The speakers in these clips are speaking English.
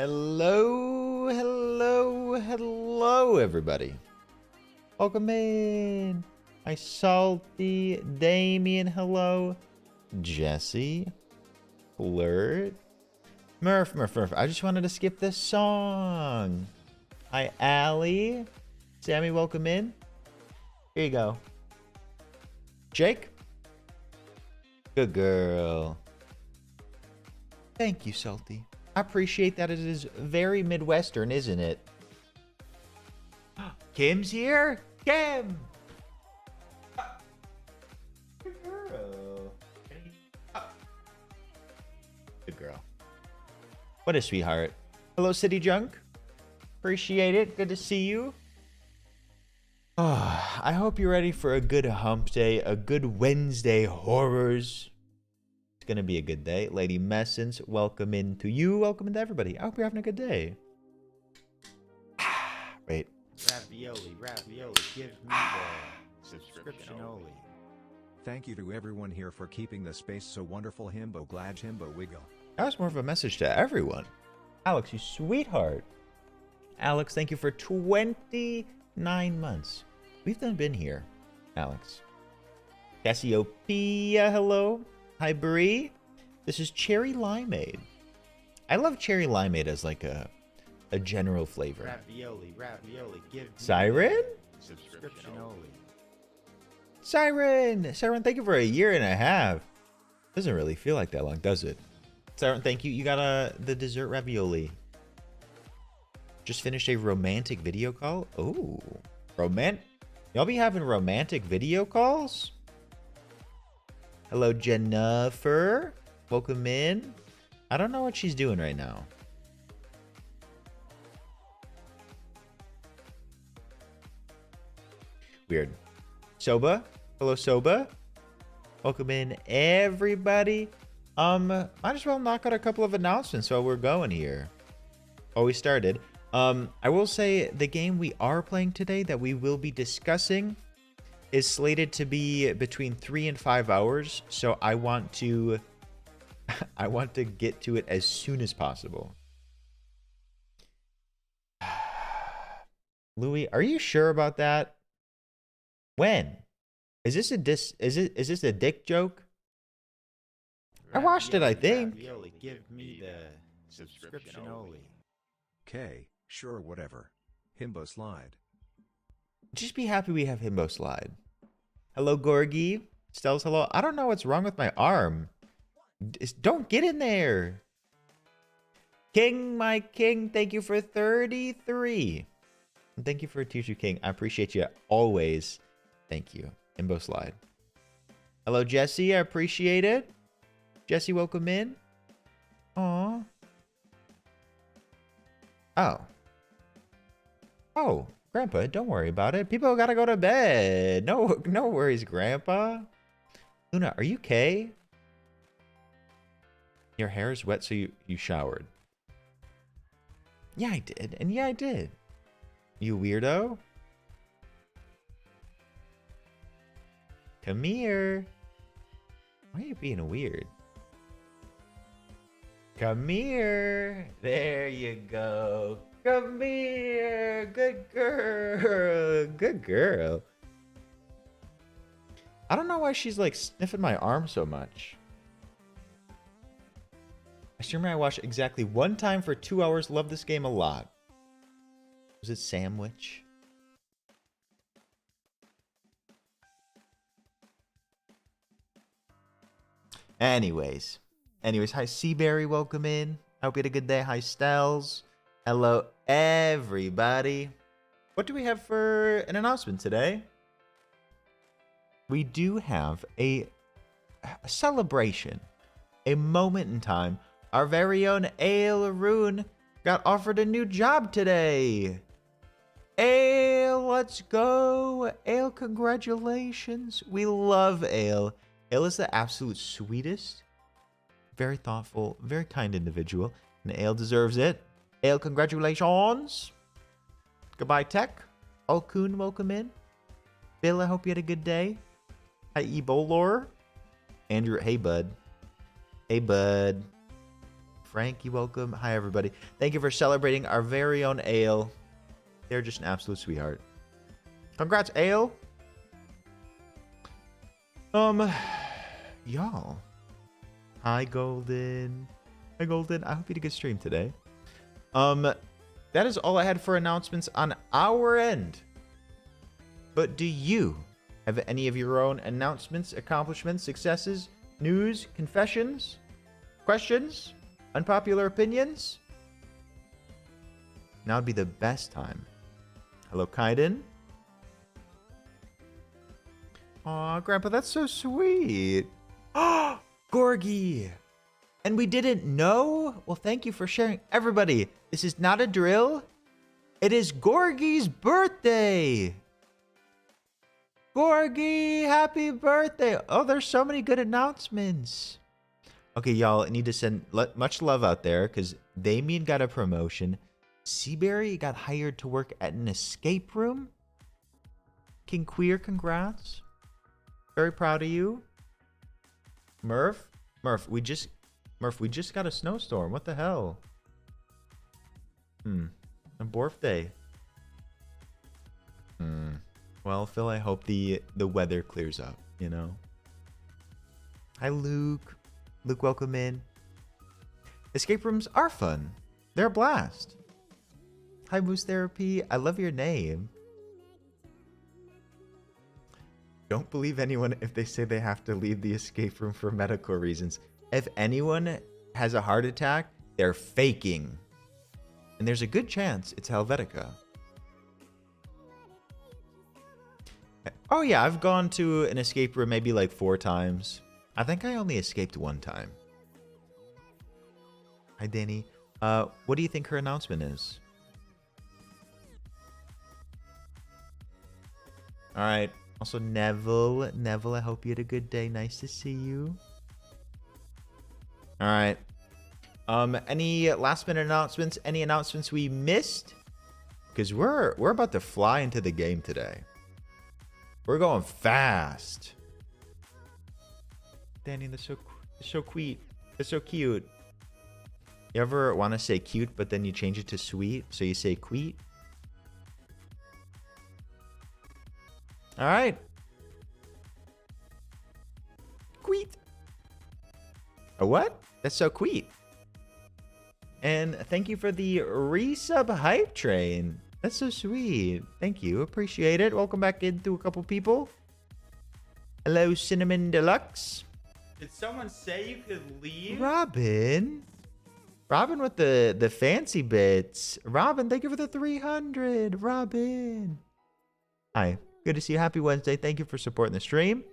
Hello, everybody. Welcome in. My salty Damien, hello. Jesse, Flirt, Murph. I just wanted to skip this song. Hi, Allie. Sammy, welcome in. Here you go. Jake. Good girl. Thank you, Salty. I appreciate that. It is very Midwestern, isn't it? Kim's here? Kim! Good girl. Good girl. What a sweetheart. Hello, City Junk. Appreciate it. Good to see you. Oh, I hope you're ready for a good hump day, a good Wednesday horrors. It's going to be a good day. Lady Messence, welcome in to you. Welcome into everybody. I hope you're having a good day. Wait. Ravioli, give me the subscription only. Thank you to everyone here for keeping the space so wonderful. Himbo glad himbo wiggle. That was more of a message to everyone. Alex, you sweetheart. Alex, thank you for 29 months. We've been here, Alex. Cassiopeia, hello. Hi, Brie. This is cherry limeade. I love cherry limeade as like a general flavor. Ravioli, give me Siren? the subscription only. Siren, thank you for a year and a half. Doesn't really feel like that long, does it? Siren, thank you. You got the dessert ravioli. Just finished a romantic video call. Oh, y'all be having romantic video calls? Hello, Jennifer. Welcome in. I don't know what she's doing right now. Weird. Soba. Hello, Soba. Welcome in, everybody. Might as well knock out a couple of announcements while we're going here. Oh, we started. I will say the game we are playing today that we will be discussing is slated to be between 3 and 5 hours. So I want to get to it as soon as possible. Louis, are you sure about that? When? Is this a dick joke? I watched it, I think. Ravioli, give me the subscription only. Okay, sure, whatever. Himbo slide. Just be happy we have Himbo Slide. Hello, Gorgie. Stell's hello. I don't know what's wrong with my arm. Don't get in there. King, my king, thank you for 33. And thank you for Teacher King. I appreciate you always. Thank you. Himbo Slide. Hello, Jesse. I appreciate it. Jesse, welcome in. Aw. Oh, Grandpa, don't worry about it. People gotta go to bed. No worries, Grandpa. Luna, are you okay? Your hair is wet, so you showered. Yeah, I did. And yeah, I did. You weirdo. Come here. Why are you being weird? Come here. There you go. Come here. Good girl. Good girl. I don't know why she's like sniffing my arm so much. I streamer I watched exactly one time for 2 hours. Love this game a lot. Was it Sandwich? Anyways, hi Seaberry, welcome in. I hope you had a good day. Hi Stells. Hello everybody. What do we have for an announcement today? We do have a celebration, a moment in time. Our very own Ale Rune got offered a new job today. Ale, let's go. Ale, congratulations. We love Ale. Ale is the absolute sweetest, very thoughtful, very kind individual, and Ale deserves it. Ale, congratulations. Goodbye, Tech. Alkun, welcome in. Bill, I hope you had a good day. Hi, Ebolor. Andrew, hey, bud. Hey, bud. Frankie, welcome. Hi, everybody. Thank you for celebrating our very own Ale. They're just an absolute sweetheart. Congrats, Ale. Y'all. Hi, Golden. Hi, Golden. I hope you had a good stream today. That is all I had for announcements on our end. But do you have any of your own announcements, accomplishments, successes, news, confessions, questions, unpopular opinions? Now would be the best time. Hello, Kaiden. Aw, Grandpa, that's so sweet. Oh, Gorgie. And we didn't know? Well, thank you for sharing. Everybody, this is not a drill. It is Gorgie's birthday. Gorgie, happy birthday. Oh, there's so many good announcements. Okay, y'all, I need to send much love out there because Damien got a promotion. Seaberry got hired to work at an escape room. King Queer, congrats. Very proud of you. Murph, we just got a snowstorm. What the hell? A birthday. Well, Phil, I hope the weather clears up, you know. Hi, Luke. Luke, welcome in. Escape rooms are fun. They're a blast. Hi, Moose Therapy. I love your name. Don't believe anyone if they say they have to leave the escape room for medical reasons. If anyone has a heart attack, they're faking. And there's a good chance it's Helvetica. Oh yeah, I've gone to an escape room maybe like 4 times. I think I only escaped 1 time. Hi, Danny. What do you think her announcement is? All right. Also, Neville. Neville, I hope you had a good day. Nice to see you. All right. Any last minute announcements? Any announcements we missed? Because we're about to fly into the game today. We're going fast. Danny, that's so cute. That's so cute. You ever want to say cute, but then you change it to sweet, so you say queet? All right. Queet. A what? That's so queet. And thank you for the resub hype train. That's so sweet. Thank you. Appreciate it. Welcome back into a couple people. Hello, Cinnamon Deluxe. Did someone say you could leave? Robin. Robin with the fancy bits. Robin, thank you for the 300. Robin. Hi. Good to see you. Happy Wednesday. Thank you for supporting the stream.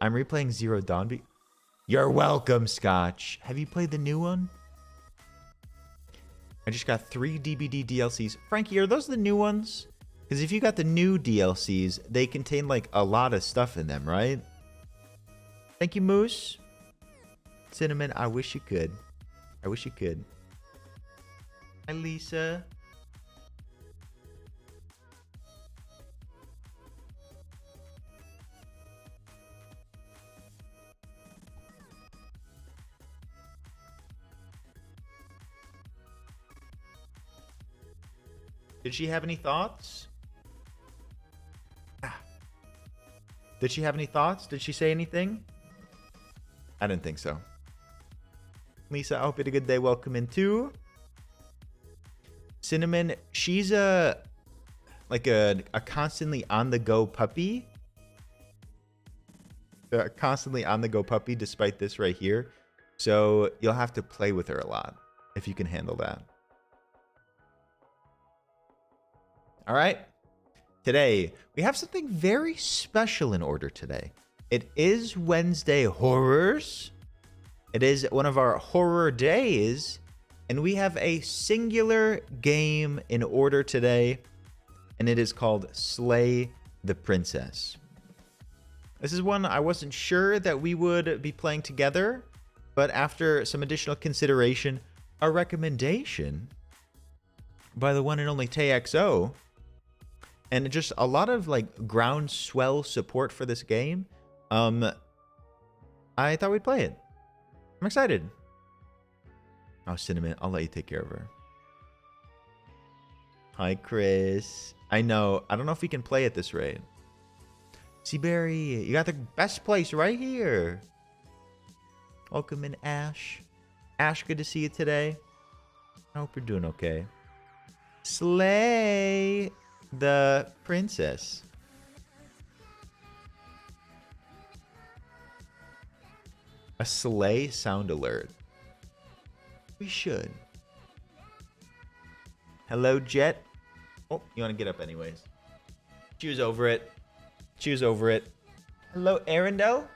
I'm replaying Zero Dawn. You're welcome, Scotch. Have you played the new one? I just got 3 DBD DLCs. Frankie, are those the new ones? Because if you got the new DLCs, they contain like a lot of stuff in them, right? Thank you, Moose. Cinnamon, I wish you could. I wish you could. Hi, Lisa. Did she have any thoughts? Did she have any thoughts? Did she say anything? I didn't think so. Lisa, I hope you had a good day. Welcome in too. Cinnamon, she's a constantly on the go puppy. A constantly on the go puppy despite this right here. So you'll have to play with her a lot if you can handle that. All right. Today, we have something very special in order today. It is Wednesday Horrors. It is one of our horror days. And we have a singular game in order today. And it is called Slay the Princess. This is one I wasn't sure that we would be playing together. But after some additional consideration, a recommendation by the one and only TXO, and just a lot of like groundswell support for this game, I thought we'd play it. I'm excited. Oh, Cinnamon, I'll let you take care of her. Hi, Chris. I know. I don't know if we can play at this rate. Seaberry, you got the best place right here. Welcome in, Ash. Ash, good to see you today. I hope you're doing okay. Slay the princess. A sleigh sound alert. We should. Hello, Jet. Oh, you want to get up anyways. Choose over it. Choose over it. Hello, Arendelle.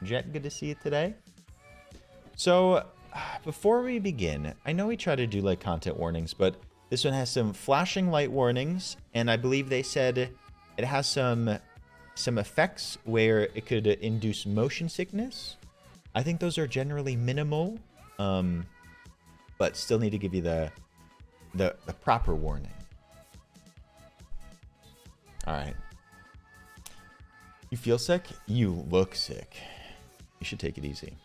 Jet, good to see you today. So, before we begin, I know we try to do like content warnings, but this one has some flashing light warnings, and I believe they said it has some effects where it could induce motion sickness. I think those are generally minimal, but still need to give you the proper warning. All right. You feel sick? You look sick. You should take it easy.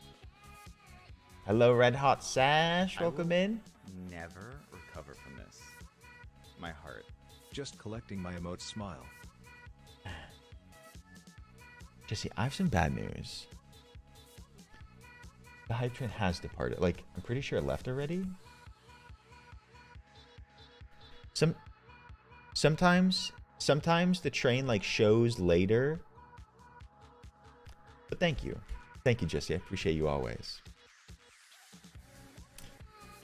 Hello, Red Hot Sash. Welcome in. Never recover from this. My heart. Just collecting my emote smile. Jesse, I have some bad news. The hype train has departed. Like, I'm pretty sure it left already. Sometimes the train like shows later. But thank you, Jesse. I appreciate you always.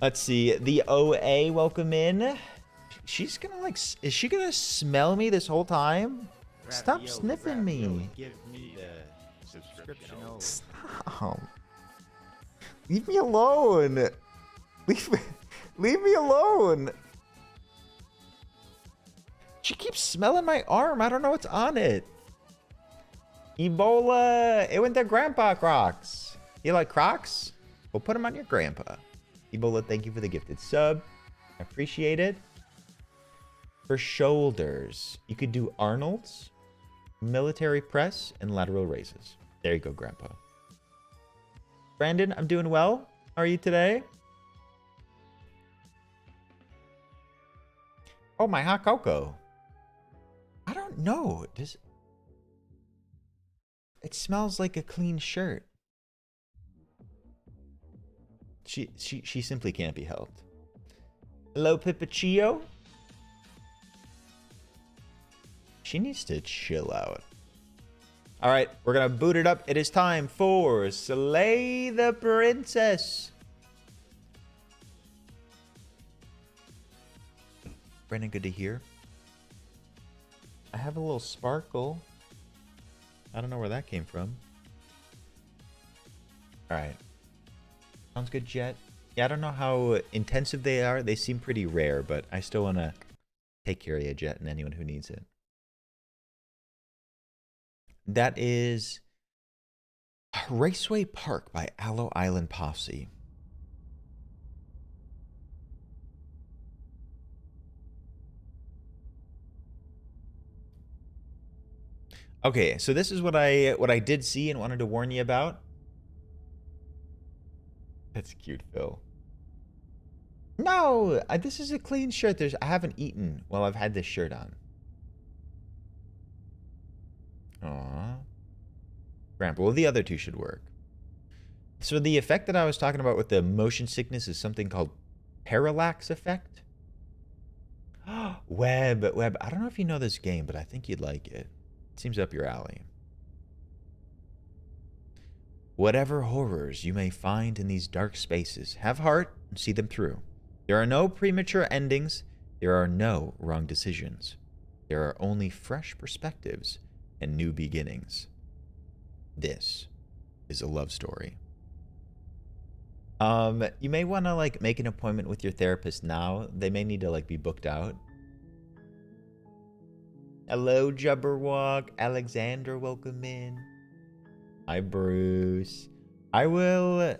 Let's see. The OA, welcome in. She's gonna like. Is she gonna smell me this whole time? Stop sniffing me. Give me the subscription. Stop. Leave me alone. Leave me alone. She keeps smelling my arm. I don't know what's on it. Ebola. It went to Grandpa Crocs. You like Crocs? Well, put them on your grandpa. Ebola, thank you for the gifted sub. I appreciate it. For shoulders, you could do Arnold's, military press, and lateral raises. There you go, Grandpa. Brandon, I'm doing well. How are you today? Oh, my hot cocoa. I don't know. It smells like a clean shirt. She simply can't be helped. Hello, Pipachio. She needs to chill out. All right, we're gonna boot it up. It is time for Slay the Princess. Brennan, good to hear. I have a little sparkle. I don't know where that came from. All right. Sounds good, Jet. Yeah, I don't know how intensive they are. They seem pretty rare, but I still want to take care of you, Jet, and anyone who needs it. That is Raceway Park by Aloe Island Posse. Okay, so this is what I did see and wanted to warn you about. That's cute, Phil. No, this is a clean shirt. I haven't eaten while I've had this shirt on. Aww. Grandpa, well, the other two should work. So the effect that I was talking about with the motion sickness is something called parallax effect. Web. I don't know if you know this game, but I think you'd like it. It seems up your alley. Whatever horrors you may find in these dark spaces, have heart and see them through. There are no premature endings. There are no wrong decisions. There are only fresh perspectives and new beginnings. This is a love story. You may want to like make an appointment with your therapist now. They may need to like be booked out. Hello, Jubberwock. Alexander, welcome in. Hi, Bruce. I will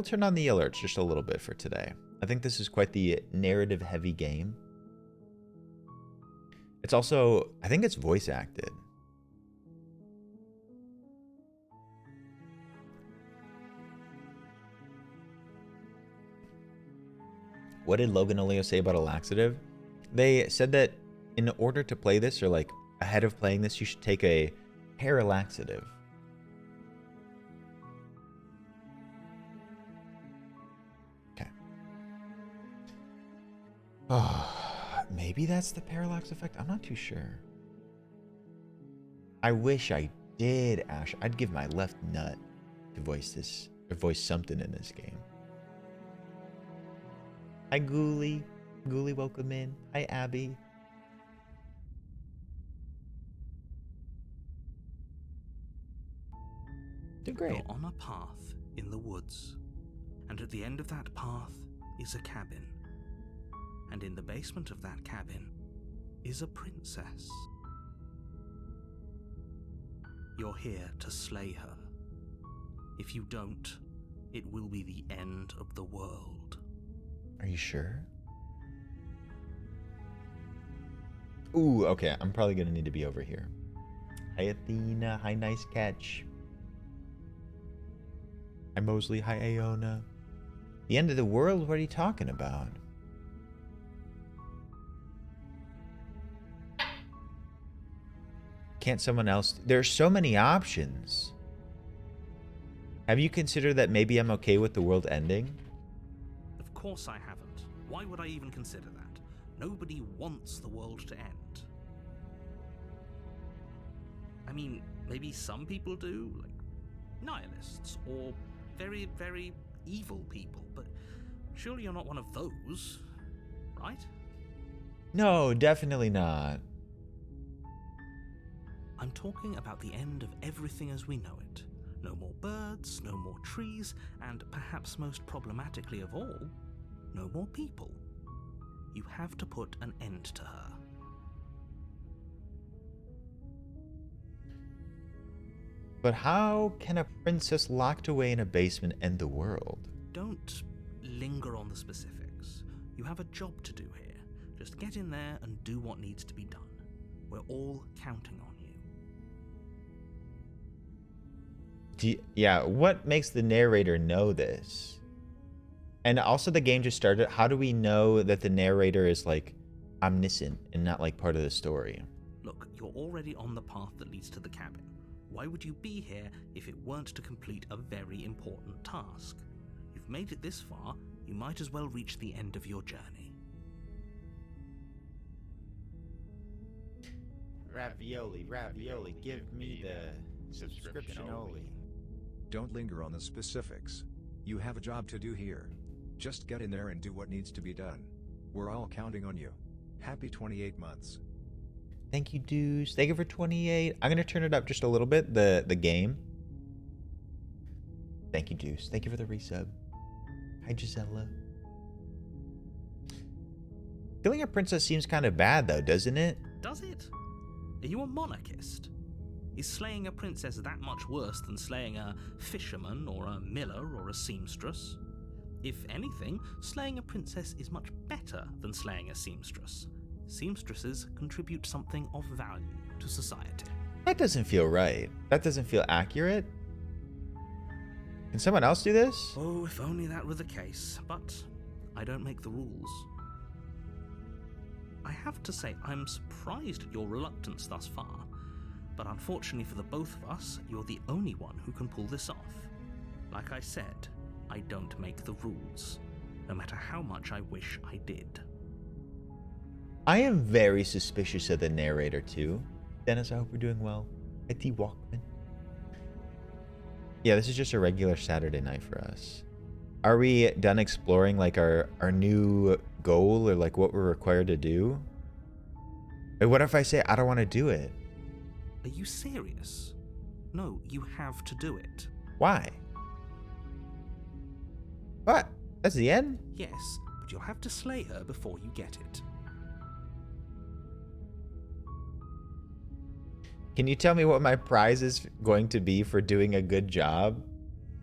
turn on the alerts just a little bit for today. I think this is quite the narrative-heavy game. It's also, I think it's voice acted. What did Loganolio say about a laxative? They said that in order to play this, or like ahead of playing this, you should take a paralaxative. Okay. Oh, maybe that's the parallax effect. I'm not too sure. I wish I did, Ash. I'd give my left nut to voice this, or voice something in this game. Hi, Ghoulie. Ghoulie, welcome in. Hi, Abby. Doing great. You're on a path in the woods, and at the end of that path is a cabin. And in the basement of that cabin is a princess. You're here to slay her. If you don't, it will be the end of the world. Are you sure? Ooh, okay. I'm probably gonna need to be over here. Hi, Athena. Hi, nice catch. Hi, Mosley. Hi, Aona. The end of the world? What are you talking about? Can't someone else? There's so many options. Have you considered that maybe I'm okay with the world ending? Of course I haven't. Why would I even consider that? Nobody wants the world to end. I mean, maybe some people do, like nihilists, or very, very evil people, but surely you're not one of those, right? No, definitely not. I'm talking about the end of everything as we know it. No more birds, no more trees, and perhaps most problematically of all, no more people. You have to put an end to her. But how can a princess locked away in a basement end the world? Don't linger on the specifics. You have a job to do here. Just get in there and do what needs to be done. We're all counting on you. Yeah, what makes the narrator know this? And also the game just started. How do we know that the narrator is like omniscient and not like part of the story? Look, you're already on the path that leads to the cabin. Why would you be here if it weren't to complete a very important task? You've made it this far, you might as well reach the end of your journey. Ravioli, ravioli, give me the subscription only. Don't linger on the specifics. You have a job to do here. Just get in there and do what needs to be done. We're all counting on you. Happy 28 months. Thank you, Deuce. Thank you for 28. I'm gonna turn it up just a little bit, the game. Thank you, Deuce. Thank you for the resub. Hi, Gisela. Killing a princess seems kind of bad, though, doesn't it? Does it? Are you a monarchist? Is slaying a princess that much worse than slaying a fisherman or a miller or a seamstress? If anything, slaying a princess is much better than slaying a seamstress. Seamstresses contribute something of value to society. That doesn't feel right. That doesn't feel accurate. Can someone else do this? Oh, if only that were the case, but I don't make the rules. I have to say, I'm surprised at your reluctance thus far, but unfortunately for the both of us, you're the only one who can pull this off. Like I said, I don't make the rules, no matter how much I wish I did. I am very suspicious of the narrator, too. Dennis, I hope you're doing well. Hi, T. Walkman. Yeah, this is just a regular Saturday night for us. Are we done exploring, like, our new goal, or, like, what we're required to do? Like, what if I say I don't want to do it? Are you serious? No, you have to do it. Why? What? That's the end? Yes, but you'll have to slay her before you get it. Can you tell me what my prize is going to be for doing a good job?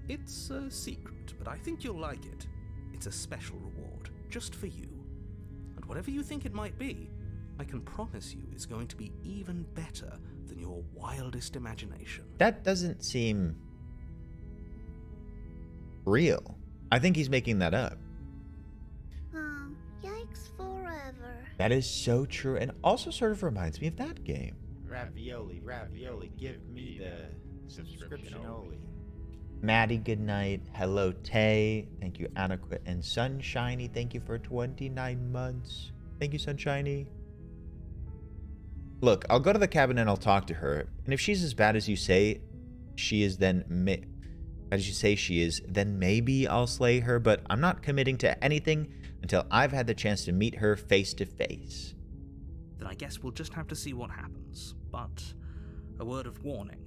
It's a secret, but I think you'll like it. It's a special reward, just for you. And whatever you think it might be, I can promise you it's going to be even better than your wildest imagination. That doesn't seem real. I think he's making that up. That is so true, and also sort of reminds me of that game. Ravioli, ravioli, give me the subscription only. Maddie, good night. Hello, Tay. Thank you, Adequate and Sunshiny. Thank you for 29 months. Thank you, Sunshiny. Look, I'll go to the cabin and I'll talk to her. And if she's as bad as you say she is, then then maybe I'll slay her. But I'm not committing to anything until I've had the chance to meet her face to face. Then I guess we'll just have to see what happens. But a word of warning.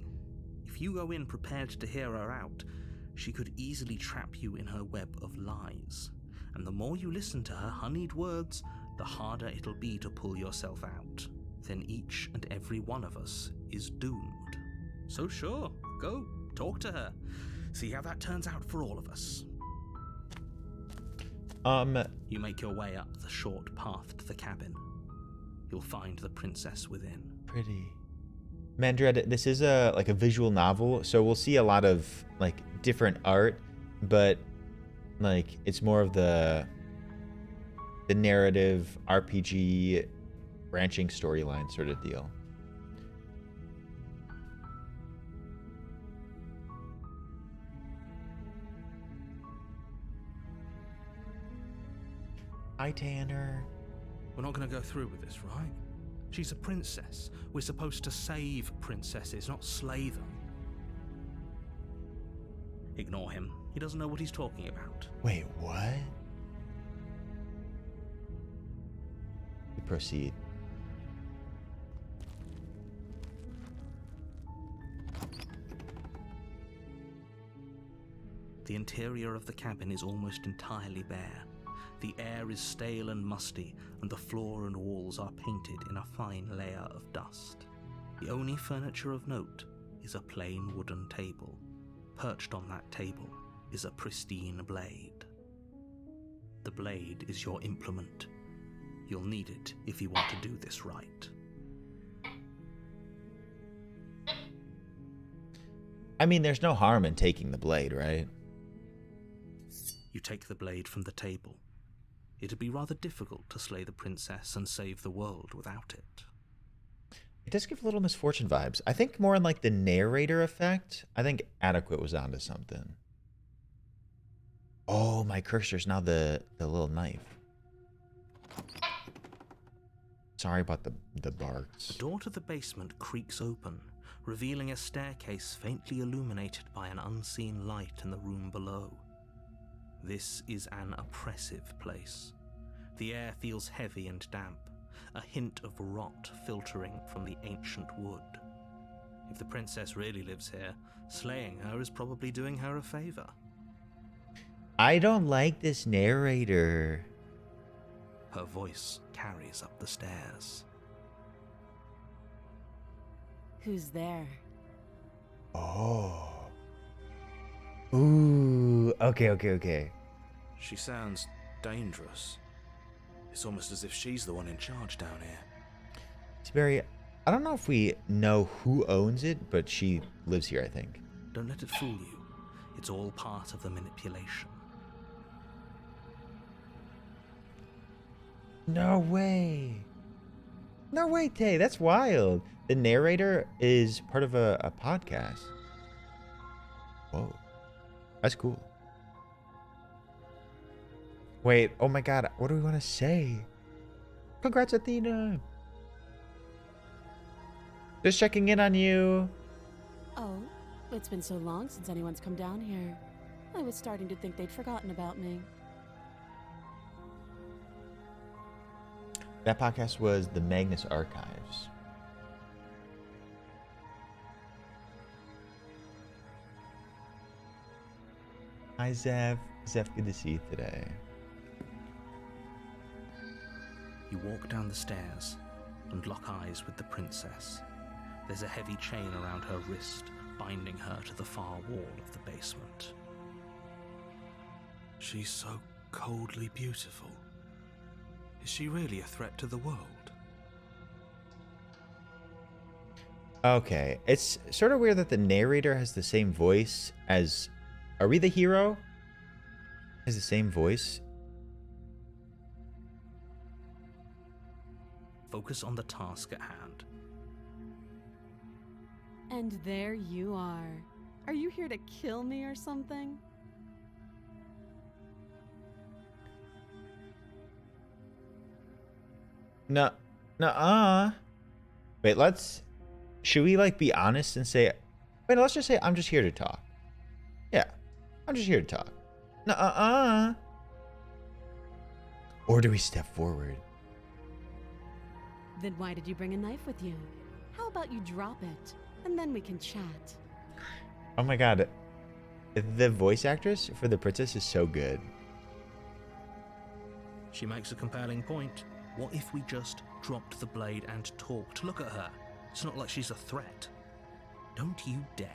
If you go in prepared to hear her out, she could easily trap you in her web of lies. And the more you listen to her honeyed words, the harder it'll be to pull yourself out. Then each and every one of us is doomed. So sure, go, talk to her. See how that turns out for all of us. You make your way up the short path to the cabin. You'll find the princess within. Pretty. Mandred, this is a visual novel, so we'll see a lot of different art, but it's more of the narrative RPG branching storyline sort of deal. Hi, Tanner. We're not going to go through with this, right? She's a princess. We're supposed to save princesses, not slay them. Ignore him. He doesn't know what he's talking about. Wait, what? We proceed. The interior of the cabin is almost entirely bare. The air is stale and musty, and the floor and walls are painted in a fine layer of dust. The only furniture of note is a plain wooden table. Perched on that table is a pristine blade. The blade is your implement. You'll need it if you want to do this right. I mean, there's no harm in taking the blade, right? You take the blade from the table. It'd be rather difficult to slay the princess and save the world without it. It does give Little Misfortune vibes. I think more in the narrator effect. I think Adequate was onto something. Oh, my cursor's now the little knife. Sorry about the barks. The door to the basement creaks open, revealing a staircase faintly illuminated by an unseen light in the room below. This is an oppressive place. The air feels heavy and damp, a hint of rot filtering from the ancient wood. If the princess really lives here, slaying her is probably doing her a favor. I don't like this narrator. Her voice carries up the stairs. Who's there? Oh. Ooh. Okay. She sounds dangerous. It's almost as if she's the one in charge down here. It's very... I don't know if we know who owns it, but she lives here, I think. Don't let it fool you. It's all part of the manipulation. No way. No way, Tay. That's wild. The narrator is part of a podcast. Whoa. That's cool. Wait, oh my god, what do we want to say? Congrats, Athena. Just checking in on you. Oh, it's been so long since anyone's come down here. I was starting to think they'd forgotten about me. That podcast was the Magnus Archives. Hi, Zeph. Zeph, good to see you today. You walk down the stairs and lock eyes with the princess. There's a heavy chain around her wrist, binding her to the far wall of the basement. She's so coldly beautiful. Is she really a threat to the world? Okay, it's sort of weird that the narrator has the same voice as... Are we the hero? Has the same voice? focus on the task at hand. And there you are. Are you here to kill me or something? No, nuh-uh. Wait, should we like be honest and say, wait, let's just say I'm just here to talk. Yeah, I'm just here to talk. Nuh-uh. Or do we step forward? Then why did you bring a knife with you? How about you drop it, and then we can chat. Oh my god. The voice actress for the princess is so good. She makes a compelling point. What if we just dropped the blade and talked? Look at her. It's not like she's a threat. Don't you dare.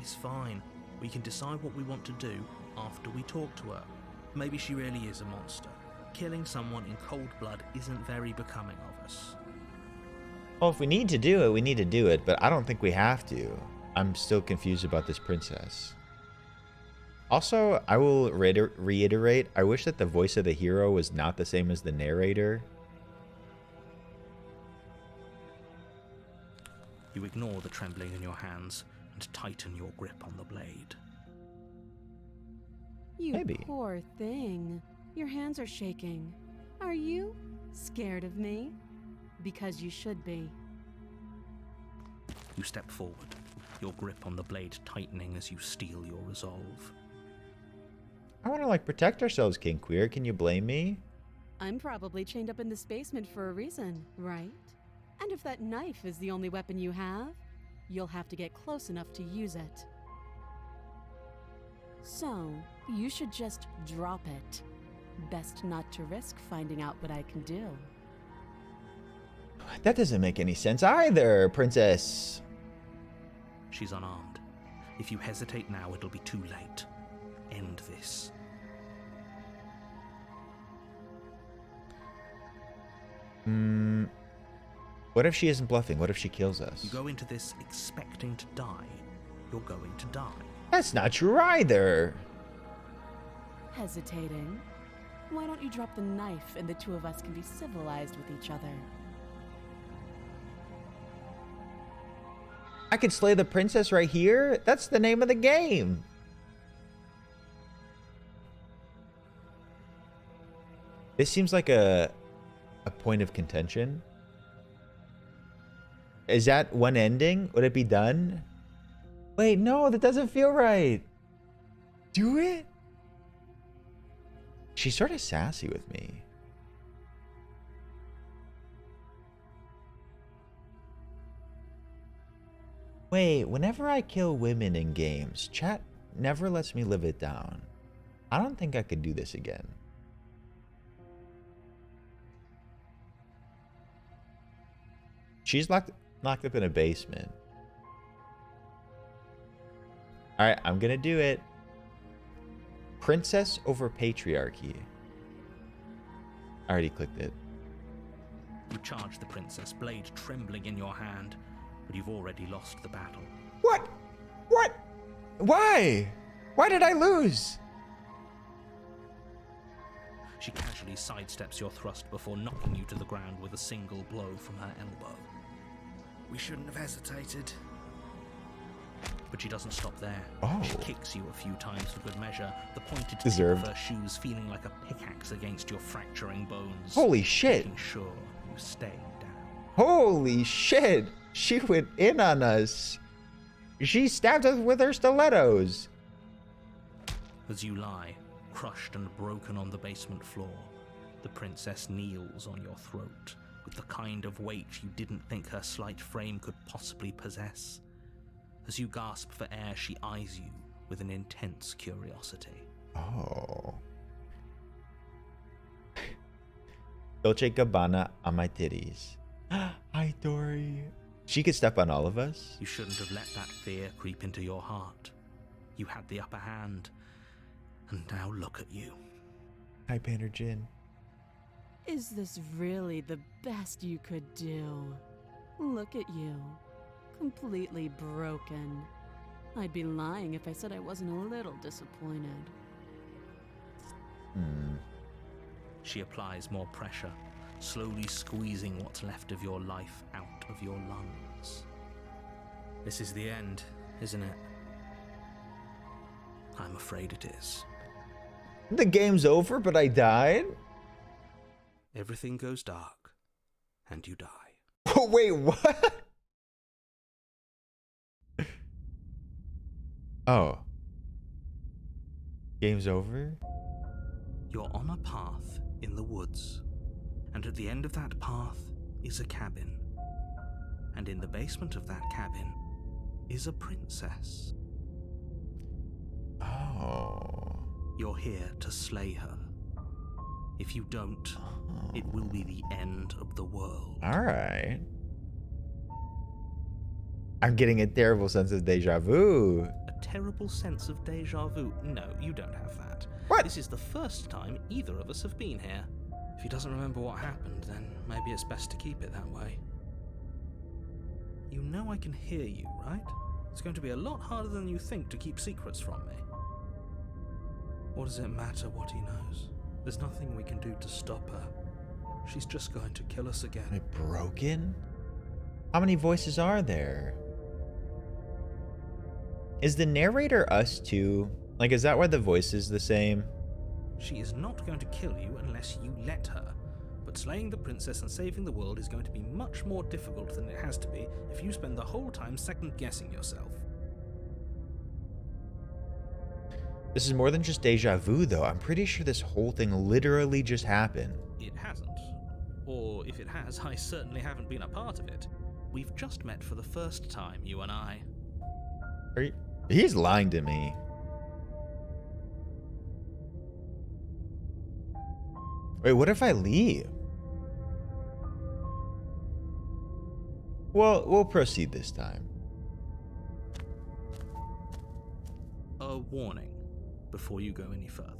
It's fine. We can decide what we want to do after we talk to her. Maybe she really is a monster. Killing someone in cold blood isn't very becoming of us. Well, if we need to do it, we need to do it, but I don't think we have to. I'm still confused about this princess. Also, I will reiterate, I wish that the voice of the hero was not the same as the narrator. You ignore the trembling in your hands and tighten your grip on the blade. You Maybe. poor thing. Your hands are shaking. Are you scared of me? Because you should be. You step forward, your grip on the blade tightening as you steel your resolve. I want to like protect ourselves, King Queer. Can you blame me? I'm probably chained up in this basement for a reason, right? And if that knife is the only weapon you have, you'll have to get close enough to use it. So, you should just drop it. Best not to risk finding out what I can do. That doesn't make any sense either, princess. She's unarmed. If you hesitate now, it'll be too late. End this. What if she isn't bluffing? What if she kills us? You go into this expecting to die, you're going to die. That's not true either. Hesitating? Why don't you drop the knife and the two of us can be civilized with each other? I could slay the princess right here. That's the name of the game. This seems like a point of contention. Is that one ending? Would it be done? Wait, no, that doesn't feel right. Do it? She's sort of sassy with me. Wait, whenever I kill women in games, chat never lets me live it down. I don't think I could do this again. She's locked up in a basement. Alright, I'm gonna do it. Princess over patriarchy. I already clicked it. You charge the princess, blade trembling in your hand, but you've already lost the battle. What? What? Why? Why did I lose? She casually sidesteps your thrust before knocking you to the ground with a single blow from her elbow. We shouldn't have hesitated. But she doesn't stop there. Oh. She kicks you a few times for good measure, the pointed tip Deserved. of her shoes feeling like a pickaxe against your fracturing bones. Holy shit. Making sure you stay down. Holy shit. She went in on us. She stabbed us with her stilettos. As you lie, crushed and broken on the basement floor, the princess kneels on your throat with the kind of weight you didn't think her slight frame could possibly possess. As you gasp for air, she eyes you with an intense curiosity. Oh. Dolce Gabbana on my titties. Hi, Dory. She could step on all of us. You shouldn't have let that fear creep into your heart. You had the upper hand, and now look at you. Hi, Painter Jin. Is this really the best you could do? Look at you. Completely broken. I'd be lying if I said I wasn't a little disappointed. She applies more pressure, slowly squeezing what's left of your life out of your lungs. This is the end, isn't it? I'm afraid it is. The game's over, but I died? Everything goes dark, and you die. Wait, what? Oh. Game's over? You're on a path in the woods, and at the end of that path is a cabin. And in the basement of that cabin is a princess. Oh. You're here to slay her. If you don't, it will be the end of the world. Alright. I'm getting a terrible sense of deja vu. A terrible sense of deja vu? No, you don't have that. What? This is the first time either of us have been here. If he doesn't remember what happened, then maybe it's best to keep it that way. You know I can hear you, right? It's going to be a lot harder than you think to keep secrets from me. What does it matter what he knows? There's nothing we can do to stop her. She's just going to kill us Am again. I broken? How many voices are there? Is the narrator us too? Like, is that why the voice is the same? She is not going to kill you unless you let her. But slaying the princess and saving the world is going to be much more difficult than it has to be if you spend the whole time second-guessing yourself. This is more than just deja vu, though. I'm pretty sure this whole thing literally just happened. It hasn't. Or if it has, I certainly haven't been a part of it. We've just met for the first time, you and I. He's lying to me. Wait, what if I leave? Well, we'll proceed this time. A warning before you go any further.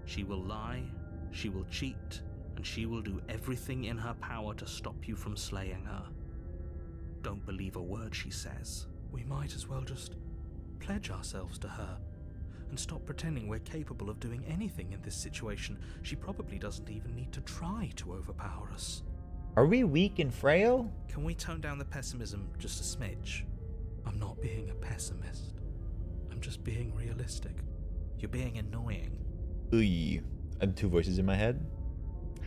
She will lie, she will cheat, and she will do everything in her power to stop you from slaying her. Don't believe a word she says. We might as well just pledge ourselves to her and stop pretending we're capable of doing anything in this situation. She probably doesn't even need to try to overpower us. Are we weak and frail? Can we tone down the pessimism just a smidge? I'm not being a pessimist. I'm just being realistic. You're being annoying. Ooh, I have two voices in my head.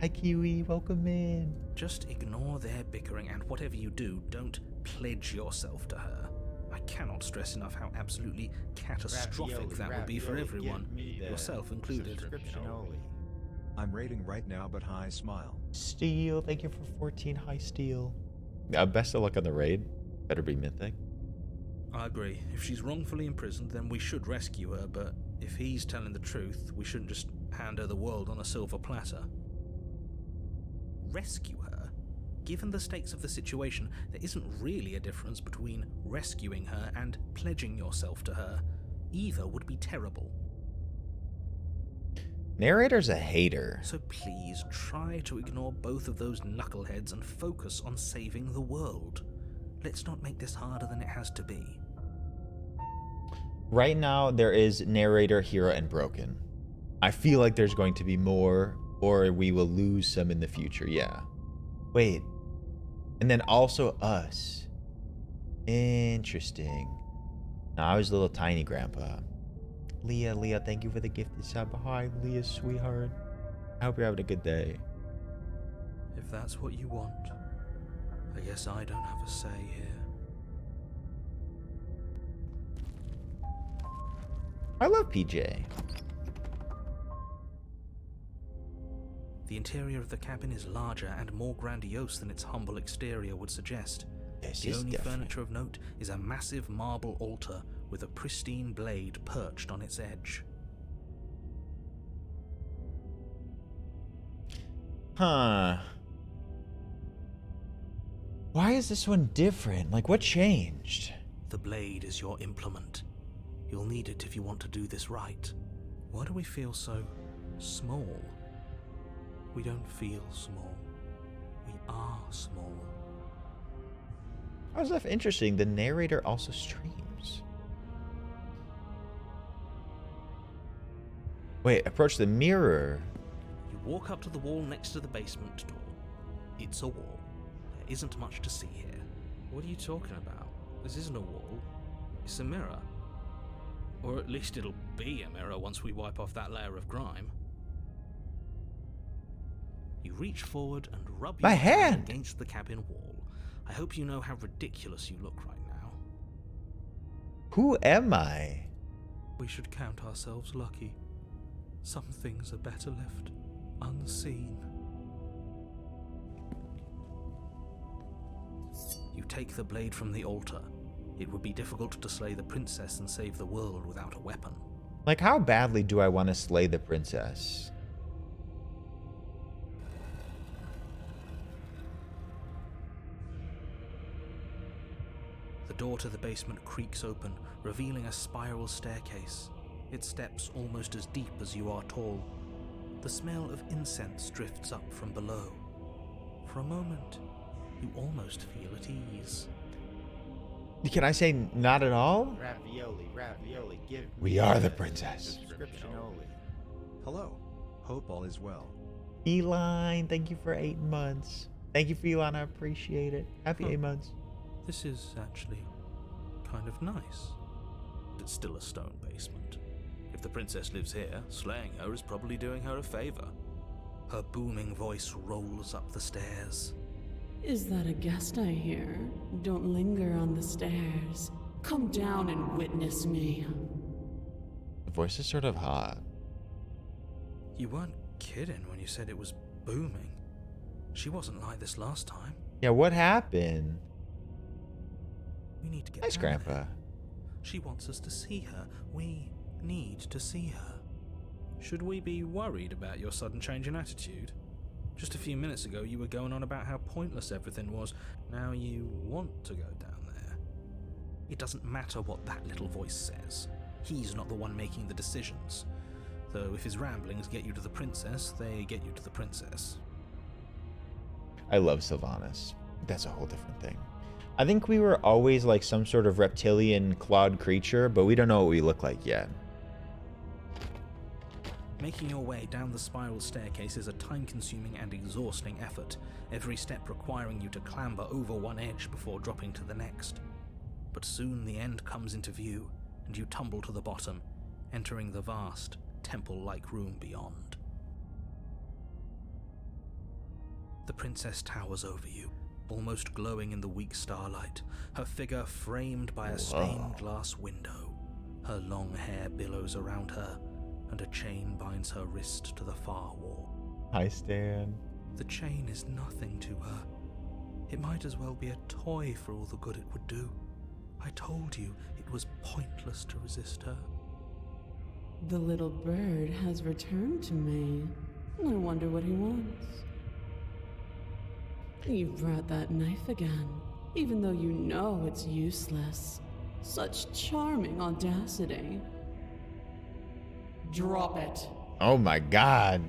Hi, Kiwi. Welcome in. Just ignore their bickering, and whatever you do, don't pledge yourself to her. I cannot stress enough how absolutely catastrophic that would be for everyone, yourself included. I'm rating right now, but hi, smile. Steel, thank you for 14. Hi, Steel. Best of luck on the raid. Better be mythic. I agree. If she's wrongfully imprisoned, then we should rescue her, but if he's telling the truth, we shouldn't just hand her the world on a silver platter. Rescue her? Given the stakes of the situation, there isn't really a difference between rescuing her and pledging yourself to her. Either would be terrible. Narrator's a hater. So please try to ignore both of those knuckleheads and focus on saving the world. Let's not make this harder than it has to be. Right now, there is narrator, hero, and broken. I feel like there's going to be more, or we will lose some in the future. Yeah. Wait. And then also us. Interesting. No, I was little tiny grandpa. Leah, thank you for the gifted sub. Hi, Leah, sweetheart. I hope you're having a good day. If that's what you want, I guess I don't have a say here. I love PJ. The interior of the cabin is larger and more grandiose than its humble exterior would suggest. This The is only definitely... furniture of note is a massive marble altar with a pristine blade perched on its edge. Huh. Why is this one different? Like, what changed? The blade is your implement. You'll need it if you want to do this right. Why do we feel so small? We don't feel small. We are small. How's that interesting? The narrator also streams. Wait, approach the mirror. You Walk up to the wall next to the basement door. It's a wall. There isn't much to see here. What are you talking about? This isn't a wall. It's a mirror. Or at least it'll be a mirror once we wipe off that layer of grime. You reach forward and rub My your hand against the cabin wall. I hope you know how ridiculous you look right now. Who am I? We should count ourselves lucky. Some things are better left unseen. You take the blade from the altar. It would be difficult to slay the princess and save the world without a weapon. Like, how badly do I want to slay the princess? The door to the basement creaks open, revealing a spiral staircase. Its steps almost as deep as you are tall. The smell of incense drifts up from below. For a moment, you almost feel at ease. Can I say not at all? Ravioli, give me We are the princess. subscription only. Hello. Hope all is well. Feline, thank you for 8 months. Thank you, Feline. I appreciate it. Happy 8 months. This is actually kind of nice. It's still a stone basement. If the princess lives here, slaying her is probably doing her a favor. Her booming voice rolls up the stairs. Is that a guest I hear? Don't linger on the stairs. Come down and witness me. The voice is sort of hot. You weren't kidding when you said it was booming. She wasn't like this last time. Yeah, what happened? We need to get Nice, down Grandpa. there. She wants us to see her. We need to see her. Should we be worried about your sudden change in attitude? Just a few minutes ago, you were going on about how pointless everything was. Now you want to go down there. It doesn't matter what that little voice says. He's not the one making the decisions. Though if his ramblings get you to the princess, they get you to the princess. I love Sylvanas. That's a whole different thing. I think we were always like some sort of reptilian clawed creature, but we don't know what we look like yet. Making your way down the spiral staircase is a time-consuming and exhausting effort, every step requiring you to clamber over one edge before dropping to the next. But soon the end comes into view, and you tumble to the bottom, entering the vast, temple-like room beyond. The princess towers over you, almost glowing in the weak starlight, her figure framed by a stained glass window. Her long hair billows around her, and a chain binds her wrist to the far wall. Hi, Stan. The chain is nothing to her. It might as well be a toy for all the good it would do. I told you it was pointless to resist her. The little bird has returned to me. I wonder what he wants. You brought that knife again, even though you know it's useless. Such charming audacity. Drop it. Oh my god.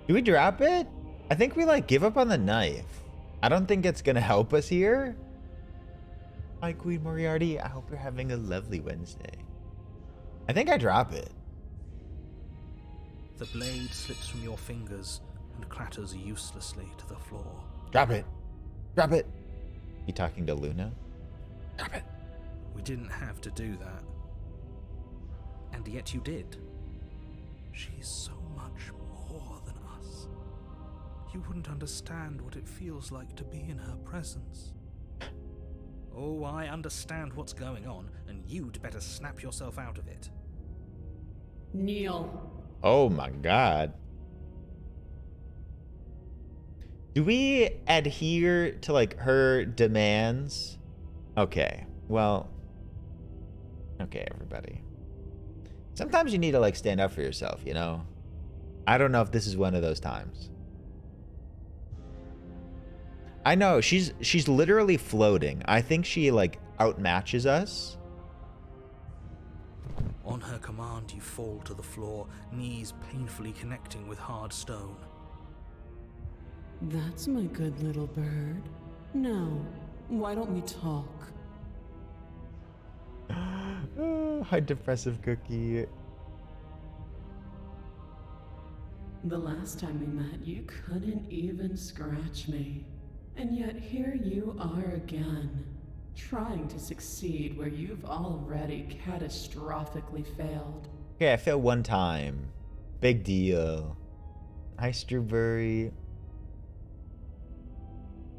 Do we drop it? I think we like give up on the knife. I don't think it's gonna help us here. Hi, Queen Moriarty. I hope you're having a lovely Wednesday. I think I drop it. The blade slips from your fingers and clatters uselessly to the floor. Drop it. Drop it. You talking to Luna? Drop it. We didn't have to do that. And yet you did. She's so much more than us. You wouldn't understand what it feels like to be in her presence. Oh, I understand what's going on, and you'd better snap yourself out of it. Kneel. Oh my god. Do we adhere to like her demands? Okay, well, okay, everybody. Sometimes you need to like stand up for yourself, you know? I don't know if this is one of those times. I know she's literally floating. I think she like outmatches us. On her command, you fall to the floor, knees painfully connecting with hard stone. That's my good little bird. Now, why don't we talk? Hi, depressive cookie. The last time we met, you couldn't even scratch me. And yet here you are again, trying to succeed where you've already catastrophically failed. Okay, I failed one time. Big deal. Hi, Strawberry.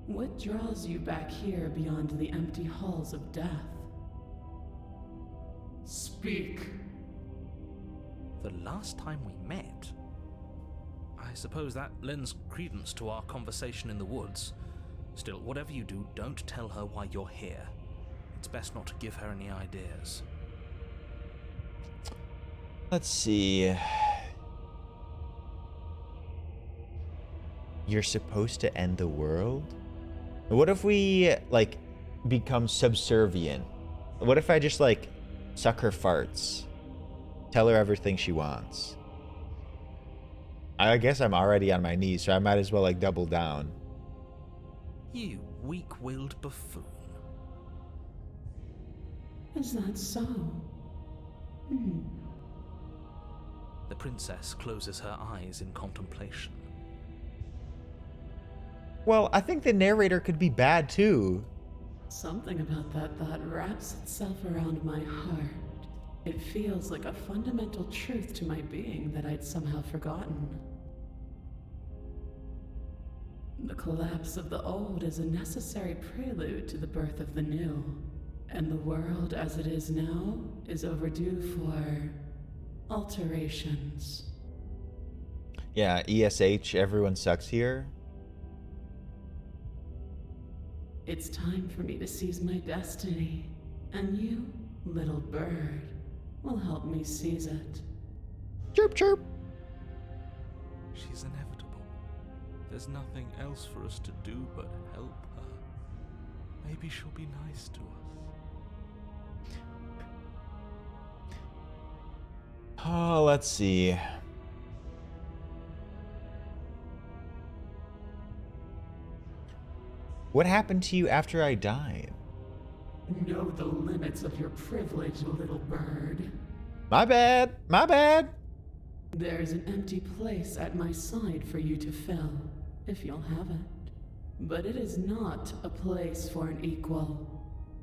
What draws you back here beyond the empty halls of death? Speak. The last time we met? I suppose that lends credence to our conversation in the woods. Still, whatever you do, don't tell her why you're here. It's best not to give her any ideas. Let's see. You're supposed to end the world? What if we, like, become subservient? What if I just, like, suck her farts? Tell her everything she wants? I guess I'm already on my knees, so I might as well, like, double down. You weak-willed buffoon. Is that so? The princess closes her eyes in contemplation. Well, I think the narrator could be bad, too. Something about that thought wraps itself around my heart. It feels like a fundamental truth to my being that I'd somehow forgotten. The collapse of the old is a necessary prelude to the birth of the new, and the world as it is now is overdue for alterations. Yeah, ESH, everyone sucks here. It's time for me to seize my destiny, and you, little bird, will help me seize it. Chirp, chirp. She's inevitable. There's nothing else for us to do but help her. Maybe she'll be nice to us. Oh, let's see. What happened to you after I died? Know the limits of your privilege, little bird. My bad. My bad. There's an empty place at my side for you to fill, if you'll have it. But it is not a place for an equal.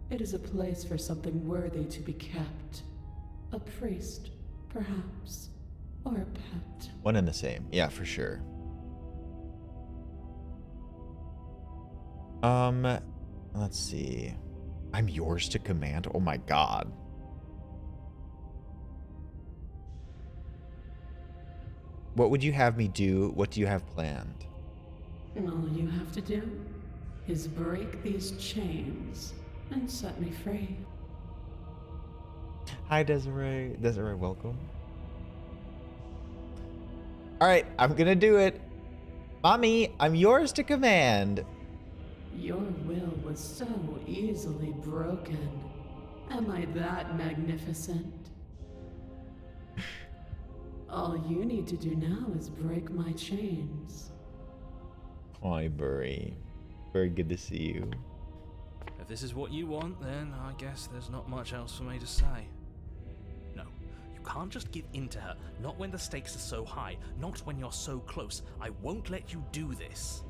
It is a place for something worthy to be kept. A priest, perhaps, or a pet. One and the same. Yeah, for sure. Let's see. I'm yours to command. Oh my god. What would you have me do? What do you have planned? All you have to do is break these chains and set me free. Hi, Desiree. Desiree, welcome. All right, I'm gonna do it. Mommy, I'm yours to command. Your will was so easily broken. Am I that magnificent? All you need to do now is break my chains. Hi, Burry. Very good to see you. If this is what you want, then I guess there's not much else for me to say. No, you can't just give in to her. Not when the stakes are so high. Not when you're so close. I won't let you do this.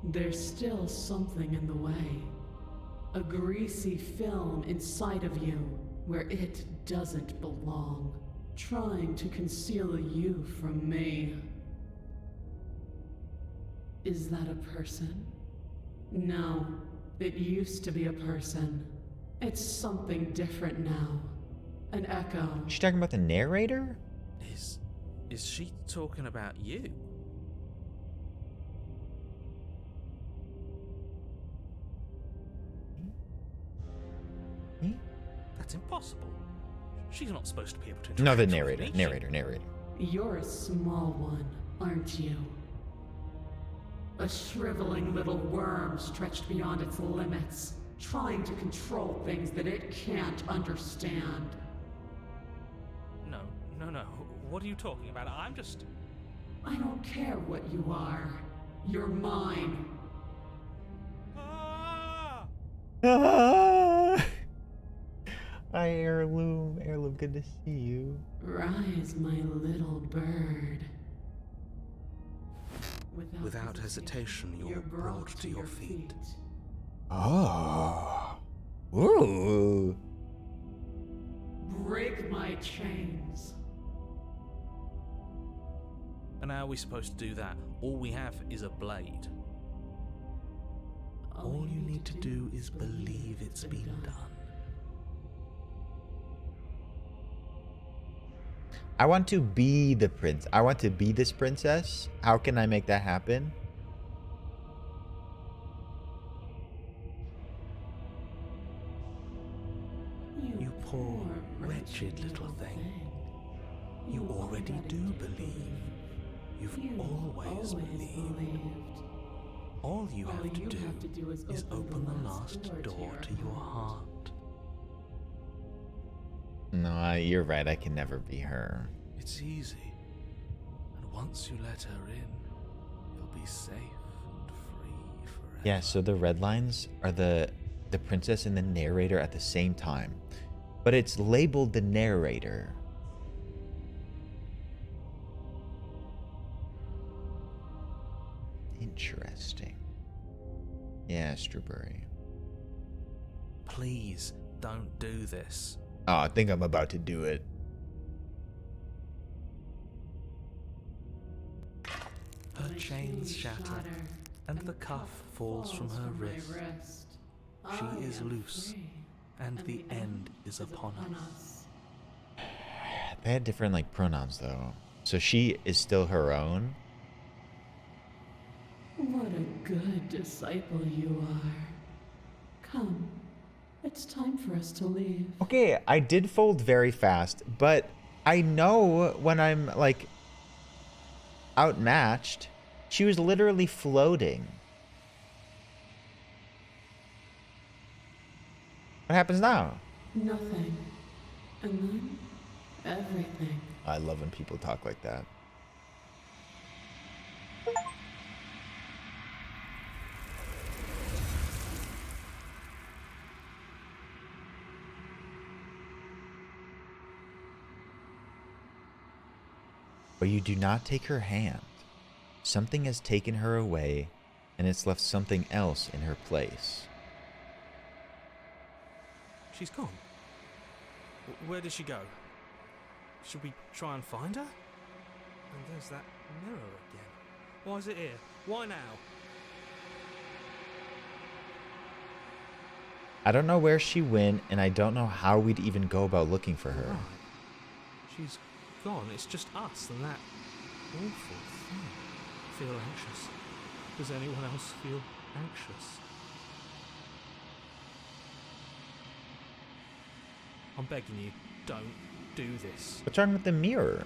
There's still something in the way. A greasy film inside of you where it doesn't belong. Trying to conceal you from me. Is that a person? No, it used to be a person. It's something different now. An echo. Is she talking about the narrator? Is she talking about you? Me? That's impossible. She's not supposed to be able to No, the interact with narrator. me. Narrator. You're a small one, aren't you? A shriveling little worm stretched beyond its limits, trying to control things that it can't understand. No. What are you talking about? I'm just... I don't care what you are. You're mine. Ah! Hi, heirloom good to see you. Rise, my little bird. Without hesitation, you're brought to your feet. Oh. Ooh. Break my chains. And how are we supposed to do that? All we have is a blade. All you need to do is believe it's been done. I want to be the prince. I want to be this princess. How can I make that happen? You poor, wretched little thing. You already do believe. You've always believed. All you have to do is open the last door to your heart. No, you're right. I can never be her. It's easy. And once you let her in, you'll be safe and free forever. Yeah, so the red lines are the princess and the narrator at the same time. But it's labeled the narrator. Interesting. Yeah, Strawberry. Please don't do this. Oh, I think I'm about to do it. Her chains shatter, and the cuff falls from her wrist. She is loose, and the end is upon us. They had different like pronouns though. So she is still her own. What a good disciple you are. Come, it's time for us to leave. Okay, I did fold very fast, but I know when I'm like outmatched, she was literally floating. What happens now? Nothing. And then, everything. I love when people talk like that. But you do not take her hand. Something has taken her away, and it's left something else in her place. She's gone. Where did she go? Should we try and find her? And there's that mirror again. Why is it here? Why now? I don't know where she went, and I don't know how we'd even go about looking for her. Right. She's gone. It's just us and that awful thing. I feel anxious. Does anyone else feel anxious? I'm begging you, don't do this. What's wrong with the mirror?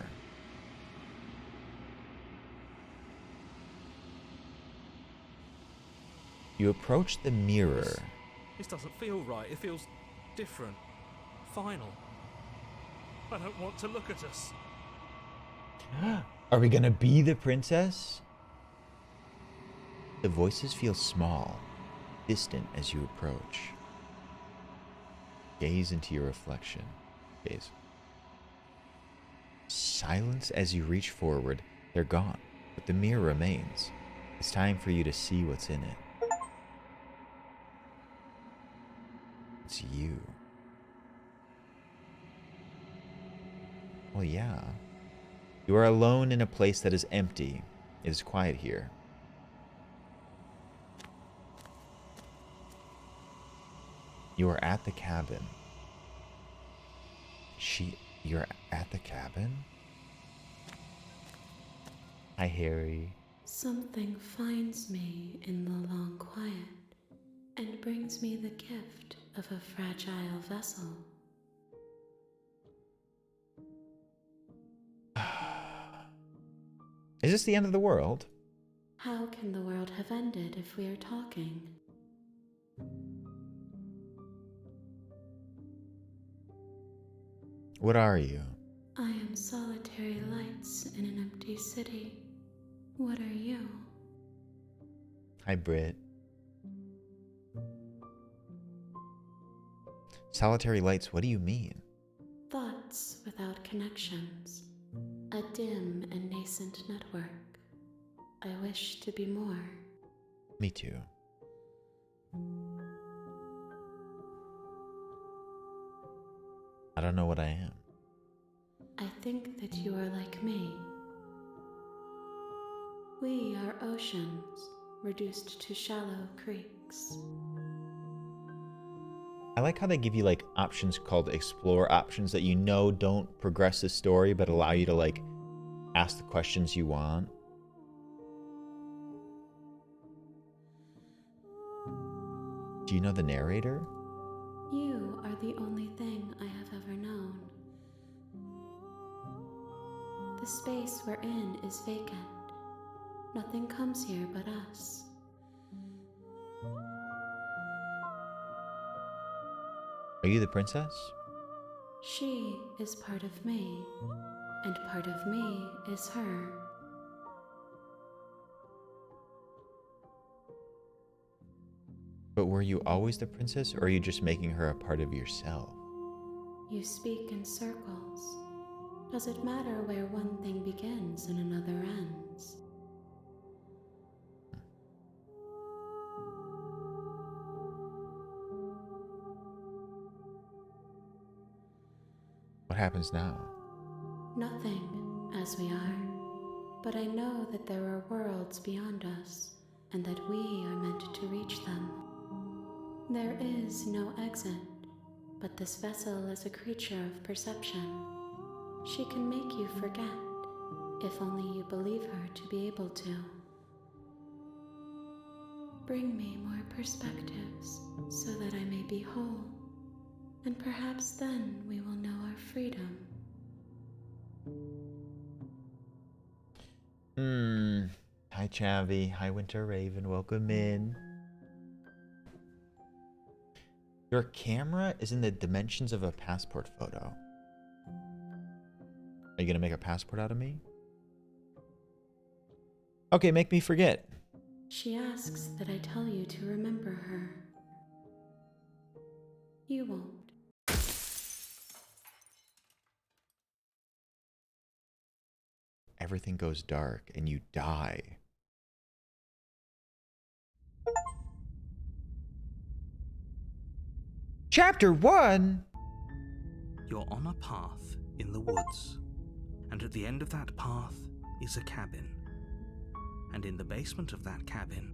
You approach the mirror. This doesn't feel right. It feels different. Final. I don't want to look at us. Are we gonna be the princess? The voices feel small, distant as you approach. Gaze into your reflection. Gaze. Silence as you reach forward. They're gone, but the mirror remains. It's time for you to see what's in it. It's you. Well, yeah. You are alone in a place that is empty. It is quiet here. You are at the cabin. You're at the cabin? Hi, Harry. Something finds me in the long quiet and brings me the gift of a fragile vessel. Is this the end of the world? How can the world have ended if we are talking? What are you? I am solitary lights in an empty city. What are you? Hi, Britt. Solitary lights, what do you mean? Thought dots without connections, a dim and nascent network. I wish to be more. Me too. I don't know what I am. I think that you are like me. We are oceans, reduced to shallow creeks. I like how they give you like options called explore options that you know don't progress the story but allow you to like ask the questions you want. Do you know the narrator? You are the only thing I have ever known. The space we're in is vacant. Nothing comes here but us. Are you the princess? She is part of me, and part of me is her. But were you always the princess, or are you just making her a part of yourself? You speak in circles. Does it matter where one thing begins and another ends? What happens now? Nothing, as we are. But I know that there are worlds beyond us, and that we are meant to reach them. There is no exit, but this vessel is a creature of perception. She can make you forget, if only you believe her to be able to. Bring me more perspectives, so that I may be whole, and perhaps then we will know our freedom. Hi, Chavi. Hi, Winter Raven. Welcome in. Your camera is in the dimensions of a passport photo. Are you gonna make a passport out of me? Okay, make me forget. She asks that I tell you to remember her. You won't. Everything goes dark and you die. Chapter 1? You're on a path in the woods, and at the end of that path is a cabin. And in the basement of that cabin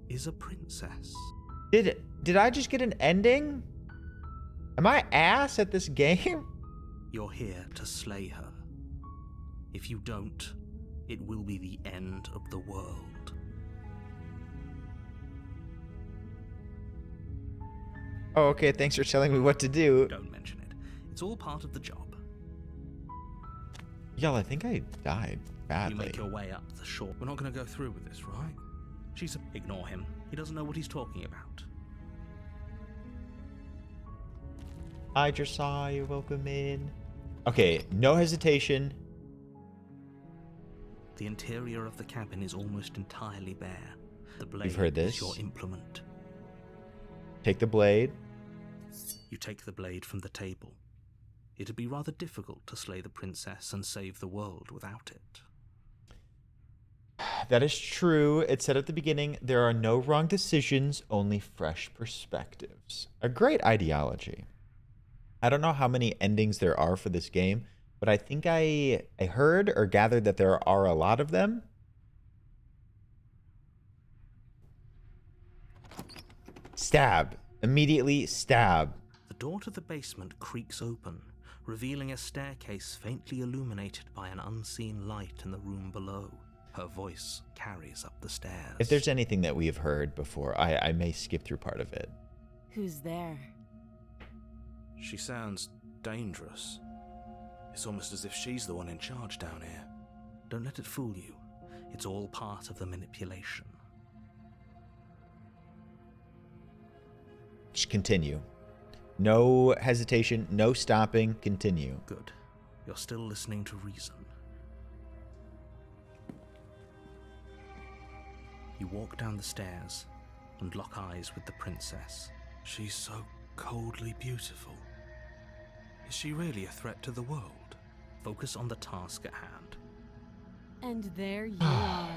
is a princess. Did I just get an ending? Am I ass at this game? You're here to slay her. If you don't, it will be the end of the world. Oh, okay, thanks for telling me what to do. Don't mention it. It's all part of the job. Y'all, I think I died You badly. make your way up the shore. We're not going to go through with this, right? Ignore him. He doesn't know what he's talking about. Hi, Josiah. Welcome in. Okay, no hesitation. The interior of the cabin is almost entirely bare. The blade You've heard this. is your implement. Take the blade. You take the blade from the table. It'd be rather difficult to slay the princess and save the world without it. That is true. It said at the beginning, there are no wrong decisions, only fresh perspectives. A great ideology. I don't know how many endings there are for this game, but I think I heard or gathered that there are a lot of them. Stab. Immediately stab. The door to the basement creaks open, revealing a staircase faintly illuminated by an unseen light in the room below. Her voice carries up the stairs. If there's anything that we have heard before, I may skip through part of it. Who's there? She sounds dangerous. It's almost as if she's the one in charge down here. Don't let it fool you. It's all part of the manipulation. Just continue. No hesitation, no stopping, continue. Good. You're still listening to reason. You walk down the stairs and lock eyes with the princess. She's so coldly beautiful. Is she really a threat to the world? Focus on the task at hand. And there you are.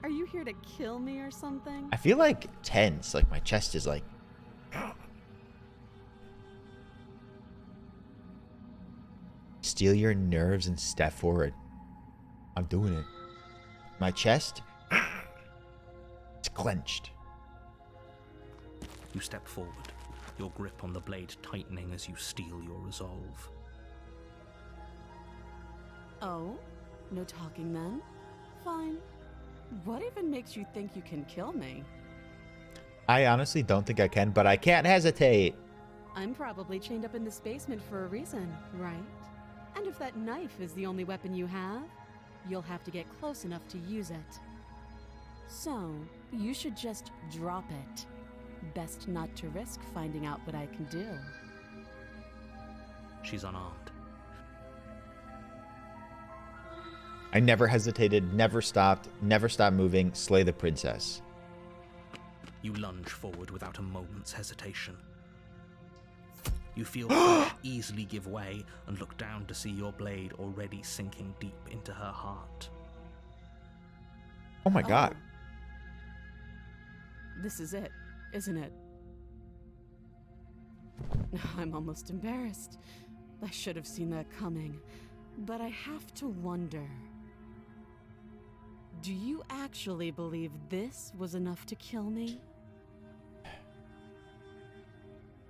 Are you here to kill me or something? I feel like tense. Like my chest is like. Steal your nerves and step forward. I'm doing it. My chest. It's clenched. You step forward, your grip on the blade tightening as you steel your resolve. Oh? No talking then? Fine. What even makes you think you can kill me? I honestly don't think I can, but I can't hesitate. I'm probably chained up in this basement for a reason, right? And if that knife is the only weapon you have, you'll have to get close enough to use it. So, you should just drop it. Best not to risk finding out what I can do. She's unarmed. I never hesitated, never stopped moving. Slay the princess. You lunge forward without a moment's hesitation. You feel flesh easily give way and look down to see your blade already sinking deep into her heart. Oh my god. This is it, isn't it? I'm almost embarrassed. I should have seen that coming. But I have to wonder. Do you actually believe this was enough to kill me?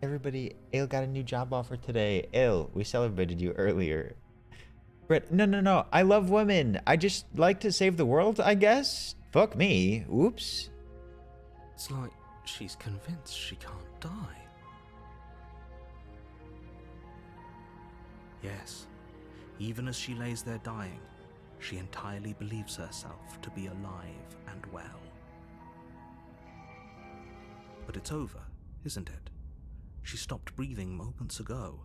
Everybody, Ale got a new job offer today. Ale, we celebrated you earlier. But no. I love women. I just like to save the world, I guess. Fuck me. Oops. It's like she's convinced she can't die. Yes, even as she lays there dying, she entirely believes herself to be alive and well. But it's over, isn't it? She stopped breathing moments ago,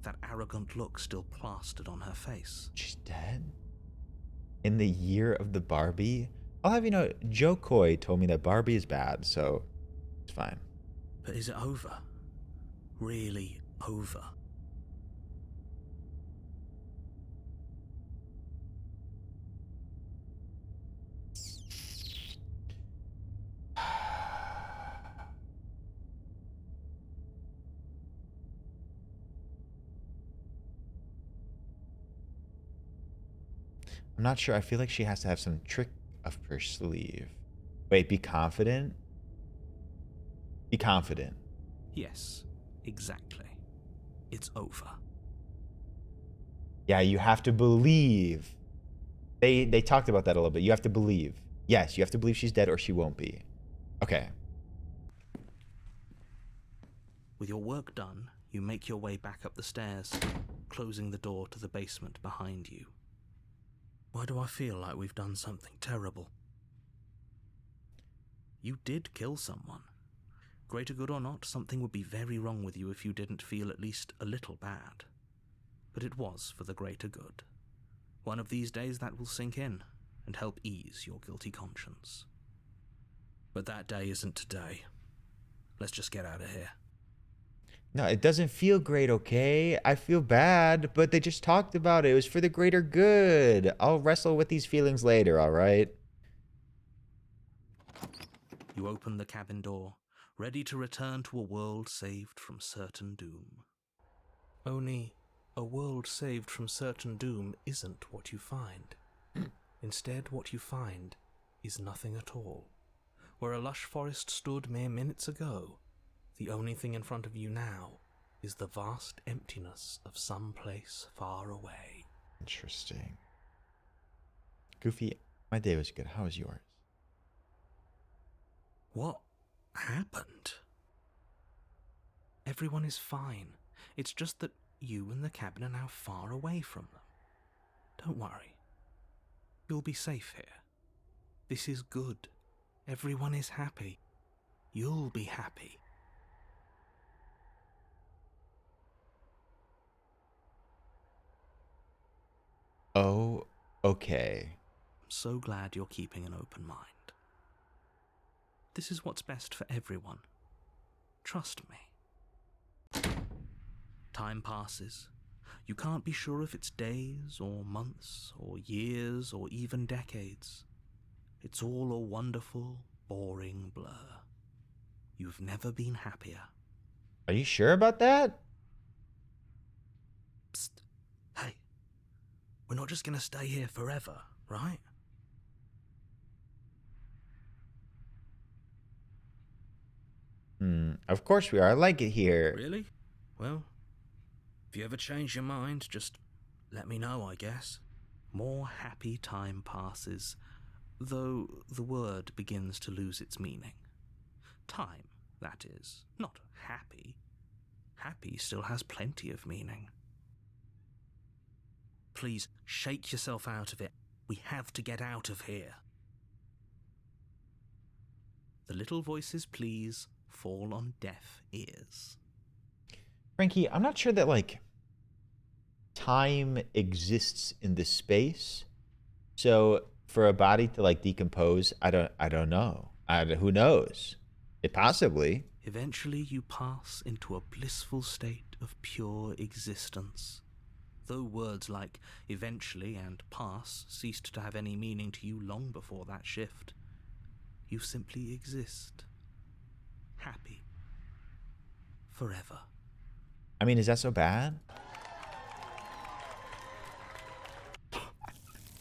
that arrogant look still plastered on her face. She's dead? In the year of the Barbie? I'll have you know, Joe Coy told me that Barbie is bad, so it's fine. But is it over? Really over? I'm not sure. I feel like she has to have some trick up her sleeve. Wait, be confident? Be confident. Yes, exactly. It's over. Yeah, you have to believe. They talked about that a little bit. You have to believe. Yes, you have to believe she's dead or she won't be. Okay. With your work done, you make your way back up the stairs, closing the door to the basement behind you. Why do I feel like we've done something terrible? You did kill someone. Greater good or not, something would be very wrong with you if you didn't feel at least a little bad. But it was for the greater good. One of these days that will sink in and help ease your guilty conscience. But that day isn't today. Let's just get out of here. No, it doesn't feel great, okay? I feel bad, but they just talked about it. It was for the greater good. I'll wrestle with these feelings later, all right? You open the cabin door, ready to return to a world saved from certain doom. Only, a world saved from certain doom isn't what you find. Instead, what you find is nothing at all. Where a lush forest stood mere minutes ago, the only thing in front of you now is the vast emptiness of some place far away. Interesting. Goofy, my day was good. How was yours? What happened? Everyone is fine. It's just that you and the cabin are now far away from them. Don't worry. You'll be safe here. This is good. Everyone is happy. You'll be happy. Oh, okay. I'm so glad you're keeping an open mind. This is what's best for everyone. Trust me. Time passes. You can't be sure if it's days or months or years or even decades. It's all a wonderful, boring blur. You've never been happier. Are you sure about that? Psst. Hey, we're not just gonna stay here forever, right? Of course we are. I like it here. Really? Well, if you ever change your mind, just let me know, I guess. More happy time passes, though the word begins to lose its meaning. Time, that is, not happy. Happy still has plenty of meaning. Please, shake yourself out of it. We have to get out of here. The little voice's pleas fall on deaf ears. Frankie, I'm not sure that, like, time exists in this space. So for a body to, like, decompose, I don't know. Who knows? It possibly. Eventually you pass into a blissful state of pure existence. Though words like eventually and pass ceased to have any meaning to you long before that shift, you simply exist. Happy. Forever. I mean, is that so bad?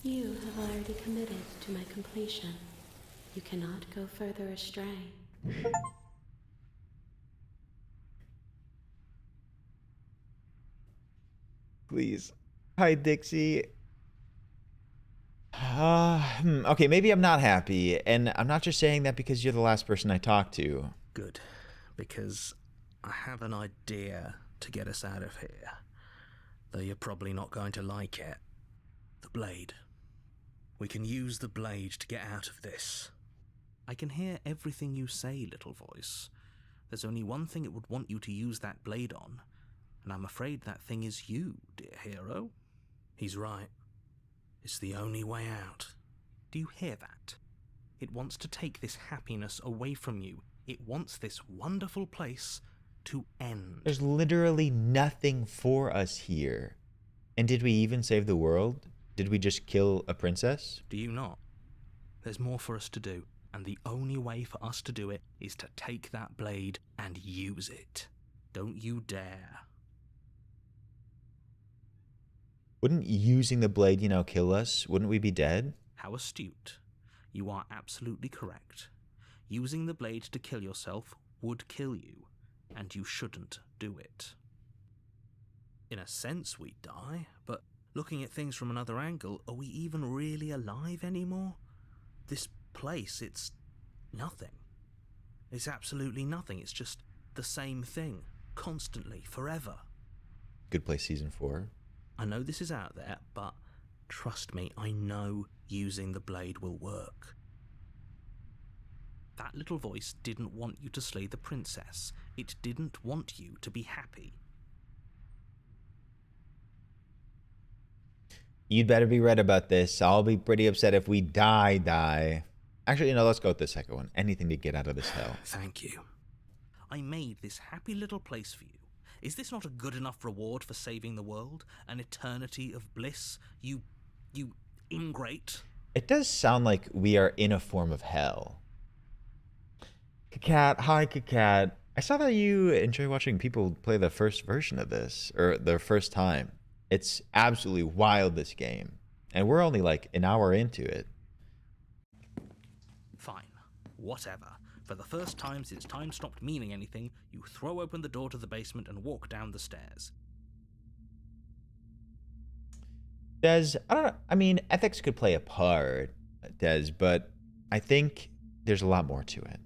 You have already committed to my completion. You cannot go further astray. Please. Hi, Dixie. Okay, maybe I'm not happy, and I'm not just saying that because you're the last person I talked to. Good, because I have an idea to get us out of here, though you're probably not going to like it. The blade. We can use the blade to get out of this. I can hear everything you say, little voice. There's only one thing it would want you to use that blade on, and I'm afraid that thing is you, dear hero. He's right. It's the only way out. Do you hear that? It wants to take this happiness away from you. It wants this wonderful place to end. There's literally nothing for us here. And did we even save the world? Did we just kill a princess? Do you not? There's more for us to do, and the only way for us to do it is to take that blade and use it. Don't you dare. Wouldn't using the blade, kill us? Wouldn't we be dead? How astute. You are absolutely correct. Using the blade to kill yourself would kill you, and you shouldn't do it. In a sense, we'd die, but looking at things from another angle, are we even really alive anymore? This place, it's nothing. It's absolutely nothing. It's just the same thing, constantly, forever. Good Place Season 4. I know this is out there, but trust me, I know using the blade will work. That little voice didn't want you to slay the princess. It didn't want you to be happy. You'd better be right about this. I'll be pretty upset if we die. Actually, let's go with the second one. Anything to get out of this hell. Thank you. I made this happy little place for you. Is this not a good enough reward for saving the world? An eternity of bliss? You ingrate? It does sound like we are in a form of hell. Kakat, hi Kakat. I saw that you enjoy watching people play the first version of this, or their first time. It's absolutely wild, this game. And we're only like an hour into it. Fine. Whatever. For the first time since time stopped meaning anything, you throw open the door to the basement and walk down the stairs. Des, I don't know. I mean, ethics could play a part, Des, but I think there's a lot more to it.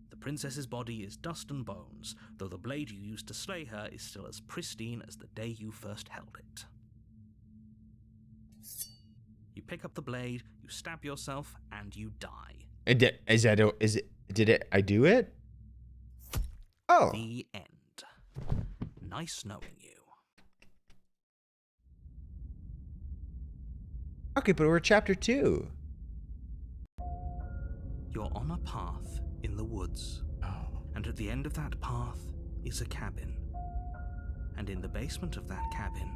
The princess's body is dust and bones, though the blade you used to slay her is still as pristine as the day you first held it. You pick up the blade, you stab yourself, and you die. Did I do it? Oh. The end. Nice knowing you. Okay, but we're chapter 2. You're on a path in the woods, and at the end of that path is a cabin. And in the basement of that cabin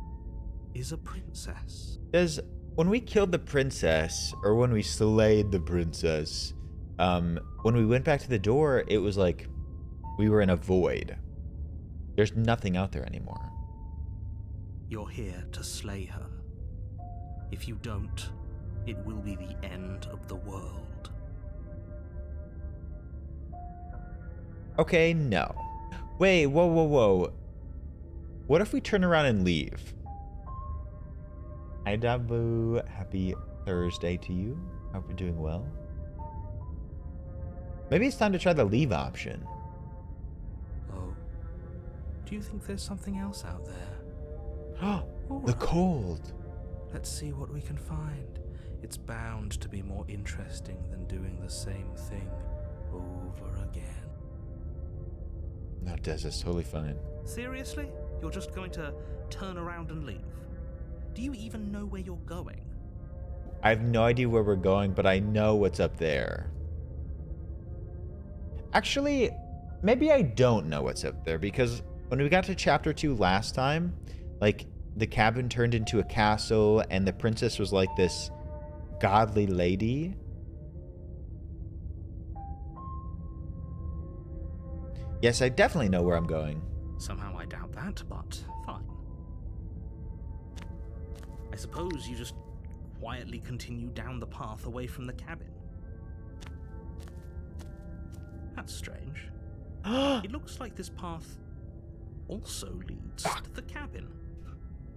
is a princess. When we killed the princess, or when we slayed the princess, when we went back to the door, it was like we were in a void. There's nothing out there anymore. You're here to slay her. If you don't, it will be the end of the world. Okay, no. Wait, whoa. What if we turn around and leave? Hi, Dabu. Happy Thursday to you. Hope you're doing well. Maybe it's time to try the leave option. Oh. Do you think there's something else out there? Oh, the cold. Let's see what we can find. It's bound to be more interesting than doing the same thing over again. No, Des, that's totally fine. Seriously? You're just going to turn around and leave? Do you even know where you're going? I have no idea where we're going, but I know what's up there. Actually, maybe I don't know what's up there, because when we got to chapter 2 last time, like, the cabin turned into a castle, and the princess was like this godly lady. Yes, I definitely know where I'm going. Somehow I doubt that, but fine. I suppose you just quietly continue down the path away from the cabin. That's strange. It looks like this path also leads to the cabin.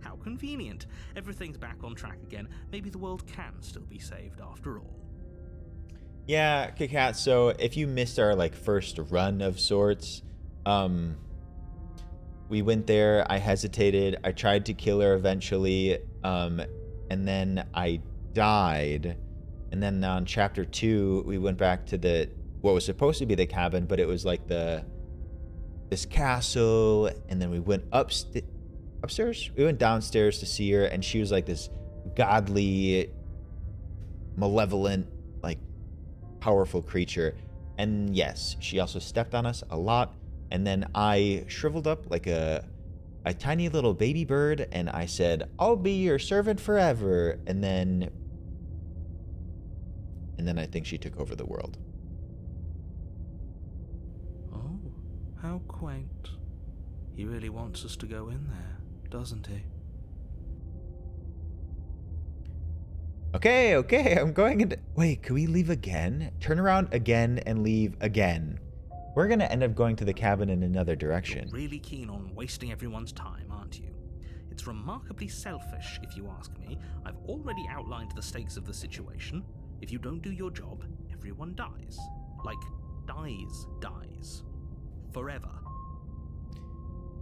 How convenient. Everything's back on track again. Maybe the world can still be saved after all. Yeah, Kakat, so if you missed our like first run of sorts, we went there, I hesitated, I tried to kill her eventually, and then I died. And then on chapter 2, we went back to what was supposed to be the cabin, but it was like this castle, and then we went upstairs? We went downstairs to see her, and she was like this godly, malevolent, like powerful creature. And yes, she also stepped on us a lot, and then I shriveled up like a tiny little baby bird, and I said, I'll be your servant forever. And then I think she took over the world. Oh, how quaint. He really wants us to go in there, doesn't he? Okay, I'm going into... Wait, can we leave again? Turn around again and leave again. We're gonna end up going to the cabin in another direction. You're really keen on wasting everyone's time, aren't you? It's remarkably selfish, if you ask me. I've already outlined the stakes of the situation. If you don't do your job, everyone dies. Like, dies. Forever.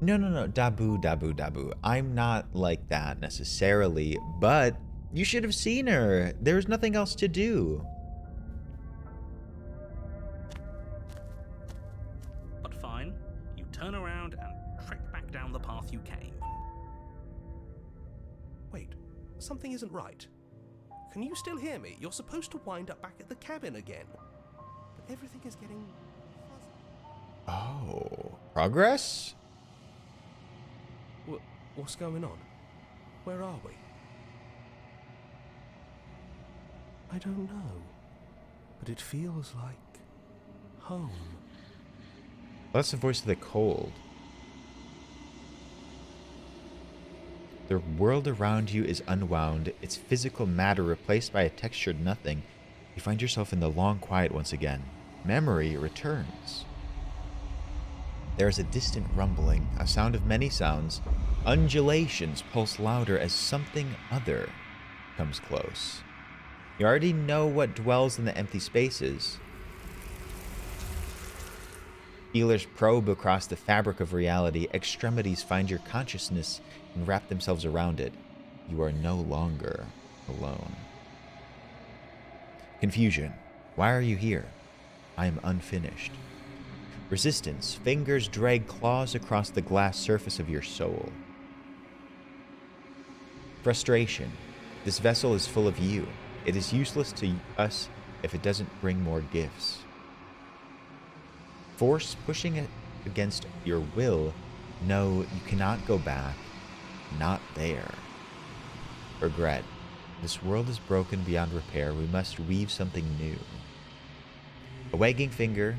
No, Dabu. I'm not like that necessarily, but you should have seen her. There's nothing else to do. But fine, you turn around and trek back down the path you came. Wait, something isn't right. Can you still hear me? You're supposed to wind up back at the cabin again. But everything is getting fuzzy. Oh, progress? What's going on? Where are we? I don't know, but it feels like home. That's the voice of the cold. The world around you is unwound, its physical matter replaced by a textured nothing. You find yourself in the long quiet once again. Memory returns. There is a distant rumbling, a sound of many sounds. Undulations pulse louder as something other comes close. You already know what dwells in the empty spaces. Feelers probe across the fabric of reality. Extremities find your consciousness and wrap themselves around it. You are no longer alone. Confusion. Why are you here? I am unfinished. Resistance. Fingers drag claws across the glass surface of your soul. Frustration. This vessel is full of you. It is useless to us if it doesn't bring more gifts. Force pushing it against your will No, you cannot go back. Not there. Regret. This world is broken beyond repair. We must weave something new. A wagging finger.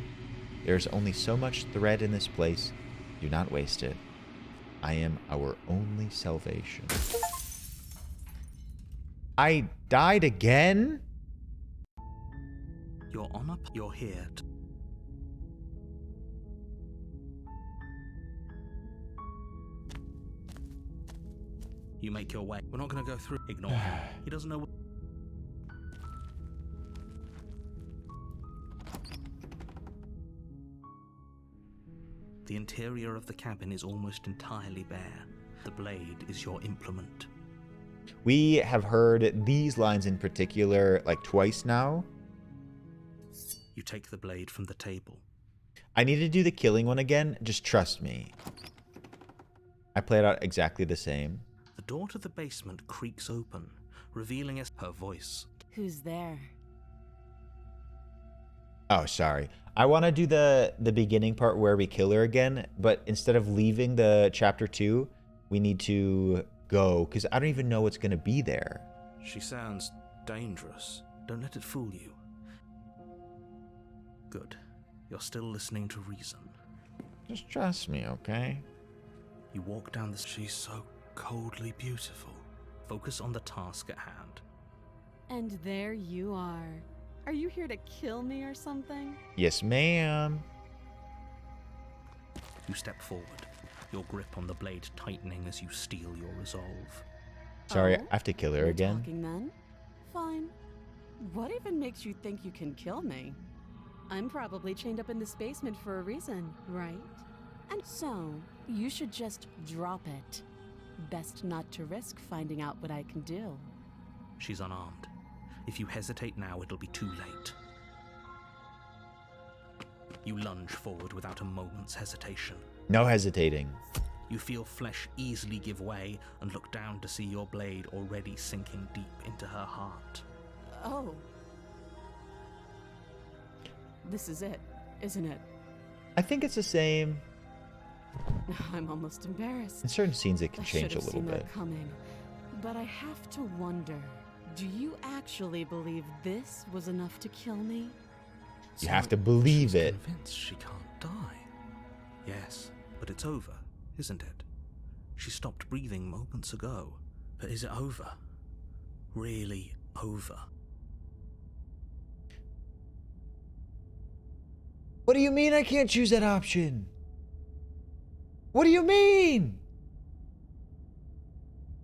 There is only so much thread in this place. Do not waste it. I am our only salvation. I died again? You're on you're here. You make your way. We're not going to go through. Ignore him. He doesn't know what. The interior of the cabin is almost entirely bare. The blade is your implement. We have heard these lines in particular like twice now. You take the blade from the table. I need to do the killing one again. Just trust me. I played out exactly the same. The door to the basement creaks open, revealing her voice. Who's there? Oh, sorry. I want to do the beginning part where we kill her again, but instead of leaving the chapter 2, we need to go, because I don't even know what's going to be there. She sounds dangerous. Don't let it fool you. Good. You're still listening to reason. Just trust me, okay? You walk down the... She's so coldly beautiful. Focus on the task at hand. And there you are. Are you here to kill me or something? Yes, ma'am. You step forward, your grip on the blade tightening as you steel your resolve. Sorry, Oh? I have to kill her You're again. talking then? Fine. What even makes you think you can kill me? I'm probably chained up in this basement for a reason, right? And so, you should just drop it. Best not to risk finding out what I can do. She's unarmed. If you hesitate now, it'll be too late. You lunge forward without a moment's hesitation. No hesitating. You feel flesh easily give way and look down to see your blade already sinking deep into her heart. Oh. This is it, isn't it? I think it's the same. I'm almost embarrassed. In certain scenes, it can I change should a have little seen bit. that coming. But I have to wonder, do you actually believe this was enough to kill me? You have to believe she's it. Convinced she can't die. Yes, but it's over, isn't it? She stopped breathing moments ago. But is it over? Really over? What do you mean I can't choose that option? What do you mean?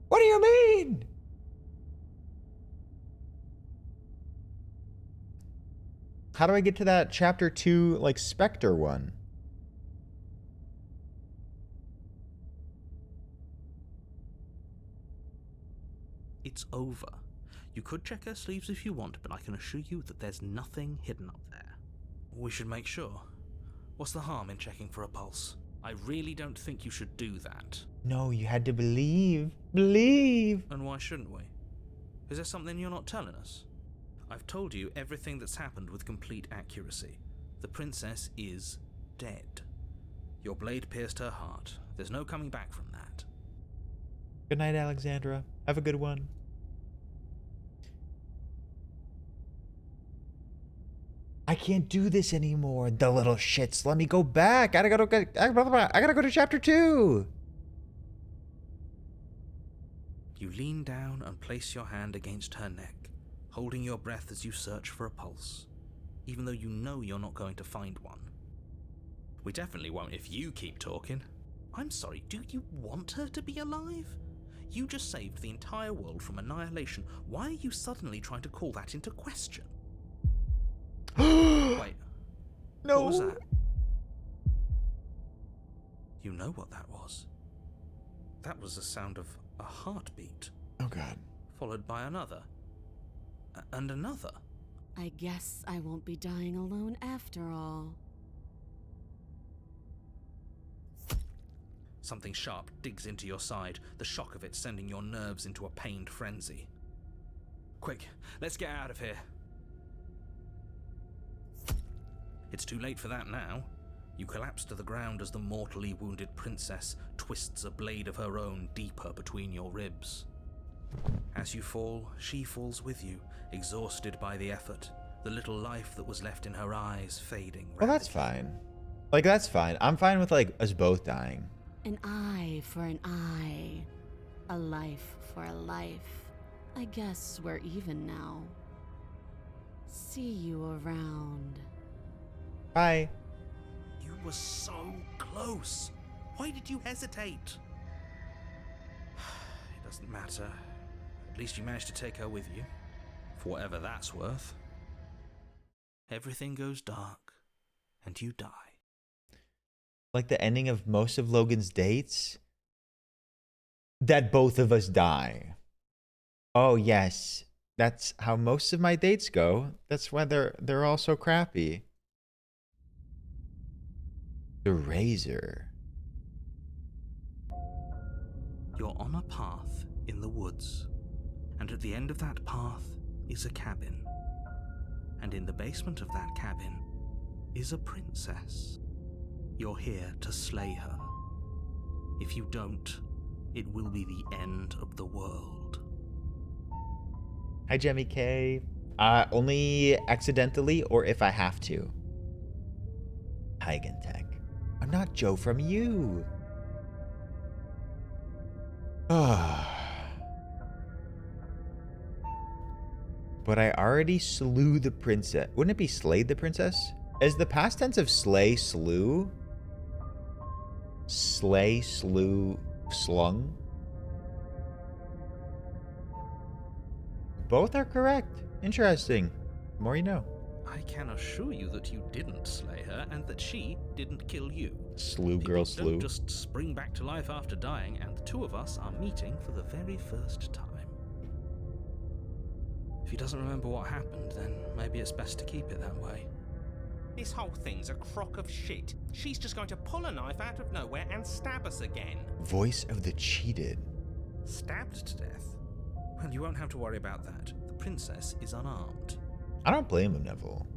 What do you mean? How do I get to that chapter 2, like, Spectre one? It's over. You could check her sleeves if you want, but I can assure you that there's nothing hidden up there. We should make sure. What's the harm in checking for a pulse? I really don't think you should do that. No, you had to believe. Believe. And why shouldn't we? Is there something you're not telling us? I've told you everything that's happened with complete accuracy. The princess is dead. Your blade pierced her heart. There's no coming back from that. Good night, Alexandra. Have a good one. I can't do this anymore, the little shits. Let me go back. I gotta go to chapter 2. You lean down and place your hand against her neck, holding your breath as you search for a pulse, even though you know you're not going to find one. We definitely won't if you keep talking. I'm sorry, do you want her to be alive? You just saved the entire world from annihilation. Why are you suddenly trying to call that into question? Wait. No. What was that? You know what that was. That was the sound of a heartbeat. Oh, God. Followed by another. And another. I guess I won't be dying alone after all. Something sharp digs into your side, the shock of it sending your nerves into a pained frenzy. Quick, let's get out of here. It's too late for that now. You collapse to the ground as the mortally wounded princess twists a blade of her own deeper between your ribs. As you fall, she falls with you, exhausted by the effort, the little life that was left in her eyes fading rapidly. Well, that's fine. Like, that's fine. I'm fine with, like, us both dying. An eye for an eye. A life for a life. I guess we're even now. See you around. Bye. You were so close. Why did you hesitate? It doesn't matter. At least you managed to take her with you. For whatever that's worth. Everything goes dark, and you die. Like the ending of most of Logan's dates? That both of us die. Oh, yes. That's how most of my dates go. That's why they're all so crappy. The razor. You're on a path in the woods, and at the end of that path is a cabin. And in the basement of that cabin is a princess. You're here to slay her. If you don't, it will be the end of the world. Hi, Jemmy K. Only accidentally or if I have to. Tech. I'm not Joe from you. But I already slew the princess. Wouldn't it be slayed the princess? Is the past tense of slay, slew? Slay, slew, slung? Both are correct. Interesting. The more you know. I can assure you that you didn't slay her and that she didn't kill you. Slew People girl slew. don't just spring back to life after dying, and the two of us are meeting for the very first time. If he doesn't remember what happened, then maybe it's best to keep it that way. This whole thing's a crock of shit. She's just going to pull a knife out of nowhere and stab us again. Voice of the cheated. Stabbed to death? Well, you won't have to worry about that. The princess is unarmed. I don't blame him, Neville.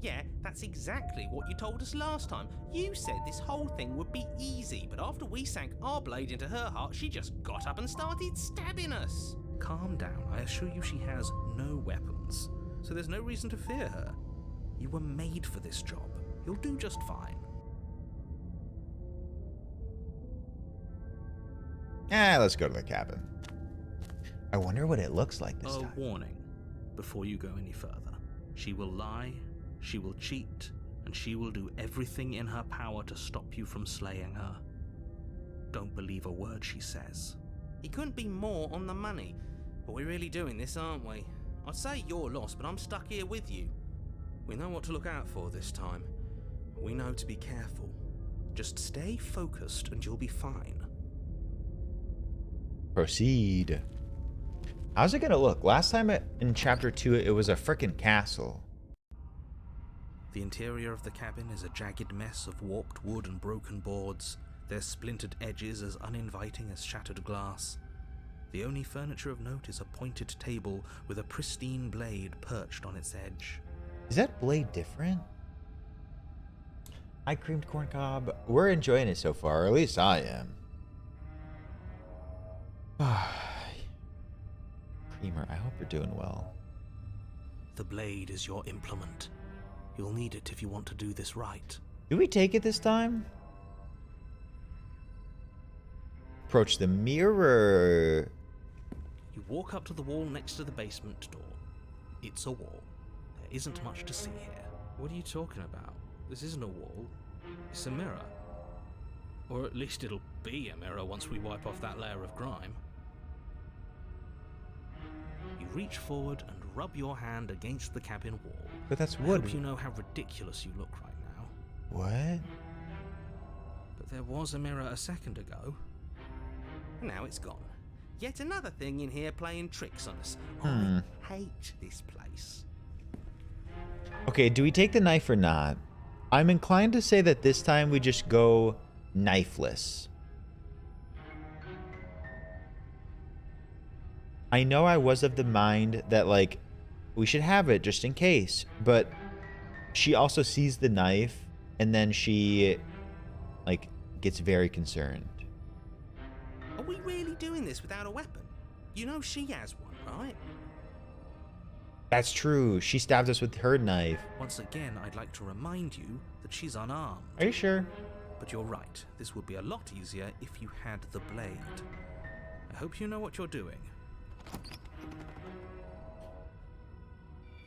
Yeah, that's exactly what you told us last time. You said this whole thing would be easy, but after we sank our blade into her heart, she just got up and started stabbing us. Calm down. I assure you she has no weapons, so there's no reason to fear her. You were made for this job. You'll do just fine. Let's go to the cabin. I wonder what it looks like this A time. warning before you go any further. She will lie, she will cheat, and she will do everything in her power to stop you from slaying her. Don't believe a word she says. He couldn't be more on the money. But we're really doing this, aren't we? I'd say you're lost, but I'm stuck here with you. We know what to look out for this time. We know to be careful. Just stay focused and you'll be fine. Proceed. How's it gonna look? Last time in chapter 2, it was a frickin' castle. The interior of the cabin is a jagged mess of warped wood and broken boards, their splintered edges as uninviting as shattered glass. The only furniture of note is a pointed table with a pristine blade perched on its edge. Is that blade different? Hi, creamed corn cob. We're enjoying it so far, or at least I am. Creamer, I hope you're doing well. The blade is your implement. You'll need it if you want to do this right. Do we take it this time? Approach the mirror. You walk up to the wall next to the basement door. It's a wall. There isn't much to see here. What are you talking about? This isn't a wall. It's a mirror. Or at least it'll be a mirror once we wipe off that layer of grime. You reach forward and rub your hand against the cabin wall. But that's I wood. hope you know how ridiculous you look right now. What? But there was a mirror a second ago. Now it's gone. Yet another thing in here playing tricks on us. Hmm. I hate this place. Okay, do we take the knife or not? I'm inclined to say that this time we just go knifeless. I know I was of the mind that, like, we should have it just in case, but she also sees the knife And then she, like, gets very concerned. Are we really doing this without a weapon? You know she has one, right? That's true. She stabbed us with her knife. Once again, I'd like to remind you that she's unarmed. Are you sure? But you're right, this would be a lot easier if you had the blade. I hope you know what you're doing.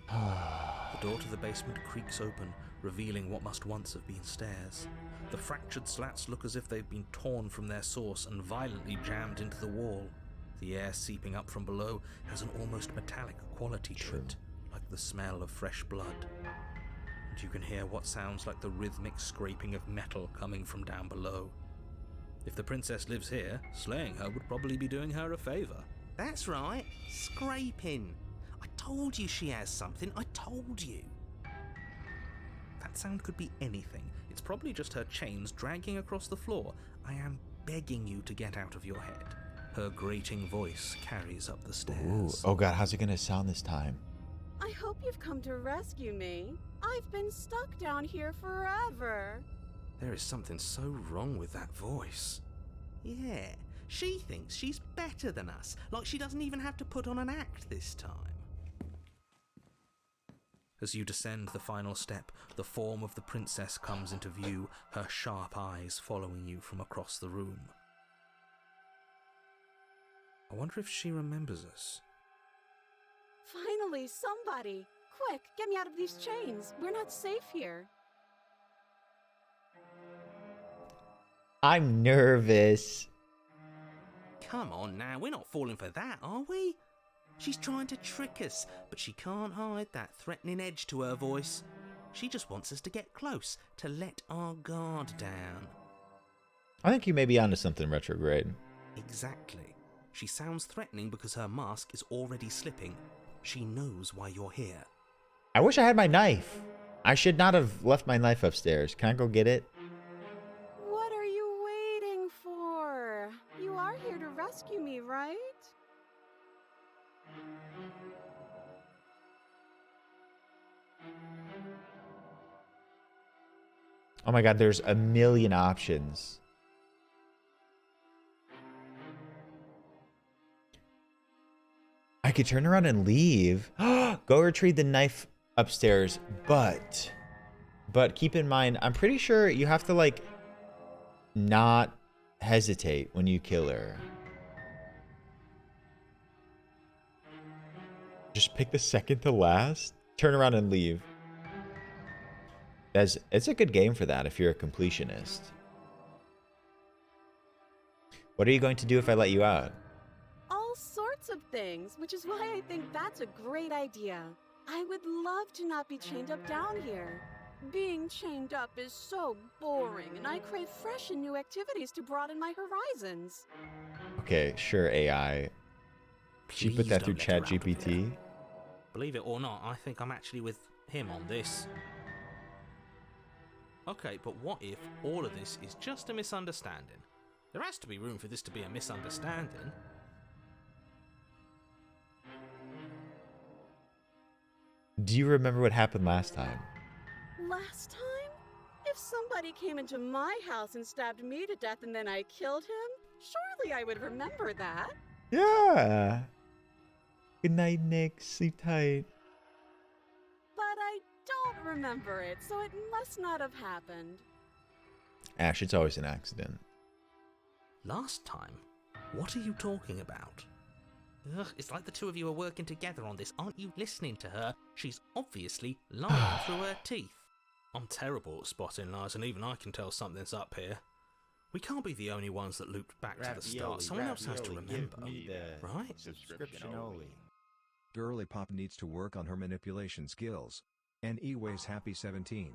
The door to the basement creaks open, revealing what must once have been stairs. The fractured slats look as if they've been torn from their source and violently jammed into the wall. The air seeping up from below has an almost metallic quality to it, like the smell of fresh blood. And you can hear what sounds like the rhythmic scraping of metal coming from down below. If the princess lives here, slaying her would probably be doing her a favor. That's right, scraping. I told you she has something, I told you. That sound could be anything. It's probably just her chains dragging across the floor. I am begging you to get out of your head. Her grating voice carries up the stairs. Ooh. Oh god, how's it gonna sound this time? I hope you've come to rescue me. I've been stuck down here forever. There is something so wrong with that voice. Yeah, she thinks she's better than us, like she doesn't even have to put on an act this time. As you descend the final step, the form of the princess comes into view, her sharp eyes following you from across the room. I wonder if she remembers us. Finally, somebody! Quick, get me out of these chains. We're not safe here. I'm nervous. Come on now, we're not falling for that, are we? She's trying to trick us, but she can't hide that threatening edge to her voice. She just wants us to get close, to let our guard down. I think you may be onto something, Retrograde. Exactly. She sounds threatening because her mask is already slipping. She knows why you're here. I wish I had my knife. I should not have left my knife upstairs. Can I go get it? What are you waiting for? You are here to rescue me, right? Oh my god, there's a million options. I could turn around and leave. Go retrieve the knife upstairs, but keep in mind, I'm pretty sure you have to, like, not hesitate when you kill her. Just pick the second to last, turn around and leave. It's a good game for that if you're a completionist. What are you going to do if I let you out? All sorts of things, which is why I think that's a great idea. I would love to not be chained up down here. Being chained up is so boring, and I crave fresh and new activities to broaden my horizons. Okay, sure, AI. She put Please that through don't let her out of ChatGPT. here. Believe it or not, I think I'm actually with him on this. Okay, but what if all of this is just a misunderstanding? There has to be room for this to be a misunderstanding. Do you remember what happened last time? Last time? If somebody came into my house and stabbed me to death and then I killed him, surely I would remember that. Yeah. Good night, Nick. Sleep tight. But I don't remember it, so it must not have happened. Ash, it's always an accident. Last time? What are you talking about? Ugh, it's like the two of you are working together on this. Aren't you listening to her? She's obviously lying through her teeth. I'm terrible at spotting lies, and even I can tell something's up here. We can't be the only ones that looped back to the start. Someone else has to remember, right? Subscription only. Girly Pop needs to work on her manipulation skills. And E-Ways Happy 17.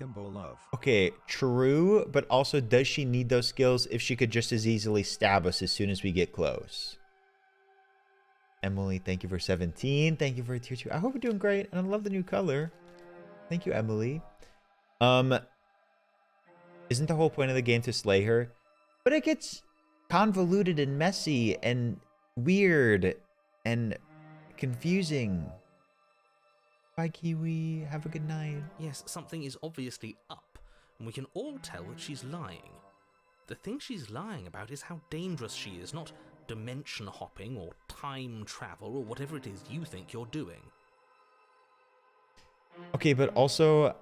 Himbo love. Okay, true, but also does she need those skills if she could just as easily stab us as soon as we get close? Emily, thank you for 17. Thank you for tier 2. I hope you're doing great, and I love the new color. Thank you, Emily. Isn't the whole point of the game to slay her? But it gets convoluted and messy and weird and confusing. Bye, Kiwi. Have a good night. Yes, something is obviously up. and we can all tell that she's lying. The thing she's lying about is how dangerous she is, not dimension hopping or time travel or whatever it is you think you're doing. Okay, but also,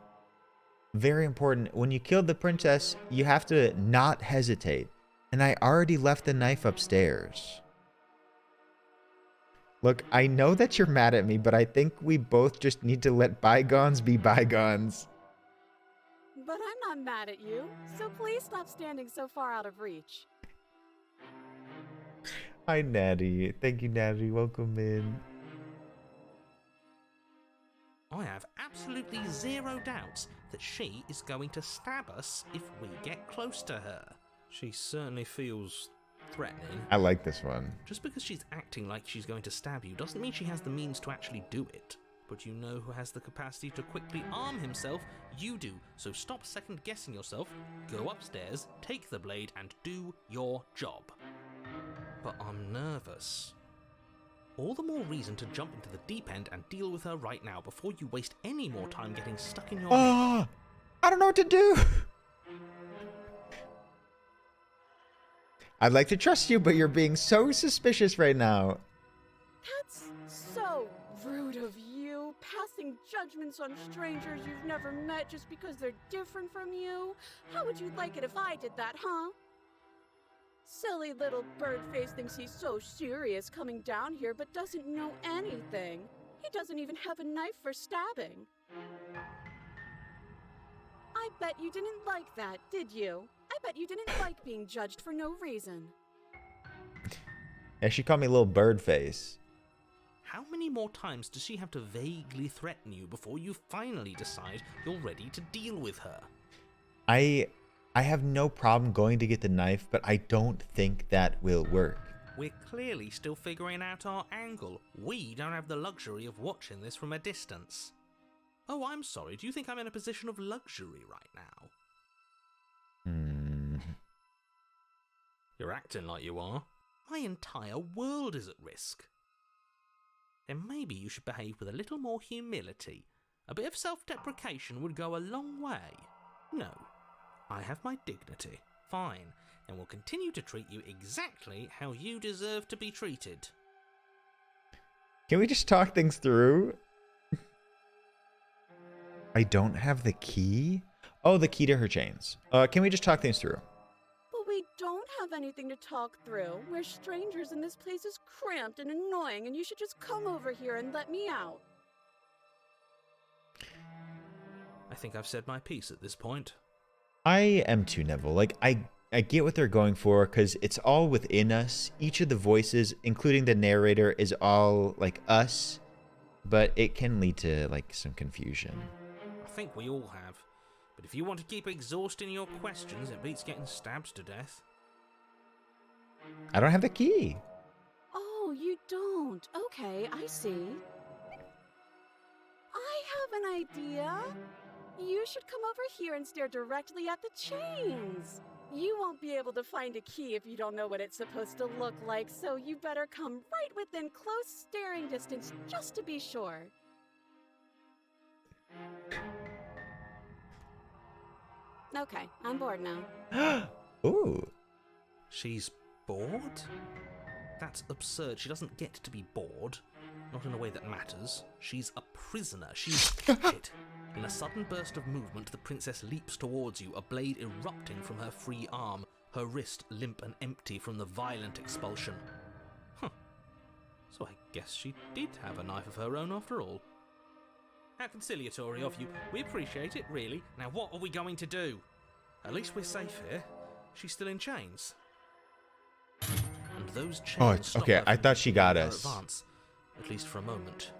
very important, when you killed the princess, you have to not hesitate. And I already left the knife upstairs. Look, I know that you're mad at me, but I think we both just need to let bygones be bygones. But I'm not mad at you, so please stop standing so far out of reach. Hi, Natty. Thank you, Natty. Welcome in. I have absolutely zero doubts that she is going to stab us if we get close to her. She certainly feels threatening. I like this one. Just because she's acting like she's going to stab you doesn't mean she has the means to actually do it. But you know who has the capacity to quickly arm himself? You do. So stop second-guessing yourself, go upstairs, take the blade, and do your job. But I'm nervous. All the more reason to jump into the deep end and deal with her right now before you waste any more time getting stuck in your head. I don't know what to do. I'd like to trust you, but you're being so suspicious right now. That's so rude of you, passing judgments on strangers you've never met just because they're different from you. How would you like it if I did that, huh? Silly little Birdface thinks he's so serious coming down here but doesn't know anything. He doesn't even have a knife for stabbing. I bet you didn't like that, did you? I bet you didn't like being judged for no reason. Yeah, she called me little Birdface. How many more times does she have to vaguely threaten you before you finally decide you're ready to deal with her? I have no problem going to get the knife, but I don't think that will work. We're clearly still figuring out our angle. We don't have the luxury of watching this from a distance. Oh, I'm sorry. Do you think I'm in a position of luxury right now? You're acting like you are. My entire world is at risk. Then maybe you should behave with a little more humility. A bit of self-deprecation would go a long way. No, I have my dignity. Fine, and will continue to treat you exactly how you deserve to be treated. Can we just talk things through? I don't have the key? Oh, the key to her chains. Can we just talk things through? But we don't have anything to talk through. We're strangers and this place is cramped and annoying and you should just come over here and let me out. I think I've said my piece at this point. I am too, Neville. Like, I get what they're going for because it's all within us. Each of the voices, including the narrator, is all like us, but it can lead to like some confusion. I think we all have. But if you want to keep exhausting your questions, it beats getting stabbed to death. I don't have the key. Oh, you don't. Okay, I see. I have an idea. You should come over here and stare directly at the chains. You won't be able to find a key if you don't know what it's supposed to look like, so you better come right within close staring distance just to be sure. Okay, I'm bored now. Ooh. She's bored? That's absurd. She doesn't get to be bored. Not in a way that matters. She's a prisoner. She's... Shit. In a sudden burst of movement, the princess leaps towards you, a blade erupting from her free arm, her wrist limp and empty from the violent expulsion. Huh. So I guess she did have a knife of her own after all. How conciliatory of you. We appreciate it, really. Now what are we going to do? At least we're safe here. She's still in chains. And those chains Oh, it's stop okay. her I from thought she got her us. advance, at least for a moment.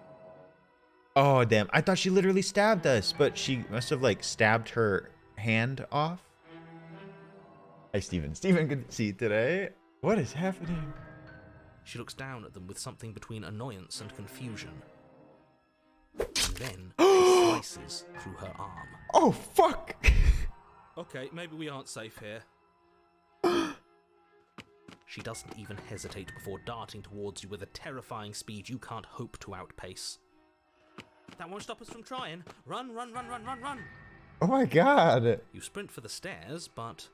Oh, damn. I thought she literally stabbed us, but she must have, like, stabbed her hand off. Hi, Steven. Steven, good to see you today. What is happening? She looks down at them with something between annoyance and confusion. And then she slices through her arm. Oh, fuck! Okay, maybe we aren't safe here. She doesn't even hesitate before darting towards you with a terrifying speed you can't hope to outpace. That won't stop us from trying. Run, run, run, run, run, run! Oh my god. You sprint for the stairs, but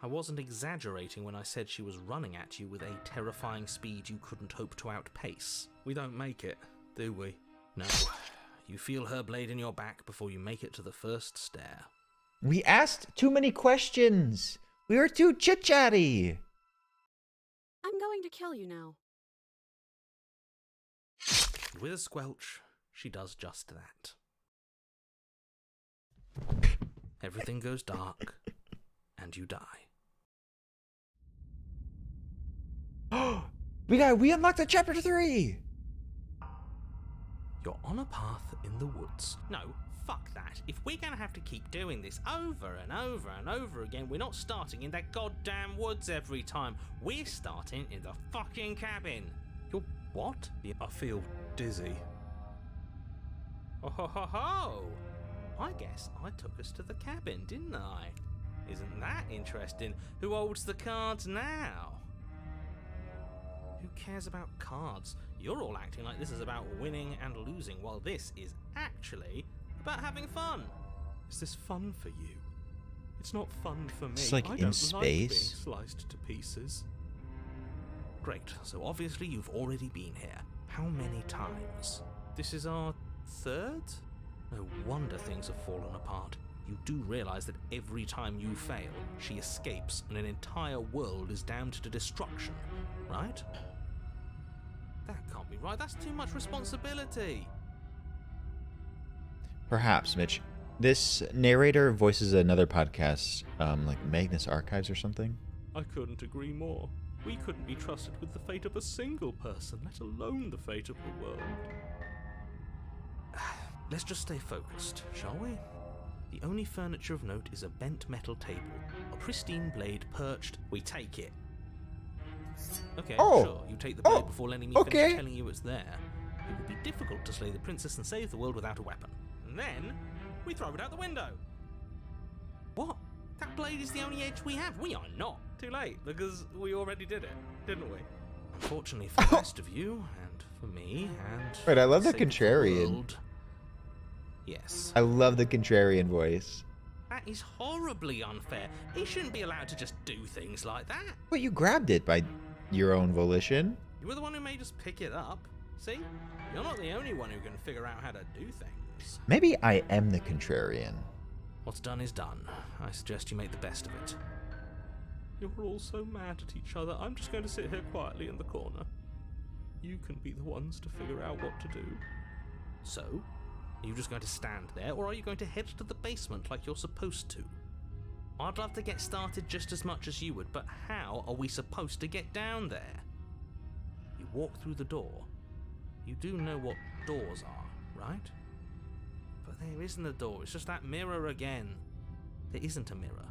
I wasn't exaggerating when I said she was running at you with a terrifying speed you couldn't hope to outpace. We don't make it, do we? No. You feel her blade in your back before you make it to the first stair. We asked too many questions. We were too chit-chatty. I'm going to kill you now. With a squelch, she does just that. Everything goes dark, and you die. We unlocked the chapter 3. You're on a path in the woods. No, fuck that. If we're gonna have to keep doing this over and over and over again, we're not starting in that goddamn woods every time. We're starting in the fucking cabin. You're what? I feel dizzy. Oh ho ho ho! I guess I took us to the cabin, didn't I? Isn't that interesting? Who holds the cards now? Who cares about cards? You're all acting like this is about winning and losing, while this is actually about having fun. Is this fun for you? It's not fun for me. It's like I in don't space. like being sliced to pieces. Great, so obviously you've already been here. How many times? This is our third? No wonder things have fallen apart. You do realise that every time you fail, she escapes and an entire world is damned to destruction, right? That can't be right. That's too much responsibility. Perhaps, Mitch. This narrator voices another podcast, like Magnus Archives or something. I couldn't agree more. We couldn't be trusted with the fate of a single person, let alone the fate of the world. Let's just stay focused, shall we? The only furniture of note is a bent metal table. A pristine blade perched. We take it. Okay, sure, you take the blade before letting me finish telling you it's there. It would be difficult to slay the princess and save the world without a weapon. And then, we throw it out the window. What? That blade is the only edge we have. We are not. Too late, because we already did it, didn't we? Unfortunately for the rest of you, and for me, and... Wait, I love the sake of contrarian. world, yes. I love the contrarian voice. That is horribly unfair. He shouldn't be allowed to just do things like that. But you grabbed it by your own volition. You were the one who made us pick it up. See? You're not the only one who can figure out how to do things. Maybe I am the contrarian. What's done is done. I suggest you make the best of it. You're all so mad at each other. I'm just going to sit here quietly in the corner. You can be the ones to figure out what to do. So? Are you just going to stand there, or are you going to head to the basement like you're supposed to? I'd love to get started just as much as you would, but how are we supposed to get down there? You walk through the door. You do know what doors are, right? But there isn't a door, it's just that mirror again. There isn't a mirror.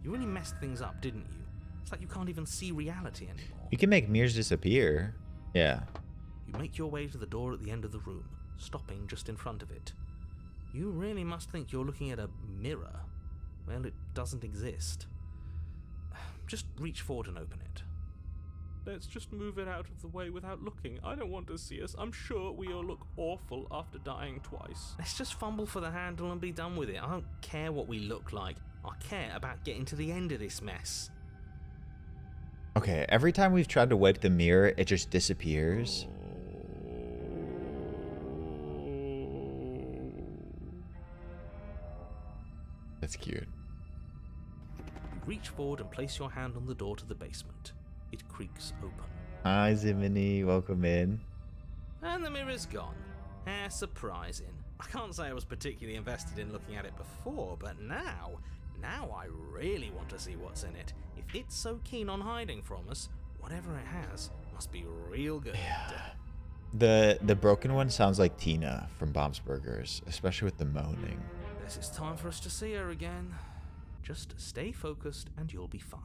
You really messed things up, didn't you? It's like you can't even see reality anymore. You can make mirrors disappear. Yeah. You make your way to the door at the end of the room, stopping just in front of it. You really must think you're looking at a mirror. Well, it doesn't exist. Just reach forward and open it. Let's just move it out of the way without looking. I don't want to see us. I'm sure we all look awful after dying twice. Let's just fumble for the handle and be done with it. I don't care what we look like. I care about getting to the end of this mess. Okay, every time we've tried to wipe the mirror, it just disappears. That's cute. You reach forward and place your hand on the door to the basement. It creaks open. Hi, Zimini. Welcome in. And the mirror's gone. How surprising. I can't say I was particularly invested in looking at it before, but now I really want to see what's in it. If it's so keen on hiding from us, whatever it has must be real good. Yeah. The broken one sounds like Tina from Bob's Burgers, especially with the moaning. Guess it's time for us to see her again. Just stay focused and you'll be fine.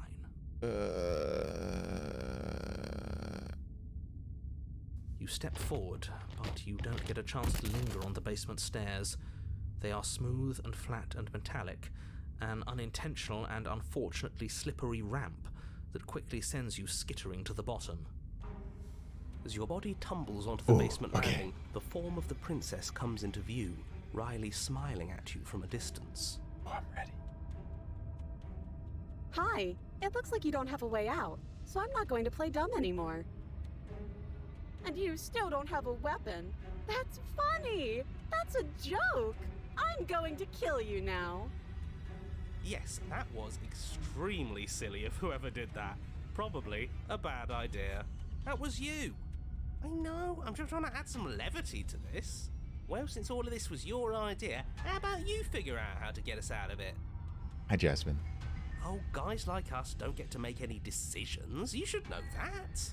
You step forward, but you don't get a chance to linger on the basement stairs. They are smooth and flat and metallic, an unintentional and unfortunately slippery ramp that quickly sends you skittering to the bottom. As your body tumbles onto the basement landing, the form of the princess comes into view, wryly smiling at you from a distance. Oh, I'm ready. Hi, it looks like you don't have a way out, so I'm not going to play dumb anymore. And you still don't have a weapon. That's funny! That's a joke! I'm going to kill you now. Yes, that was extremely silly of whoever did that. Probably a bad idea. That was you. I know, I'm just trying to add some levity to this. Well, since all of this was your idea, how about you figure out how to get us out of it? Hi, Jasmine. Oh, guys like us don't get to make any decisions. You should know that.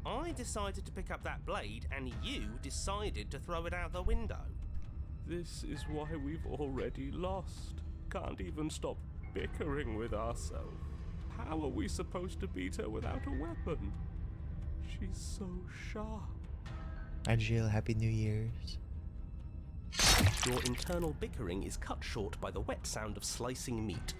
I decided to pick up that blade, and you decided to throw it out the window. This is why we've already lost. Can't even stop bickering with ourselves. How are we supposed to beat her without a weapon? She's so sharp. Hi, Jill. Happy New Year's. Your internal bickering is cut short by the wet sound of slicing meat.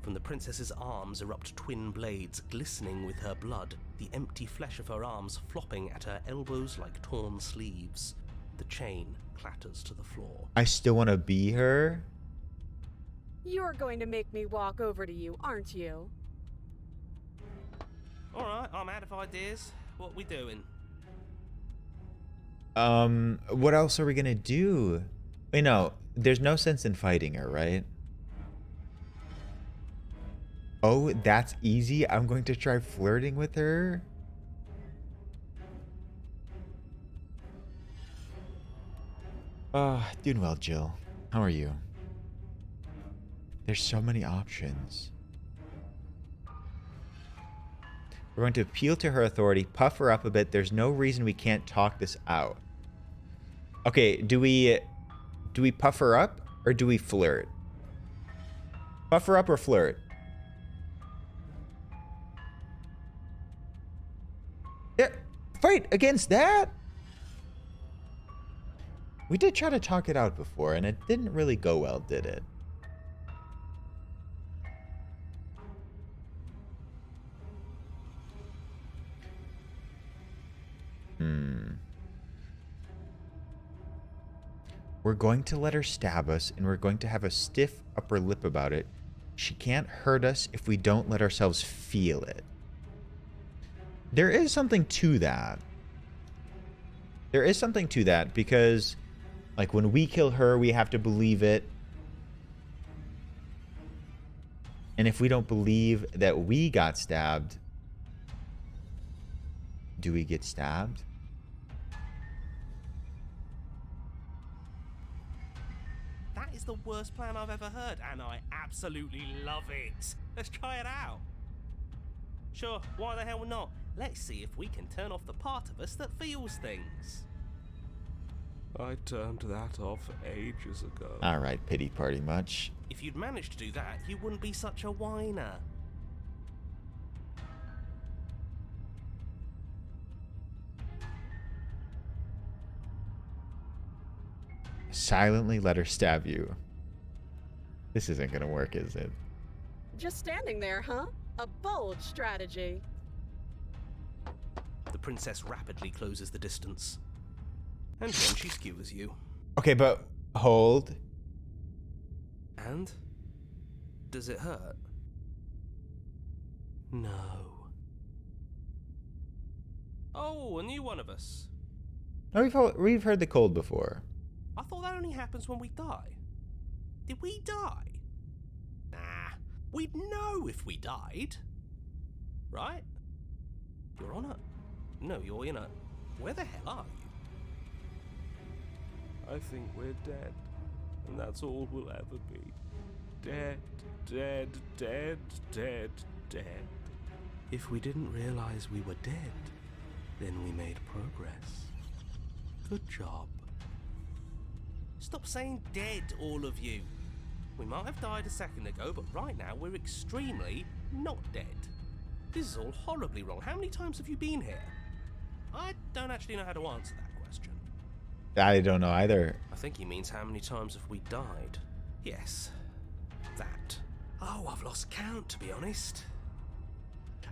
From the princess's arms erupt twin blades, glistening with her blood, the empty flesh of her arms flopping at her elbows like torn sleeves. The chain clatters to the floor. I still want to be her. You're going to make me walk over to you, aren't you? Alright, I'm out of ideas. What we doing? What else are we gonna do? Wait, no, there's no sense in fighting her, right? Oh, that's easy. I'm going to try flirting with her. Doing well, Jill. How are you? There's so many options. We're going to appeal to her authority, puff her up a bit. There's no reason we can't talk this out. Okay, do we puff her up or do we flirt? Puff her up or flirt? Yeah, fight against that? We did try to talk it out before, and it didn't really go well, did it? We're going to let her stab us, and we're going to have a stiff upper lip about it. She can't hurt us if we don't let ourselves feel it. There is something to that. There is something to that, because, like, when we kill her, we have to believe it. And if we don't believe that we got stabbed, do we get stabbed? That is the worst plan I've ever heard, and I absolutely love it. Let's try it out. Sure, why the hell not? Let's see if we can turn off the part of us that feels things. I turned that off ages ago. All right, pity party much. If you'd managed to do that, you wouldn't be such a whiner. Silently let her stab you. This isn't gonna work, is it? Just standing there, huh? A bold strategy. The princess rapidly closes the distance. And then she skewers you. Okay, but hold. And? Does it hurt? No. Oh, a new one of us. Oh, we've heard the cold before. I thought that only happens when we die. Did we die? Nah, we'd know if we died. Right? You're on it. No, you're in it. Where the hell are you? I think we're dead, and that's all we'll ever be. Dead, dead, dead, dead, dead. If we didn't realize we were dead, then we made progress. Good job. Stop saying dead, all of you. We might have died a second ago, but right now we're extremely not dead. This is all horribly wrong. How many times have you been here? I don't actually know how to answer that question. I don't know either. I think he means how many times have we died. Yes, that. Oh, I've lost count, to be honest.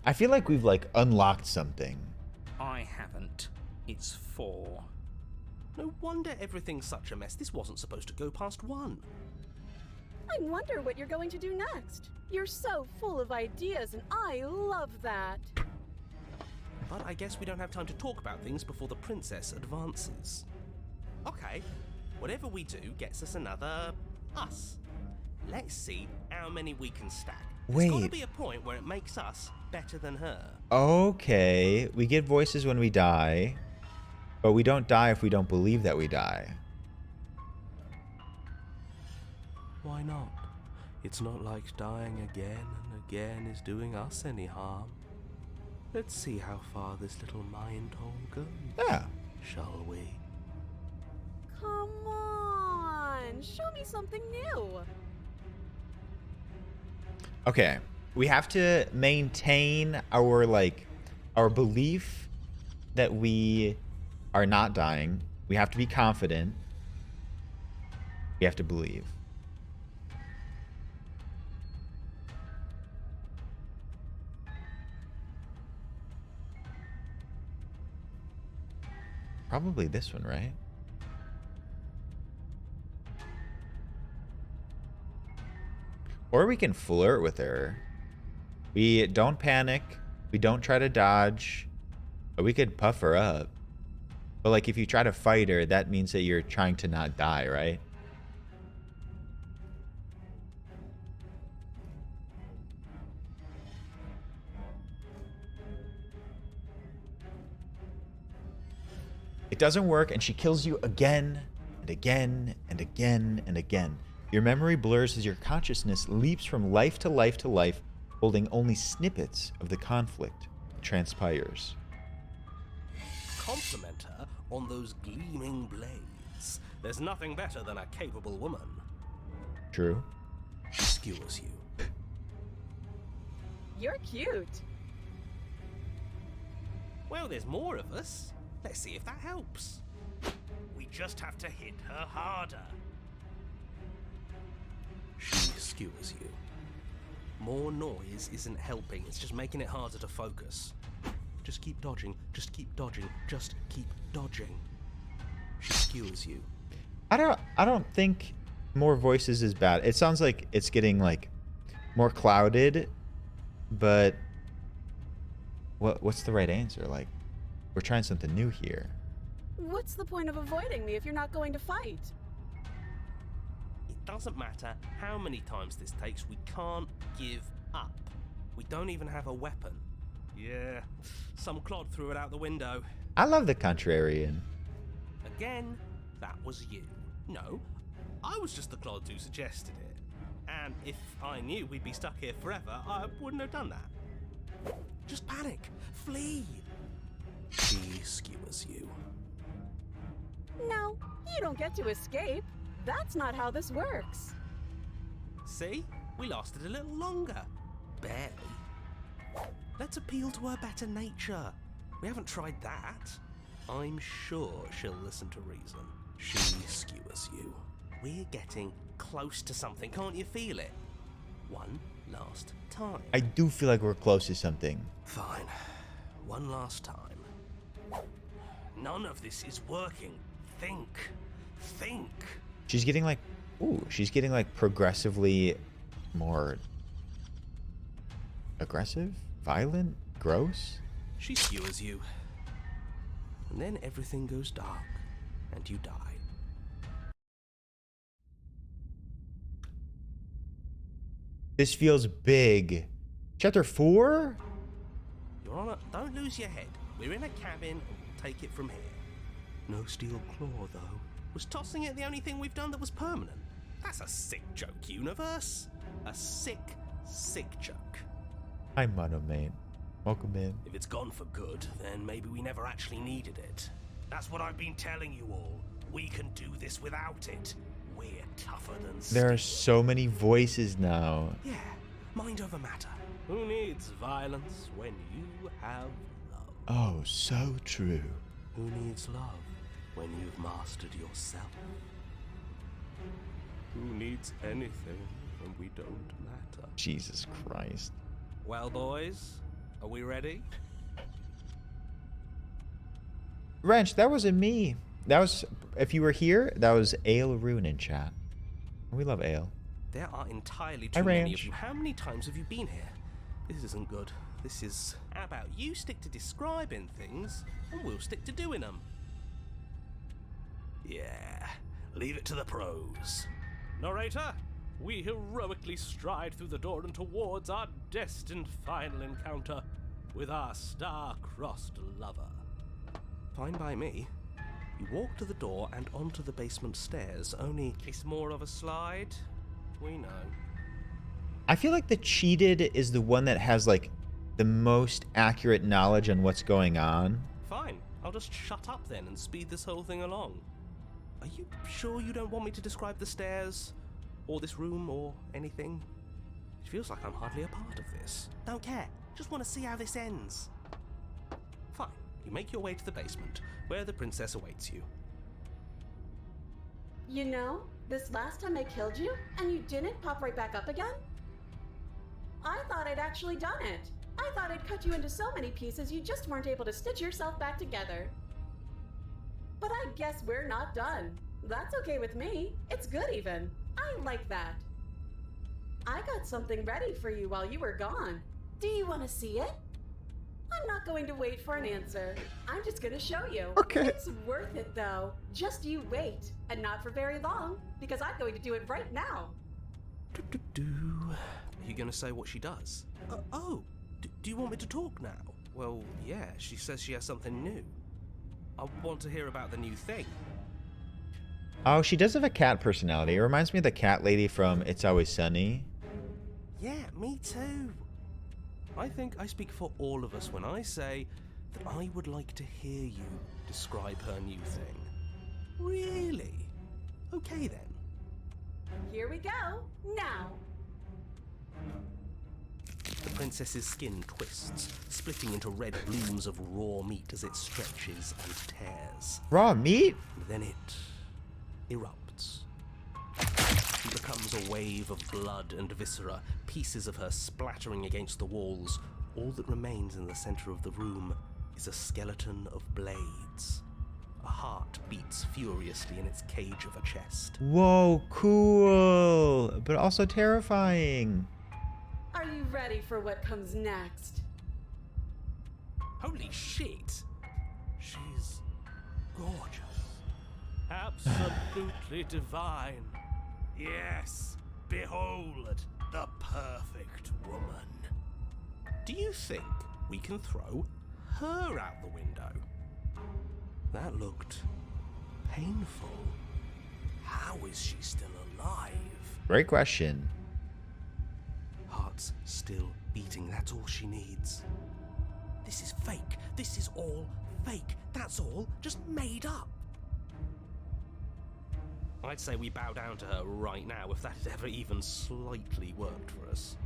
I feel like we've, like, unlocked something. I haven't. It's 4. No wonder everything's such a mess. This wasn't supposed to go past 1. I wonder what you're going to do next. You're so full of ideas, and I love that. But I guess we don't have time to talk about things before the princess advances. Okay, whatever we do gets us another us. Let's see how many we can stack. There's gotta Wait. be a point where it makes us better than her. Okay. We get voices when we die, but we don't die if we don't believe that we die. Why not? It's not like dying again and again is doing us any harm. Let's see how far this little mind hole goes. Yeah. Shall we? Come on, show me something new. Okay. We have to maintain our our belief that we are not dying. We have to be confident. We have to believe. Probably this one, right? Or we can flirt with her. We don't panic. We don't try to dodge. But we could puff her up. But like if you try to fight her, that means that you're trying to not die, right? It doesn't work, and she kills you again and again and again and again. Your memory blurs as your consciousness leaps from life to life to life, holding only snippets of the conflict that transpires. Compliment her on those gleaming blades. There's nothing better than a capable woman. True. She skewers you. You're cute. Well, there's more of us. Let's see if that helps. We just have to hit her harder. She skewers you. More noise isn't helping, it's just making it harder to focus. Just keep dodging, just keep dodging, just keep dodging. She skewers you. I don't think more voices is bad. It sounds like it's getting like more clouded, but what's the right answer? Like, we're trying something new here. What's the point of avoiding me if you're not going to fight? It doesn't matter how many times this takes, we can't give up. We don't even have a weapon. Yeah, some clod threw it out the window. I love the contrarian. Again, that was you. No, I was just the clod who suggested it. And if I knew we'd be stuck here forever, I wouldn't have done that. Just panic. Flee. She skewers you. No, you don't get to escape. That's not how this works. See? We lasted a little longer. Barely. Let's appeal to her better nature. We haven't tried that. I'm sure she'll listen to reason. She skewers you. We're getting close to something. Can't you feel it? One last time. I do feel like we're close to something. Fine. One last time. None of this is working. Think. Think. She's getting like, she's getting like progressively more aggressive, violent, gross. She skewers you. And then everything goes dark, and you die. This feels big. Chapter 4? Your Honor, don't lose your head. We're in a cabin, and we'll take it from here. No steel claw, though. Was tossing it the only thing we've done that was permanent? That's a sick joke, universe. A sick, sick joke. Hi, Monomate. Welcome in. If it's gone for good, then maybe we never actually needed it. That's what I've been telling you all. We can do this without it. We're tougher than steel. There are so many voices now. Yeah, mind over matter. Who needs violence when you have love? Oh, so true. Who needs love when you've mastered yourself? Who needs anything when we don't matter? Jesus Christ. Well, boys, are we ready? Wrench, that wasn't me. That was, if you were here, that was Ale Rune in chat. We love Ale. There are entirely Hi, too many of Ranch. you. How many times have you been here? This isn't good. This is... How about you stick to describing things, and we'll stick to doing them? Yeah, leave it to the pros. Narrator, we heroically stride through the door and towards our destined final encounter with our star-crossed lover. Fine by me. You walk to the door and onto the basement stairs, only it's more of a slide. We know. I feel like the cheated is the one that has like the most accurate knowledge on what's going on. Fine, I'll just shut up then and speed this whole thing along. Are you sure you don't want me to describe the stairs, or this room, or anything? It feels like I'm hardly a part of this. Don't care, just want to see how this ends. Fine, you make your way to the basement, where the princess awaits you. You know, this last time I killed you, and you didn't pop right back up again? I thought I'd actually done it. I thought I'd cut you into so many pieces you just weren't able to stitch yourself back together. But I guess we're not done. That's okay with me. It's good even. I like that. I got something ready for you while you were gone. Do you want to see it? I'm not going to wait for an answer. I'm just going to show you. Okay. It's worth it though. Just you wait. And not for very long, because I'm going to do it right now. Are you going to say what she does? Do you want me to talk now? Well, yeah, she says she has something new. I want to hear about the new thing. Oh, she does have a cat personality. It reminds me of the cat lady from It's Always Sunny. Yeah, me too. I think I speak for all of us when I say that I would like to hear you describe her new thing. Really? Okay then. Here we go. Now. The princess's skin twists, splitting into red blooms of raw meat as it stretches and tears. Raw meat? And then it erupts. She becomes a wave of blood and viscera, pieces of her splattering against the walls. All that remains in the center of the room is a skeleton of blades. A heart beats furiously in its cage of a chest. Whoa, cool, but also terrifying. Are you ready for what comes next? Holy shit! She's gorgeous. Absolutely divine. Yes, behold the perfect woman. Do you think we can throw her out the window? That looked painful. How is she still alive? Great question. Heart's still beating, that's all she needs. This is fake. This is all fake. That's all just made up. I'd say we bow down to her right now if that had ever even slightly worked for us.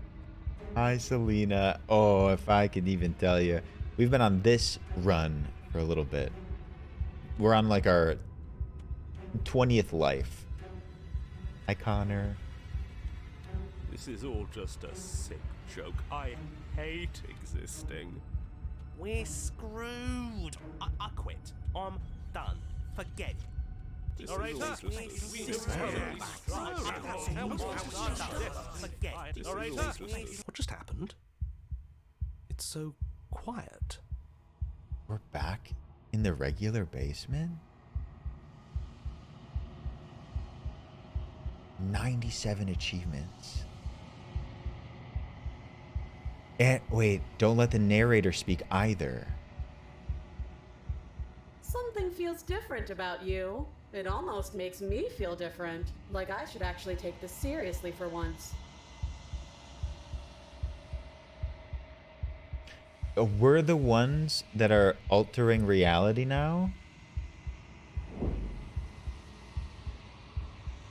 Hi, Selena. Oh, if I could even tell you. We've been on this run for a little bit. We're on like our 20th life. Hi, Connor. This is all just a sick joke. I hate existing. We're screwed. I quit. I'm done. Forget it. What just happened? It's so quiet. We're back in the regular basement? 97 achievements. And wait, don't let the narrator speak either. Something feels different about you. It almost makes me feel different. Like I should actually take this seriously for once. We're the ones that are altering reality now?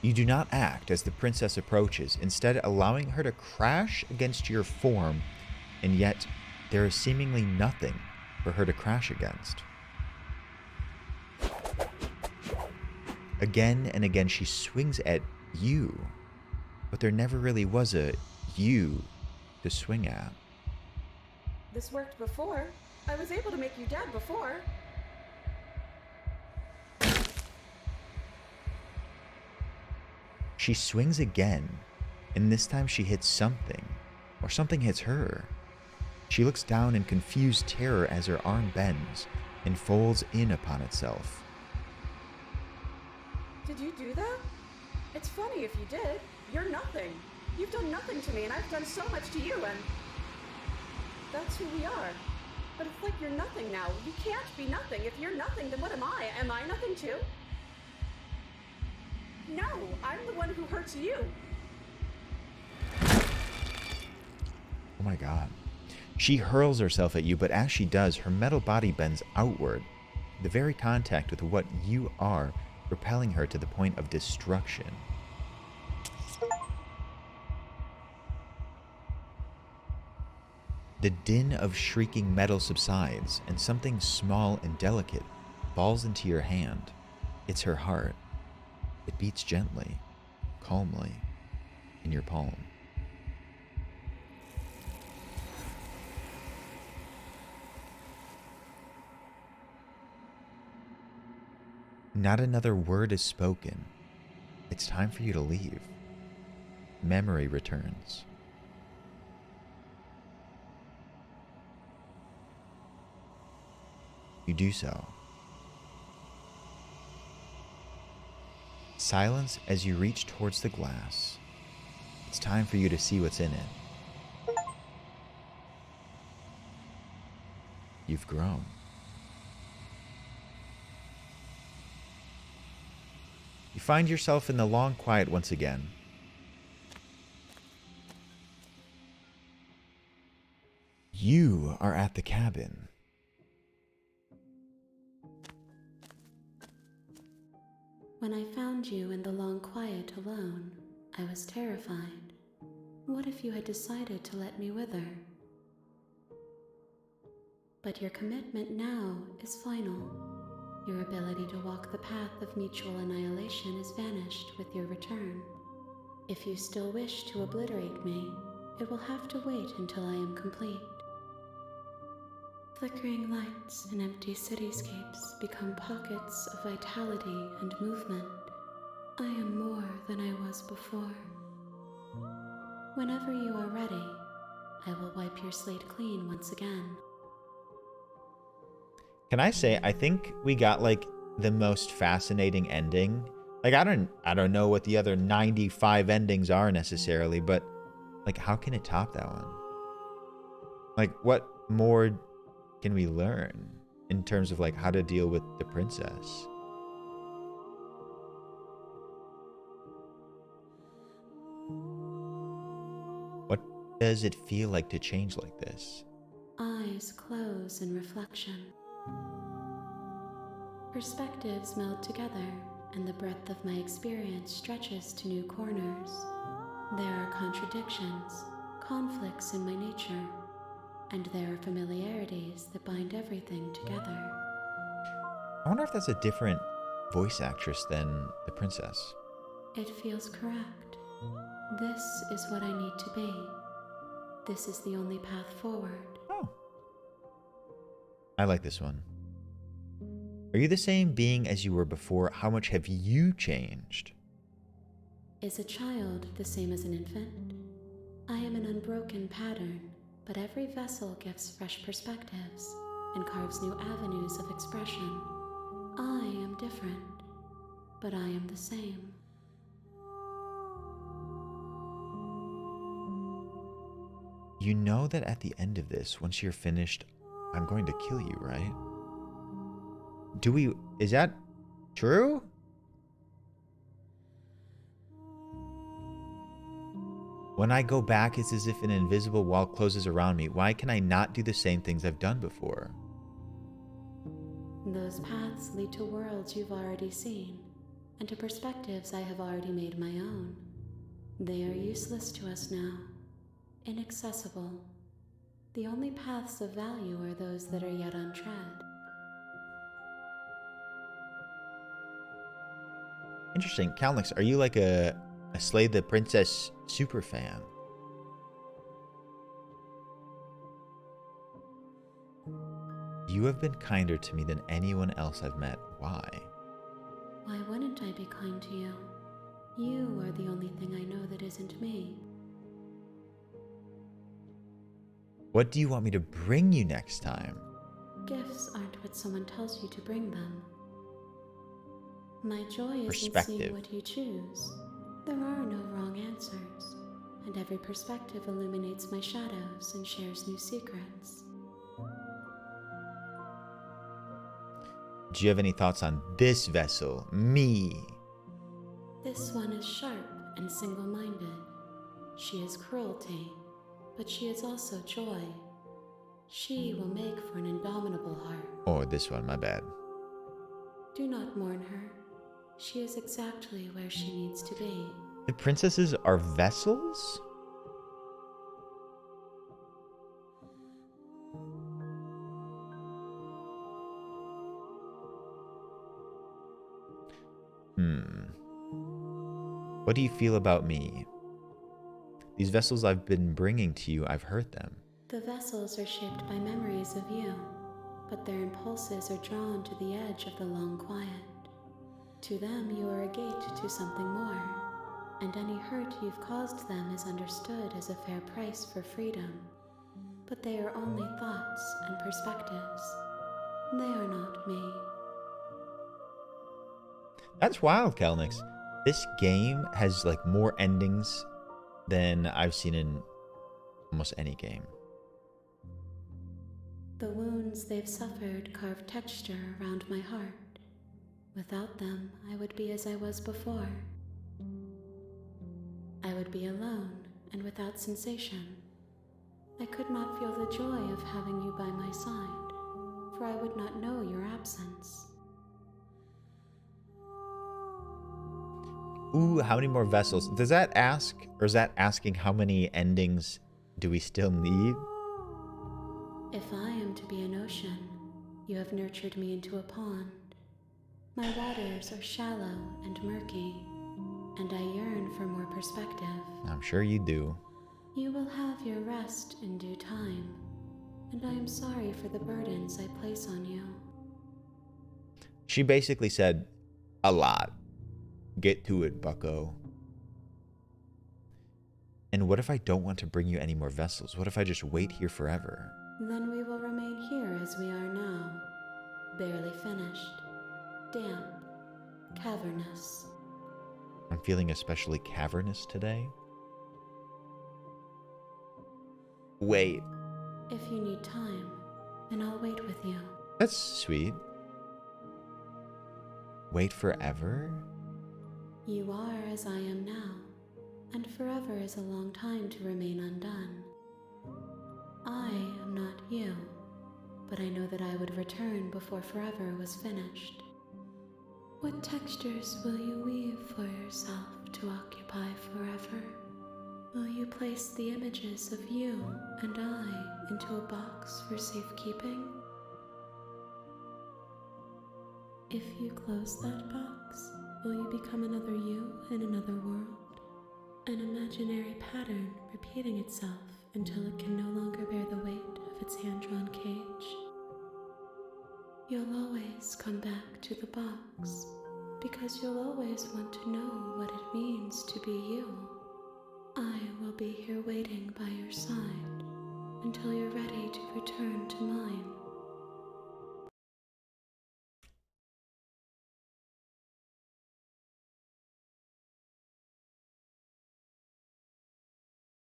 You do not act as the princess approaches, instead allowing her to crash against your form, and yet there is seemingly nothing for her to crash against. Again and again she swings at you, but there never really was a you to swing at. This worked before. I was able to make you dead before. She swings again, And this time she hits something, or something hits her. She looks down in confused terror as her arm bends and folds in upon itself. Did you do that? It's funny if you did. You're nothing. You've done nothing to me, and I've done so much to you, and that's who we are. But it's like you're nothing now. You can't be nothing. If you're nothing, then what am I? Am I nothing too? No, I'm the one who hurts you. Oh my god. She hurls herself at you, but as she does, her metal body bends outward, the very contact with what you are, propelling her to the point of destruction. The din of shrieking metal subsides, and something small and delicate falls into your hand. It's her heart. It beats gently, calmly, in your palm. Not another word is spoken. It's time for you to leave. Memory returns. You do so. Silence as you reach towards the glass. It's time for you to see what's in it. You've grown. You find yourself in the long quiet once again. You are at the cabin. When I found you in the long quiet alone, I was terrified. What if you had decided to let me wither? But your commitment now is final. Your ability to walk the path of mutual annihilation is vanished with your return. If you still wish to obliterate me, it will have to wait until I am complete. Flickering lights and empty cityscapes become pockets of vitality and movement. I am more than I was before. Whenever you are ready, I will wipe your slate clean once again. Can I say, I think we got like the most fascinating ending. Like I don't know what the other 95 endings are necessarily, but like how can it top that one? Like what more can we learn in terms of like how to deal with the princess? What does it feel like to change like this? Eyes close in reflection. Perspectives meld together, and the breadth of my experience stretches to new corners. There are contradictions, conflicts in my nature, and there are familiarities that bind everything together. I wonder if that's a different voice actress than the princess. It feels correct. This is what I need to be. This is the only path forward. Oh. I like this one. Are you the same being as you were before? How much have you changed? Is a child the same as an infant? I am an unbroken pattern, but every vessel gives fresh perspectives and carves new avenues of expression. I am different, but I am the same. You know that at the end of this, once you're finished, I'm going to kill you, right? Is that true? When I go back, it's as if an invisible wall closes around me. Why can I not do the same things I've done before? Those paths lead to worlds you've already seen, and to perspectives I have already made my own. They are useless to us now, inaccessible. The only paths of value are those that are yet untread. Interesting. Calnix, are you like a Slay the Princess super fan? You have been kinder to me than anyone else I've met. Why? Why wouldn't I be kind to you? You are the only thing I know that isn't me. What do you want me to bring you next time? Gifts aren't what someone tells you to bring them. My joy is in seeing Perspective. what you choose. There are no wrong answers, and every perspective illuminates my shadows and shares new secrets. Do you have any thoughts on this vessel? Me. This one is sharp and single-minded. She is cruelty, but she is also joy. She will make for an indomitable heart. Oh, this one, my bad. Do not mourn her. She is exactly where she needs to be. The princesses are vessels? What do you feel about me? These vessels I've been bringing to you, I've heard them. The vessels are shaped by memories of you, but their impulses are drawn to the edge of the long quiet. To them, you are a gate to something more, and any hurt you've caused them is understood as a fair price for freedom. But they are only thoughts and perspectives. They are not me. That's wild, Kelnix. This game has like more endings than I've seen in almost any game. The wounds they've suffered carve texture around my heart. Without them, I would be as I was before. I would be alone and without sensation. I could not feel the joy of having you by my side, for I would not know your absence. Ooh, how many more vessels? Does that ask, or is that asking how many endings do we still need? If I am to be an ocean, you have nurtured me into a pond. My waters are shallow and murky, and I yearn for more perspective. I'm sure you do. You will have your rest in due time, and I am sorry for the burdens I place on you. She basically said, a lot. Get to it, bucko. And what if I don't want to bring you any more vessels? What if I just wait here forever? Then we will remain here as we are now, barely finished, damp, cavernous. I'm feeling especially cavernous today. Wait. If you need time, then I'll wait with you. That's sweet. Wait forever? You are as I am now, and forever is a long time to remain undone. I am not you, but I know that I would return before forever was finished. What textures will you weave for yourself to occupy forever? Will you place the images of you and I into a box for safekeeping? If you close that box, will you become another you in another world? An imaginary pattern repeating itself until it can no longer bear the weight of its hand-drawn cage? You'll always come back to the box, because you'll always want to know what it means to be you. I will be here waiting by your side until you're ready to return to mine.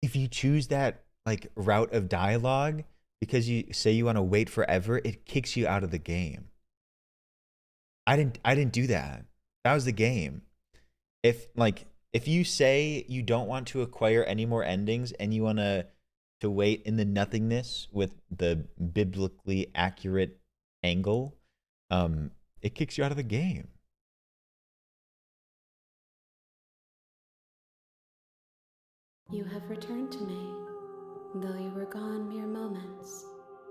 If you choose that like route of dialogue because you say you want to wait forever, it kicks you out of the game. I didn't do that. That was the game. If you say you don't want to acquire any more endings and you want to wait in the nothingness with the biblically accurate angle, it kicks you out of the game. You have returned to me. Though you were gone mere moments,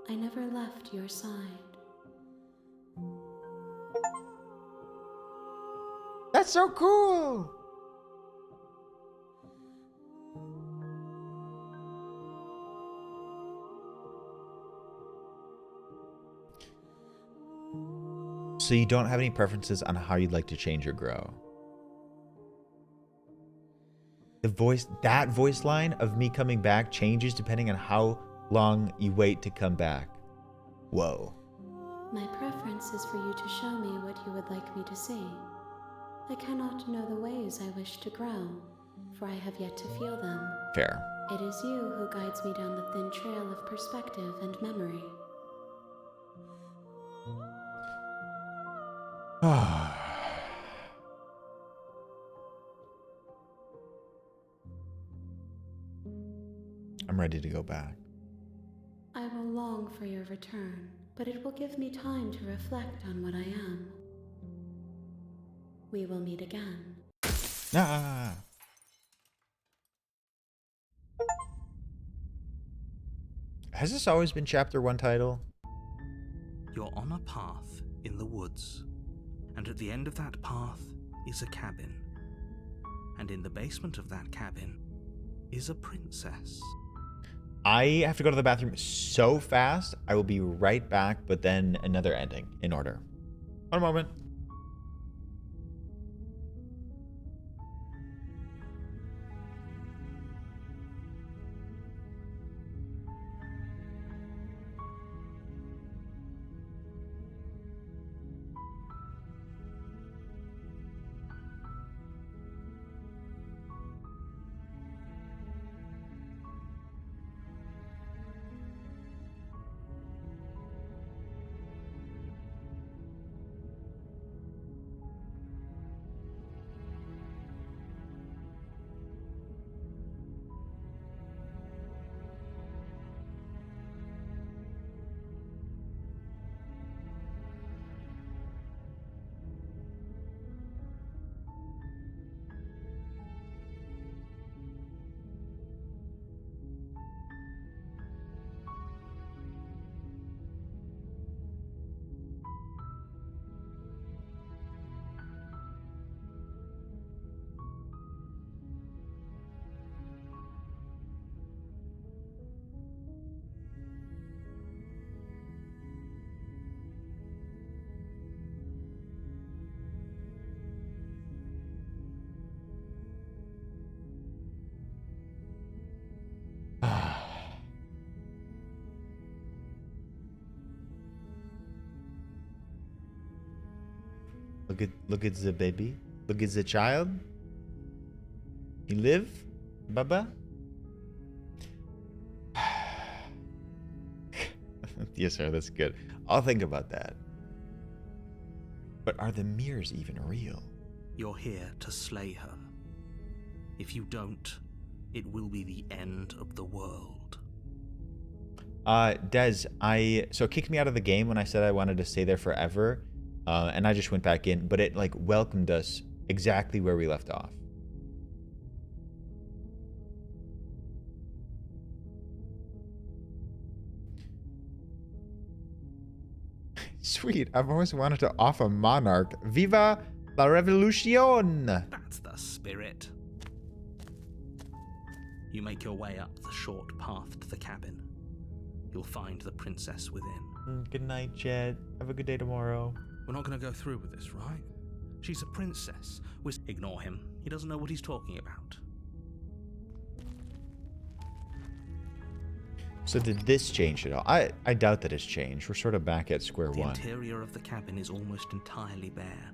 I never left your side. That's so cool! So you don't have any preferences on how you'd like to change or grow? That voice line of me coming back changes depending on how long you wait to come back. Whoa. My preference is for you to show me what you would like me to see. I cannot know the ways I wish to grow, for I have yet to feel them. Fair. It is you who guides me down the thin trail of perspective and memory. I'm ready to go back. I will long for your return, but it will give me time to reflect on what I am. We will meet again. Ah. Has this always been Chapter 1 title? You're on a path in the woods, and at the end of that path is a cabin. And in the basement of that cabin is a princess. I have to go to the bathroom so fast. I will be right back, but then another ending in order. One moment. Look at the baby. Look at the child. You live, Baba? Yes, sir, that's good. I'll think about that. But are the mirrors even real? You're here to slay her. If you don't, it will be the end of the world. Des, so it kicked me out of the game when I said I wanted to stay there forever. And I just went back in, but it like welcomed us exactly where we left off. Sweet, I've always wanted to off a monarch. Viva la revolution! That's the spirit. You make your way up the short path to the cabin. You'll find the princess within. Good night, Jed. Have a good day tomorrow. We're not going to go through with this, right? She's a princess. Ignore him. He doesn't know what he's talking about. So did this change at all? I doubt that it's changed. We're sort of back at square The one. interior of the cabin is almost entirely bare.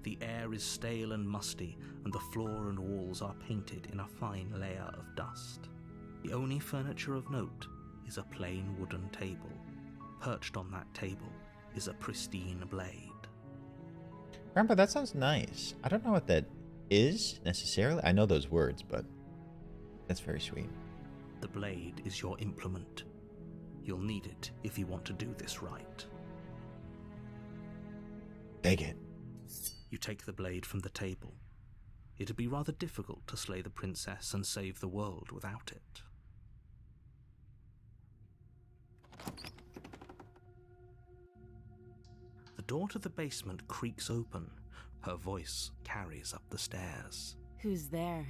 The air is stale and musty, and the floor and walls are painted in a fine layer of dust. The only furniture of note is a plain wooden table. Perched on that table is a pristine blade. Grandpa, that sounds nice. I don't know what that is necessarily. I know those words, but that's very sweet. The blade is your implement. You'll need it if you want to do this right. Take it. You take the blade from the table. It'd be rather difficult to slay the princess and save the world without it. The door to the basement creaks open. Her voice carries up the stairs. Who's there?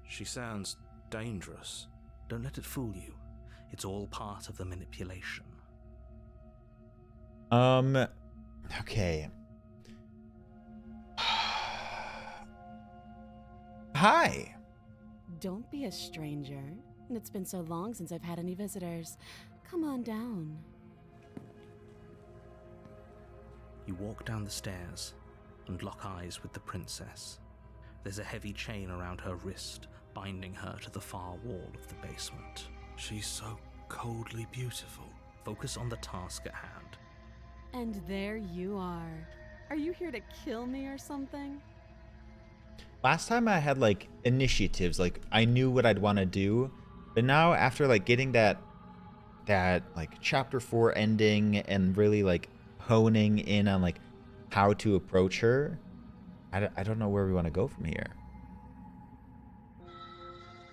She sounds dangerous. Don't let it fool you. It's all part of the manipulation. Okay. Hi. Don't be a stranger. It's been so long since I've had any visitors. Come on down. You walk down the stairs and lock eyes with the princess. There's a heavy chain around her wrist, binding her to the far wall of the basement. She's so coldly beautiful. Focus on the task at hand. And there you are. Are you here to kill me or something? Last time I had like initiatives, like I knew what I'd want to do, but now after like getting that like chapter 4 ending and really like honing in on like how to approach her, I don't know where we want to go from here.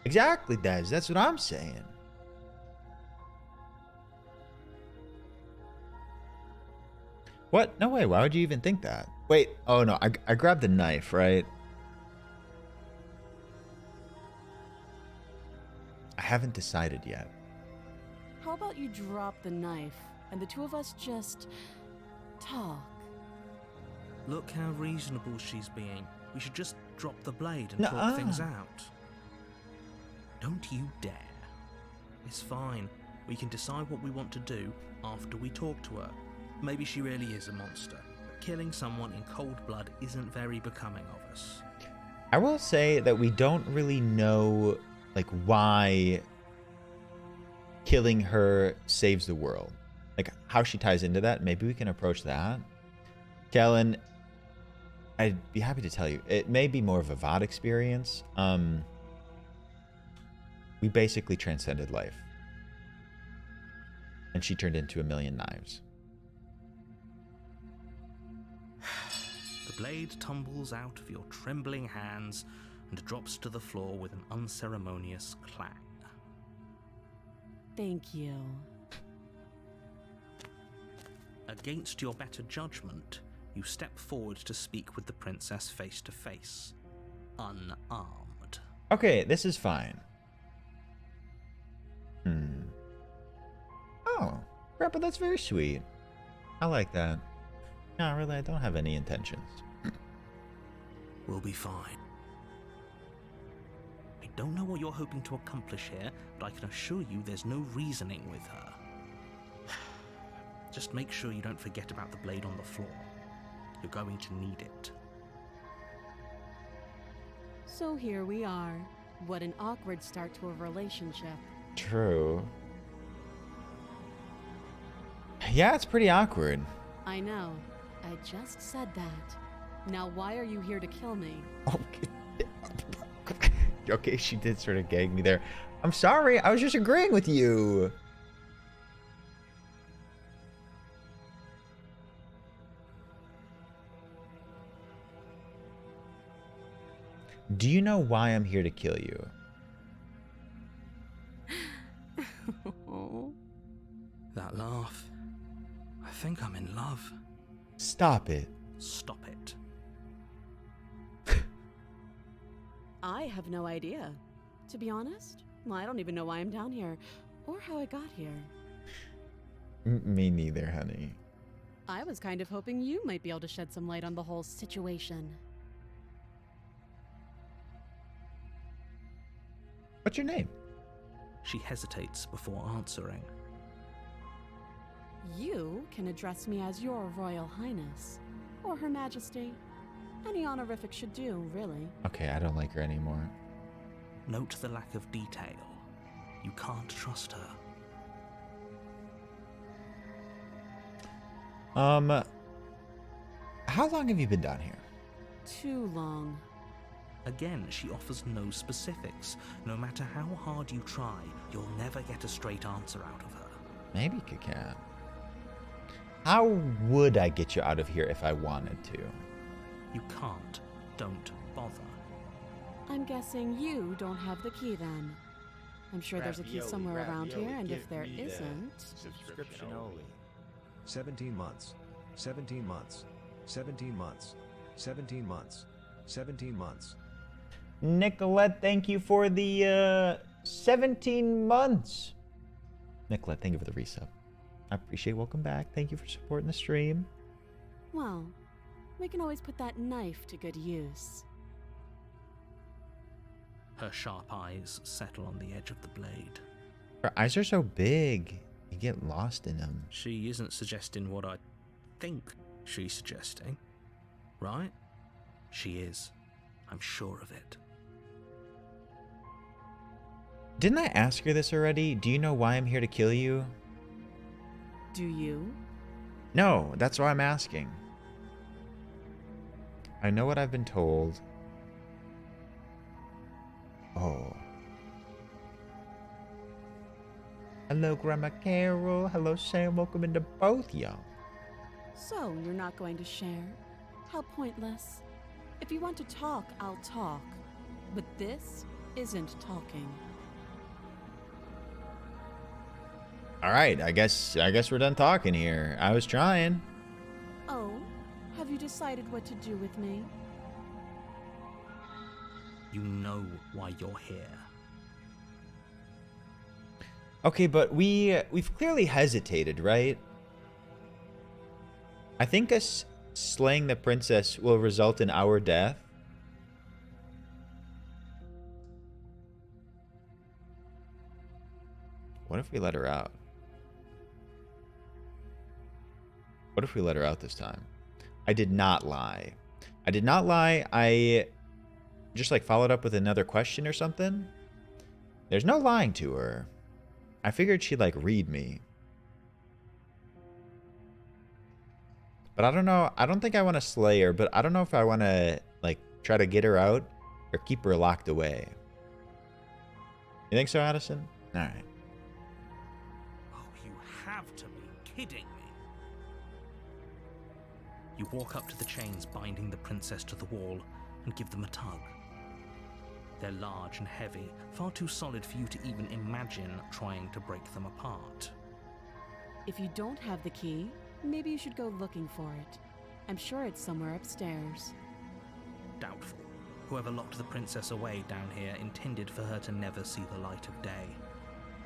Exactly, Des. That's what I'm saying. What? No way. Why would you even think that? Wait. Oh, no. I grabbed the knife, right? I haven't decided yet. How about you drop the knife and the two of us just talk? Look how reasonable she's being. We should just drop the blade and Nuh-uh. talk things out. Don't you dare. It's fine. We can decide what we want to do after we talk to her. Maybe she really is a monster. Killing someone in cold blood isn't very becoming of us. I will say that we don't really know like why killing her saves the world. Like how she ties into that. Maybe we can approach that. Kellen, I'd be happy to tell you. It may be more of a VOD experience. We basically transcended life. And she turned into a million knives. The blade tumbles out of your trembling hands and drops to the floor with an unceremonious clang. Thank you. Against your better judgment, you step forward to speak with the princess face to face, unarmed. Okay, this is fine. Oh, Grandpa, that's very sweet. I like that. No, really, I don't have any intentions. We'll be fine. I don't know what you're hoping to accomplish here, but I can assure you there's no reasoning with her. Just make sure you don't forget about the blade on the floor. You're going to need it. So here we are. What an awkward start to a relationship. True. Yeah, it's pretty awkward. I know. I just said that. Now why are you here to kill me? Okay. Okay, she did sort of gag me there. I'm sorry, I was just agreeing with you. Do you know why I'm here to kill you? That laugh. I think I'm in love. Stop it. Stop it. I have no idea. To be honest, I don't even know why I'm down here, or how I got here. Me neither, honey. I was kind of hoping you might be able to shed some light on the whole situation. What's your name? She hesitates before answering. You can address me as your Royal Highness, or Her Majesty. Any honorific should do, really. Okay, I don't like her anymore. Note the lack of detail. You can't trust her. How long have you been down here? Too long. Again, she offers no specifics. No matter how hard you try, you'll never get a straight answer out of her. Maybe you can. How would I get you out of here if I wanted to? You can't. Don't bother. I'm guessing you don't have the key then. I'm sure there's a key somewhere around here, and if there isn't... Subscription only. 17 months. 17 months. 17 months. 17 months. 17 months. Nicolette, thank you for the 17 months. Nicolette, thank you for the resub. I appreciate it. Welcome back. Thank you for supporting the stream. Well, we can always put that knife to good use. Her sharp eyes settle on the edge of the blade. Her eyes are so big. You get lost in them. She isn't suggesting what I think she's suggesting, right? She is. I'm sure of it. Didn't I ask her this already? Do you know why I'm here to kill you? Do you? No, that's why I'm asking. I know what I've been told. Oh. Hello, Grandma Carol. Hello, Sam. Welcome into both y'all. So, you're not going to share? How pointless. If you want to talk, I'll talk. But this isn't talking. All right, I guess we're done talking here. I was trying. Oh, have you decided what to do with me? You know why you're here. Okay, but we've clearly hesitated, right? I think us slaying the princess will result in our death. What if we let her out? What if we let her out this time? I did not lie. I did not lie. I just like followed up with another question or something. There's no lying to her. I figured she'd like read me. But I don't know. I don't think I want to slay her, but I don't know if I want to like try to get her out or keep her locked away. You think so, Addison? All right. Oh, you have to be kidding me. You walk up to the chains binding the princess to the wall and give them a tug. They're large and heavy, far too solid for you to even imagine trying to break them apart. If you don't have the key, maybe you should go looking for it. I'm sure it's somewhere upstairs. Doubtful. Whoever locked the princess away down here intended for her to never see the light of day.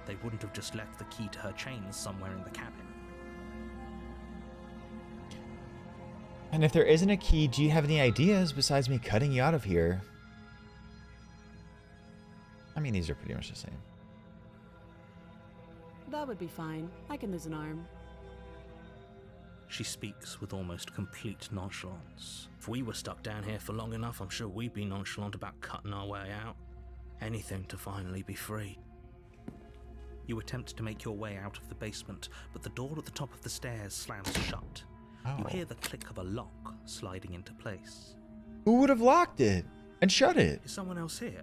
They wouldn't have just left the key to her chains somewhere in the cabin. And if there isn't a key, do you have any ideas besides me cutting you out of here? I mean, these are pretty much the same. That would be fine. I can lose an arm. She speaks with almost complete nonchalance. If we were stuck down here for long enough, I'm sure we'd be nonchalant about cutting our way out. Anything to finally be free. You attempt to make your way out of the basement, but the door at the top of the stairs slams shut. Oh. You hear the click of a lock sliding into place. Who would have locked it and shut it? Is someone else here?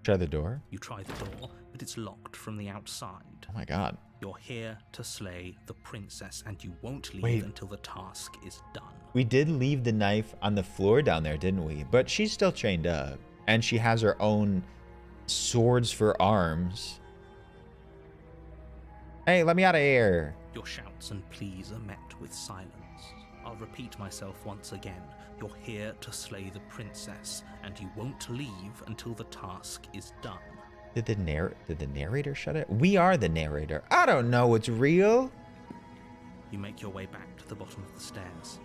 Try the door. You try the door, but it's locked from the outside. Oh my god. You're here to slay the princess, and you won't leave Wait. until the task is done. We did leave the knife on the floor down there, didn't we? But she's still chained up. And she has her own swords for arms. Hey, let me out of here. Your shouts and pleas are met with silence. I'll repeat myself once again. You're here to slay the princess, and you won't leave until the task is done. Did the narrator shut it? We are the narrator. I don't know what's real. You make your way back to the bottom of the stairs.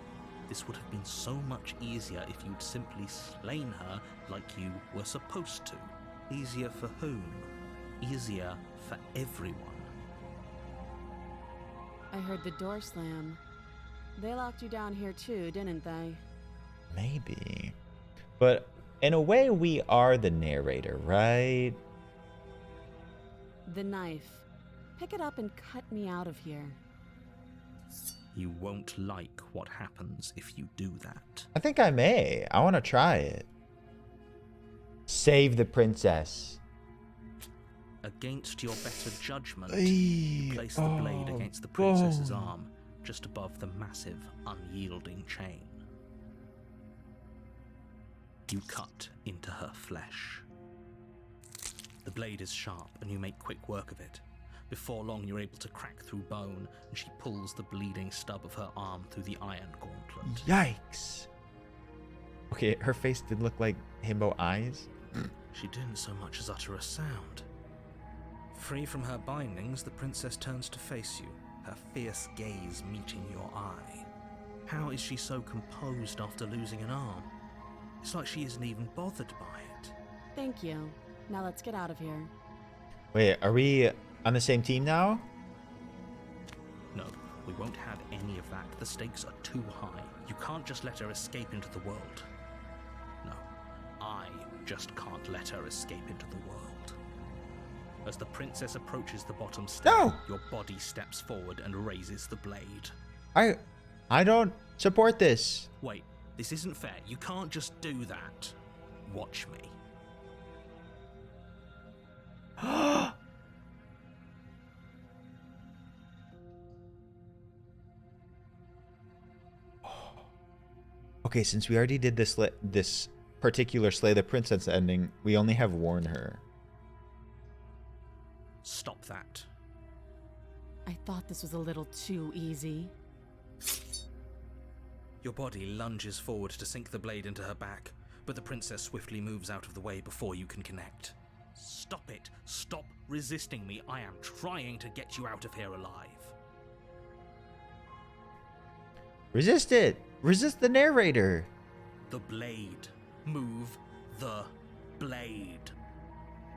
This would have been so much easier if you'd simply slain her like you were supposed to. Easier for whom? Easier for everyone. I heard the door slam. They locked you down here too, didn't they? Maybe. But in a way, we are the narrator, right? The knife. Pick it up and cut me out of here. You won't like what happens if you do that. I think I may. I want to try it. Save the princess. Against your better judgment, you place the blade against the princess's arm, just above the massive, unyielding chain. You cut into her flesh. The blade is sharp, and you make quick work of it. Before long, you're able to crack through bone, and she pulls the bleeding stub of her arm through the iron gauntlet. Yikes. Okay, her face did look like himbo eyes. She didn't so much as utter a sound. Free from her bindings, the princess turns to face you, her fierce gaze meeting your eye. How is she so composed after losing an arm? It's like she isn't even bothered by it. Thank you. Now let's get out of here. Wait, are we on the same team now? No, we won't have any of that. The stakes are too high. You can't just let her escape into the world. No, I just can't let her escape into the world. As the princess approaches the bottom step, No! your body steps forward and raises the blade. I don't support this. Wait, this isn't fair. You can't just do that. Watch me. Okay, since we already did this particular Slay the Princess ending, we only have warn her. Stop that. I thought this was a little too easy. Your body lunges forward to sink the blade into her back, but the princess swiftly moves out of the way before you can connect. Stop it! Stop resisting me! I am trying to get you out of here alive. Resist it! Resist the narrator! The blade. Move the blade.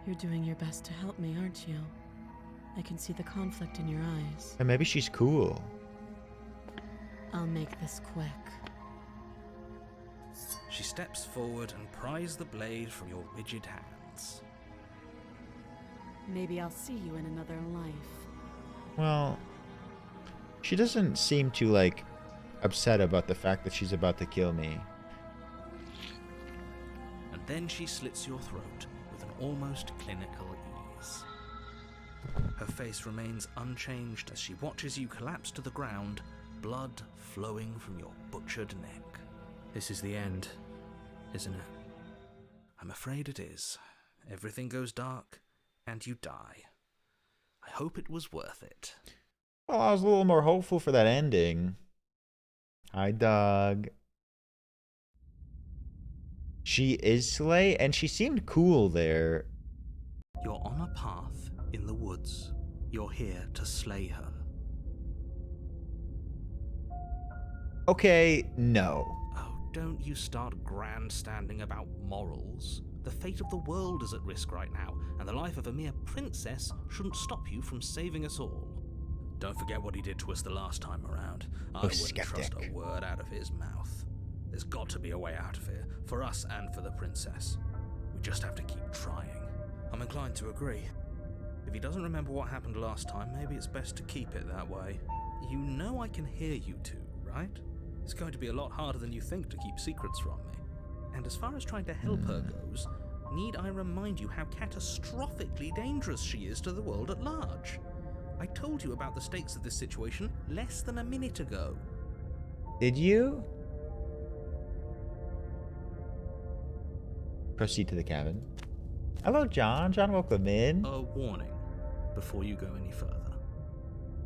You're doing your best to help me, aren't you? I can see the conflict in your eyes. And maybe she's cool. I'll make this quick. She steps forward and pries the blade from your rigid hands. Maybe I'll see you in another life. Well, she doesn't seem too, like, upset about the fact that she's about to kill me. And then she slits your throat with an almost clinical ease. Her face remains unchanged as she watches you collapse to the ground, blood flowing from your butchered neck. This is the end, isn't it? I'm afraid it is. Everything goes dark, and you die. I hope it was worth it. Well, I was a little more hopeful for that ending. Hi, Doug. She is Slay, and she seemed cool there. You're on a path in the woods. You're here to slay her. Okay, no. Oh, don't you start grandstanding about morals. The fate of the world is at risk right now, and the life of a mere princess shouldn't stop you from saving us all. Don't forget what he did to us the last time around. I wouldn't trust a word out of his mouth. There's got to be a way out of here, for us and for the princess. We just have to keep trying. I'm inclined to agree. If he doesn't remember what happened last time, maybe it's best to keep it that way. You know I can hear you two, right? It's going to be a lot harder than you think to keep secrets from me. And as far as trying to help her goes, need I remind you how catastrophically dangerous she is to the world at large? I told you about the stakes of this situation less than a minute ago. Did you? Proceed to the cabin. Hello, John. John, welcome in. A warning before you go any further.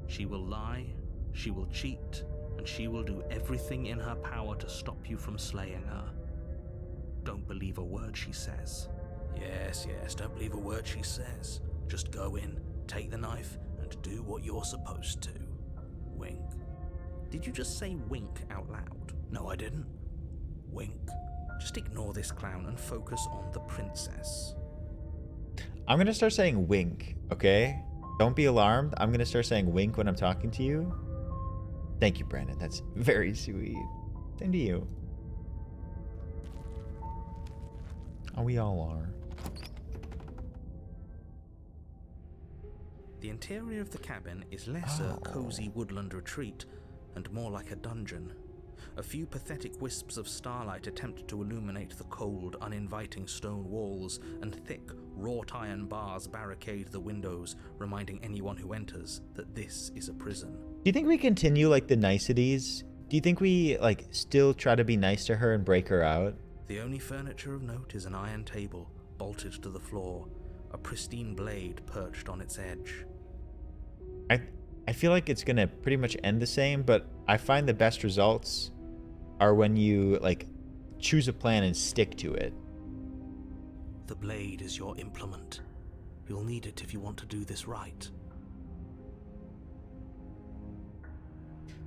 She will lie, she will cheat, and she will do everything in her power to stop you from slaying her. Don't believe a word she says. Yes, don't believe a word she says. Just go in, take the knife, and do what you're supposed to. Wink. Did you just say wink out loud? No, I didn't. Wink. Just ignore this clown and focus on the princess. I'm going to start saying wink, okay? Don't be alarmed. I'm going to start saying wink when I'm talking to you. Thank you, Brandon. That's very sweet. Same to you. Oh, we all are. The interior of the cabin is less a cozy woodland retreat and more like a dungeon. A few pathetic wisps of starlight attempt to illuminate the cold, uninviting stone walls, and thick, wrought iron bars barricade the windows, reminding anyone who enters that this is a prison. Do you think we continue, like, the niceties? Do you think we, like, still try to be nice to her and break her out? The only furniture of note is an iron table, bolted to the floor, a pristine blade perched on its edge. I feel like it's gonna pretty much end the same, but I find the best results are when you, like, choose a plan and stick to it. The blade is your implement. You'll need it if you want to do this right.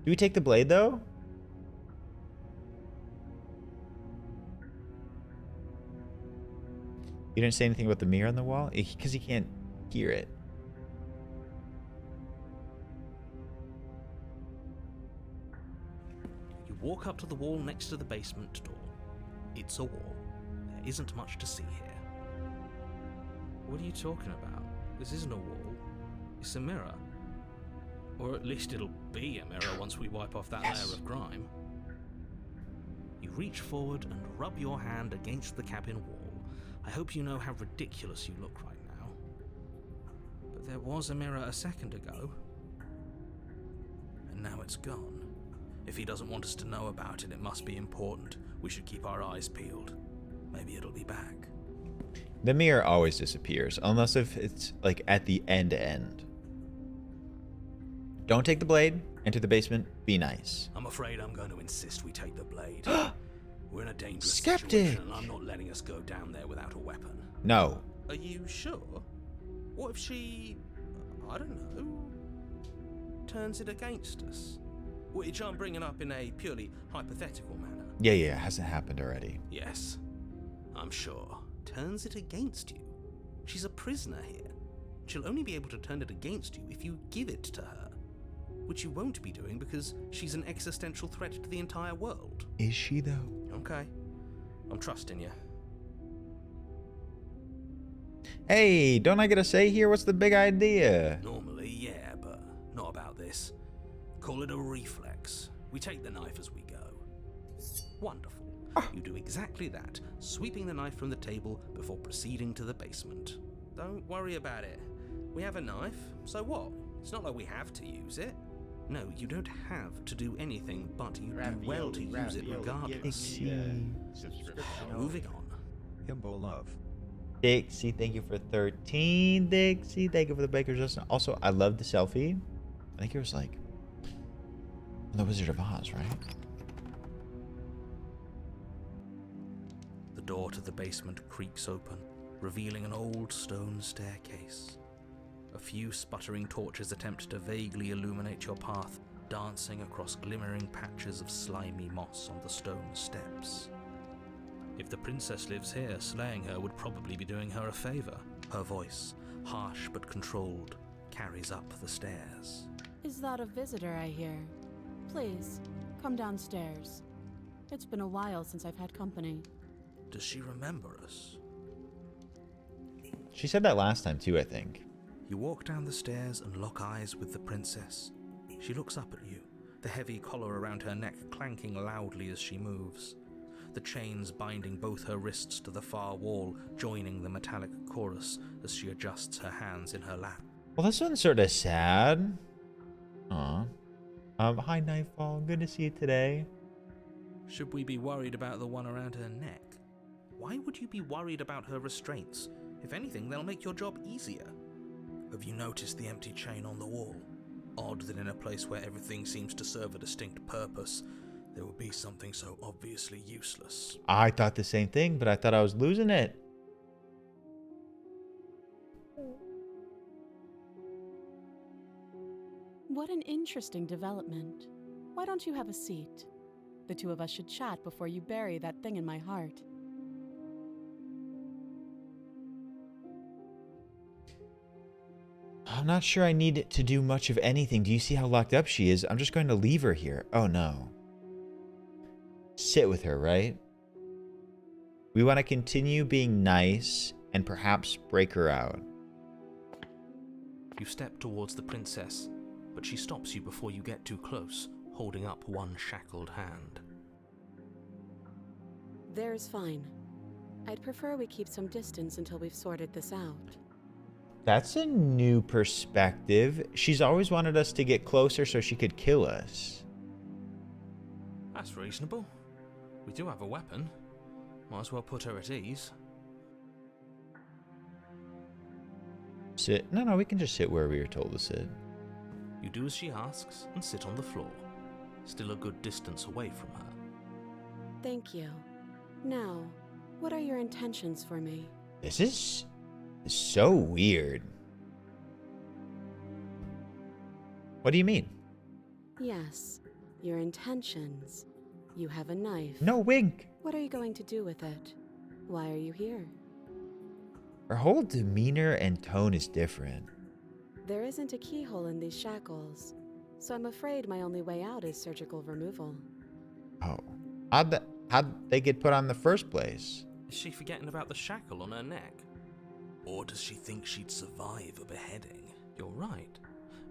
Do we take the blade, though? You didn't say anything about the mirror on the wall? Because he can't hear it. You walk up to the wall next to the basement door. It's a wall. There isn't much to see here. What are you talking about? This isn't a wall. It's a mirror. Or at least it'll be a mirror once we wipe off that layer of grime. You reach forward and rub your hand against the cabin wall. I hope you know how ridiculous you look right now. But there was a mirror a second ago. And now it's gone. If he doesn't want us to know about it, it must be important. We should keep our eyes peeled. Maybe it'll be back. The mirror always disappears, unless if it's like at the end. Don't take the blade. Enter the basement. Be nice. I'm afraid I'm going to insist we take the blade. We're in a dangerous Skeptic. situation, and I'm not letting us go down there without a weapon. No. Are you sure? What if she, I don't know, turns it against us? Which I'm bringing up in a purely hypothetical manner. Yeah, it hasn't happened already. Yes, I'm sure. Turns it against you. She's a prisoner here. She'll only be able to turn it against you if you give it to her. Which you won't be doing because she's an existential threat to the entire world. Is she, though? Okay. I'm trusting you. Hey, don't I get a say here? What's the big idea? Normally, yeah, but not about this. Call it a reflex. We take the knife as we go. Wonderful. You do exactly that, sweeping the knife from the table before proceeding to the basement. Don't worry about it. We have a knife, so what? It's not like we have to use it. No, you don't have to do anything, but you do well to use it regardless. Moving on. Himbo love. Dixie, thank you for 13. Dixie, thank you for the baker's dozen. Also, I love the selfie. I think it was like The Wizard of Oz, right? The door to the basement creaks open, revealing an old stone staircase. A few sputtering torches attempt to vaguely illuminate your path, dancing across glimmering patches of slimy moss on the stone steps. If the princess lives here, slaying her would probably be doing her a favor. Her voice, harsh but controlled, carries up the stairs. Is that a visitor I hear? Please, come downstairs. It's been a while since I've had company. Does she remember us? She said that last time too, I think. You walk down the stairs and lock eyes with the princess. She looks up at you, the heavy collar around her neck clanking loudly as she moves. The chains binding both her wrists to the far wall, joining the metallic chorus as she adjusts her hands in her lap. Well, this one's sort of sad. Aw. Hi, Nightfall. Good to see you today. Should we be worried about the one around her neck? Why would you be worried about her restraints? If anything, they'll make your job easier. Have you noticed the empty chain on the wall? Odd that in a place where everything seems to serve a distinct purpose, there would be something so obviously useless. I thought the same thing, but I thought I was losing it. What an interesting development. Why don't you have a seat? The two of us should chat before you bury that thing in my heart. I'm not sure I need to do much of anything. Do you see how locked up she is? I'm just going to leave her here. Oh, no. Sit with her, right? We want to continue being nice and perhaps break her out. You step towards the princess, but she stops you before you get too close, holding up one shackled hand. There's fine. I'd prefer we keep some distance until we've sorted this out. That's a new perspective. She's always wanted us to get closer so she could kill us. That's reasonable. We do have a weapon. Might as well put her at ease. Sit. No, we can just sit where we were told to sit. You do as she asks and sit on the floor, still a good distance away from her. Thank you. Now, what are your intentions for me? This is so weird. What do you mean? Yes, your intentions. You have a knife. No, wink. What are you going to do with it? Why are you here? Her whole demeanor and tone is different. There isn't a keyhole in these shackles, so I'm afraid my only way out is surgical removal. Oh. How'd they get put on in the first place? Is she forgetting about the shackle on her neck? Or does she think she'd survive a beheading? You're right.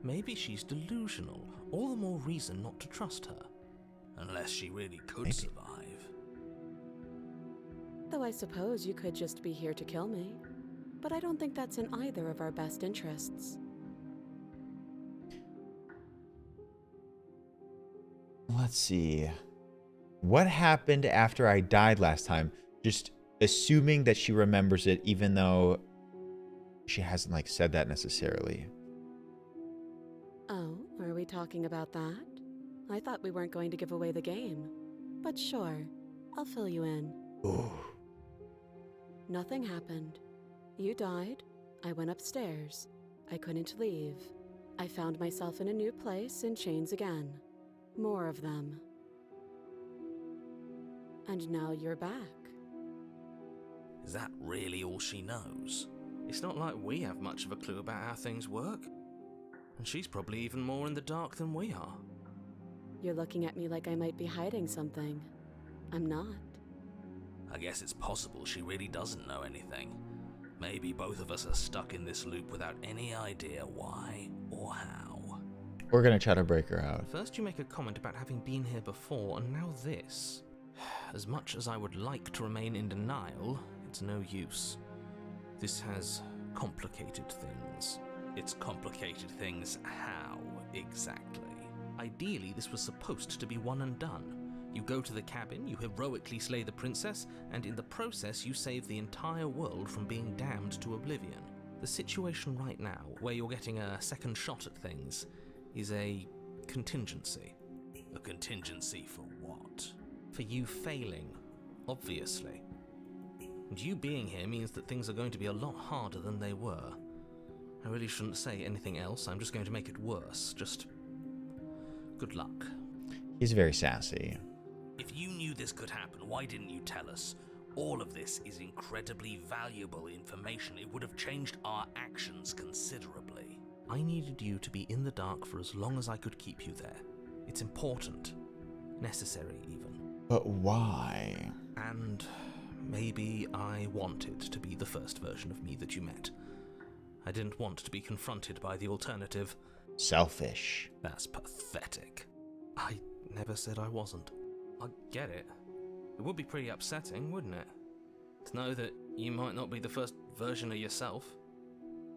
Maybe she's delusional. All the more reason not to trust her. Unless she really could Maybe. survive. Though I suppose you could just be here to kill me. But I don't think that's in either of our best interests. Let's see. What happened after I died last time? Just assuming that she remembers it, even though she hasn't like said that necessarily. Oh, are we talking about that? I thought we weren't going to give away the game. But sure, I'll fill you in. Ooh. Nothing happened. You died. I went upstairs. I couldn't leave. I found myself in a new place in chains again. More of them. And now you're back. Is that really all she knows? It's not like we have much of a clue about how things work. And she's probably even more in the dark than we are. You're looking at me like I might be hiding something. I'm not. I guess it's possible she really doesn't know anything. Maybe both of us are stuck in this loop without any idea why or how. We're gonna try to break her out. First you make a comment about having been here before, and now this. As much as I would like to remain in denial, it's no use. This has complicated things. It's complicated things how, exactly? Ideally, this was supposed to be one and done. You go to the cabin, you heroically slay the princess, and in the process you save the entire world from being damned to oblivion. The situation right now, where you're getting a second shot at things, is a contingency. A contingency for what? For you failing, obviously. And you being here means that things are going to be a lot harder than they were. I really shouldn't say anything else, I'm just going to make it worse. Just good luck. He's very sassy. If you knew this could happen, why didn't you tell us? All of this is incredibly valuable information. It would have changed our actions considerably. I needed you to be in the dark for as long as I could keep you there. It's important. Necessary, even. But why? And maybe I wanted to be the first version of me that you met. I didn't want to be confronted by the alternative. Selfish. That's pathetic. I never said I wasn't. I get it. It would be pretty upsetting, wouldn't it? To know that you might not be the first version of yourself.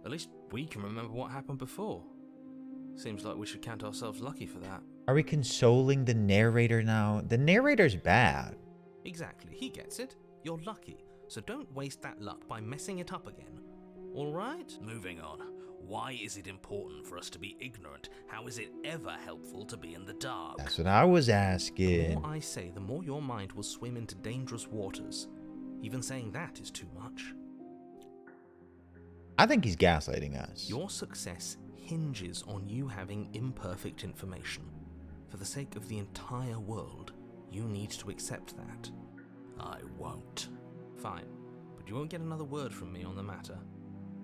At least we can remember what happened before. Seems like we should count ourselves lucky for that. Are we consoling the narrator now? The narrator's bad. Exactly, he gets it. You're lucky, so don't waste that luck by messing it up again. Alright? Moving on. Why is it important for us to be ignorant? How is it ever helpful to be in the dark? That's what I was The asking. more I say, the more your mind will swim into dangerous waters. Even saying that is too much. I think he's gaslighting us. Your success hinges on you having imperfect information. For the sake of the entire world, you need to accept that. I won't. Fine, but you won't get another word from me on the matter.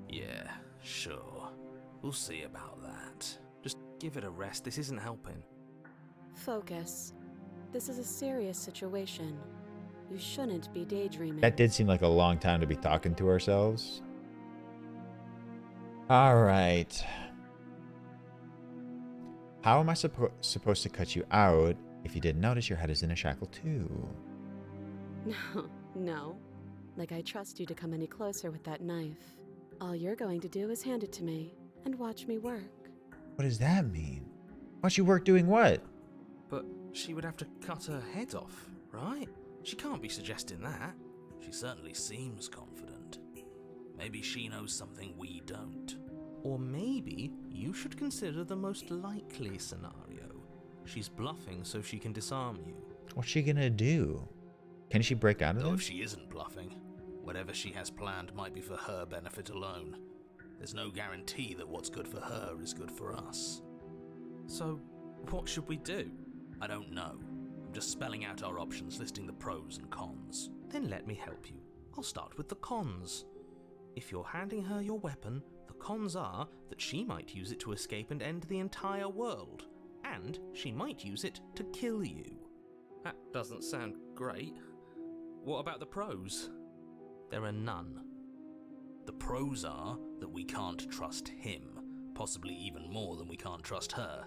Yeah, sure. We'll see about that. Just give it a rest, this isn't helping. Focus. This is a serious situation. You shouldn't be daydreaming. That did seem like a long time to be talking to ourselves. All right. How am I supposed to cut you out if you didn't notice your head is in a shackle too? No. Like I trust you to come any closer with that knife. All you're going to do is hand it to me and watch me work. What does that mean? Watch you work doing what? But she would have to cut her head off, right? She can't be suggesting that. She certainly seems confident. Maybe she knows something we don't. Or maybe you should consider the most likely scenario. She's bluffing so she can disarm you. What's she gonna do? Can she break out of Though if this? she isn't bluffing, whatever she has planned might be for her benefit alone. There's no guarantee that what's good for her is good for us. So, what should we do? I don't know. I'm just spelling out our options, listing the pros and cons. Then let me help you. I'll start with the cons. If you're handing her your weapon, the cons are that she might use it to escape and end the entire world. And she might use it to kill you. That doesn't sound great. What about the pros? There are none. The pros are that we can't trust him, possibly even more than we can't trust her.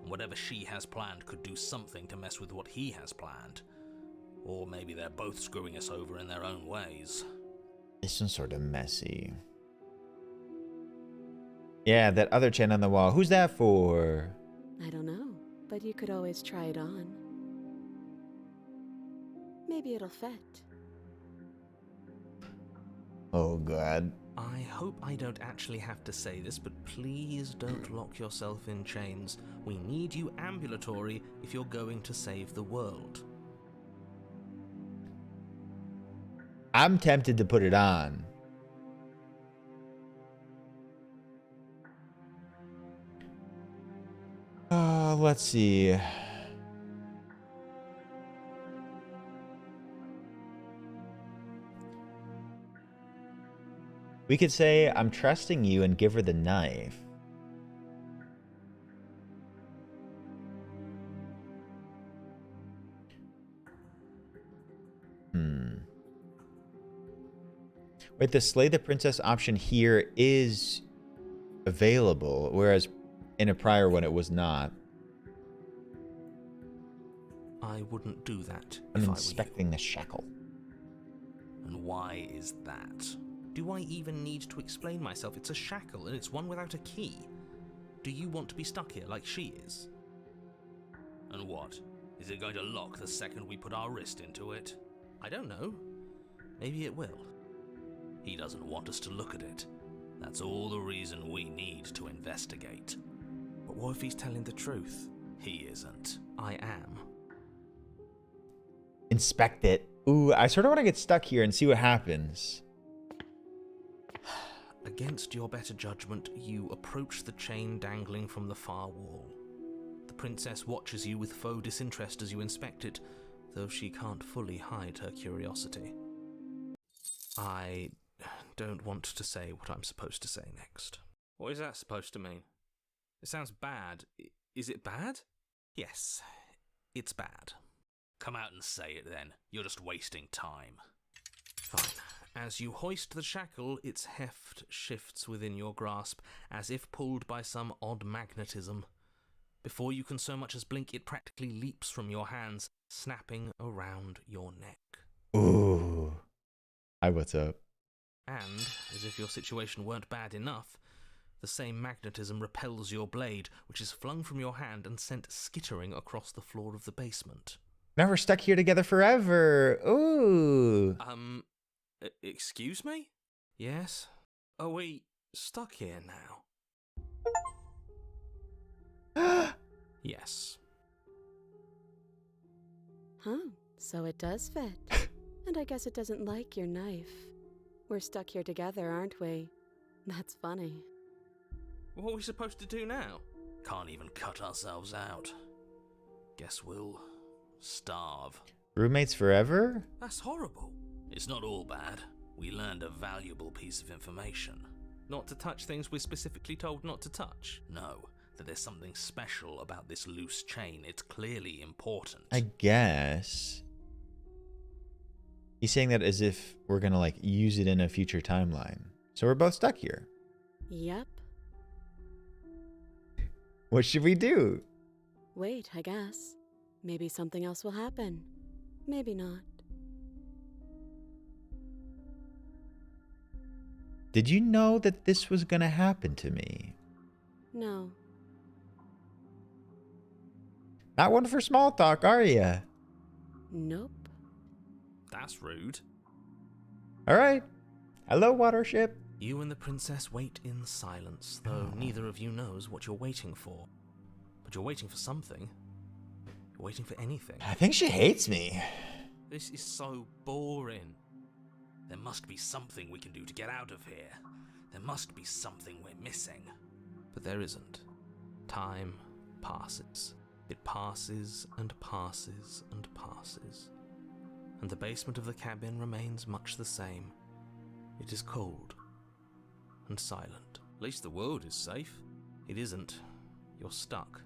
And whatever she has planned could do something to mess with what he has planned. Or maybe they're both screwing us over in their own ways. This one's sort of messy. Yeah, that other chain on the wall. Who's that for? I don't know, but you could always try it on. Maybe it'll fit. Oh, God. I hope I don't actually have to say this, but please don't lock yourself in chains. We need you ambulatory if you're going to save the world. I'm tempted to put it on. Let's see. We could say, I'm trusting you, and give her the knife. Wait, the slay the princess option here is available, whereas in a prior one it was not. I wouldn't do that I'm if I were inspecting the shackle. And why is that? Do I even need to explain myself? It's a shackle, and it's one without a key. Do you want to be stuck here like she is? And what? Is it going to lock the second we put our wrist into it? I don't know. Maybe it will. He doesn't want us to look at it. That's all the reason we need to investigate. But what if he's telling the truth? He isn't. I am. Inspect it. Ooh, I sort of want to get stuck here and see what happens. Against your better judgment, you approach the chain dangling from the far wall. The princess watches you with faux disinterest as you inspect it, though she can't fully hide her curiosity. I don't want to say what I'm supposed to say next. What is that supposed to mean? It sounds bad. Is it bad? Yes, it's bad. Come out and say it then. You're just wasting time. Fine. As you hoist the shackle, its heft shifts within your grasp, as if pulled by some odd magnetism. Before you can so much as blink, it practically leaps from your hands, snapping around your neck. Ooh. Hi, what's up? And, as if your situation weren't bad enough, the same magnetism repels your blade, which is flung from your hand and sent skittering across the floor of the basement. Now we're stuck here together forever. Ooh. Excuse me? Yes? Are we stuck here now? Yes. Huh, so it does fit. And I guess it doesn't like your knife. We're stuck here together, aren't we? That's funny. What are we supposed to do now? Can't even cut ourselves out. Guess we'll starve. Roommates forever? That's horrible. It's not all bad. We learned a valuable piece of information. Not to touch things we're specifically told not to touch. No, that there's something special about this loose chain. It's clearly important. I guess. He's saying that as if we're gonna, like, use it in a future timeline. So we're both stuck here. Yep. What should we do? Wait, I guess. Maybe something else will happen. Maybe not. Did you know that this was gonna happen to me? No. Not one for small talk, are ya? Nope. That's rude. Alright. Hello, watership. You and the princess wait in silence, though neither of you knows what you're waiting for. But you're waiting for something. You're waiting for anything. I think she hates me. This is so boring. There must be something we can do to get out of here. There must be something we're missing. But there isn't. Time passes. It passes and passes and passes. And the basement of the cabin remains much the same. It is cold and silent. At least the world is safe. It isn't. You're stuck.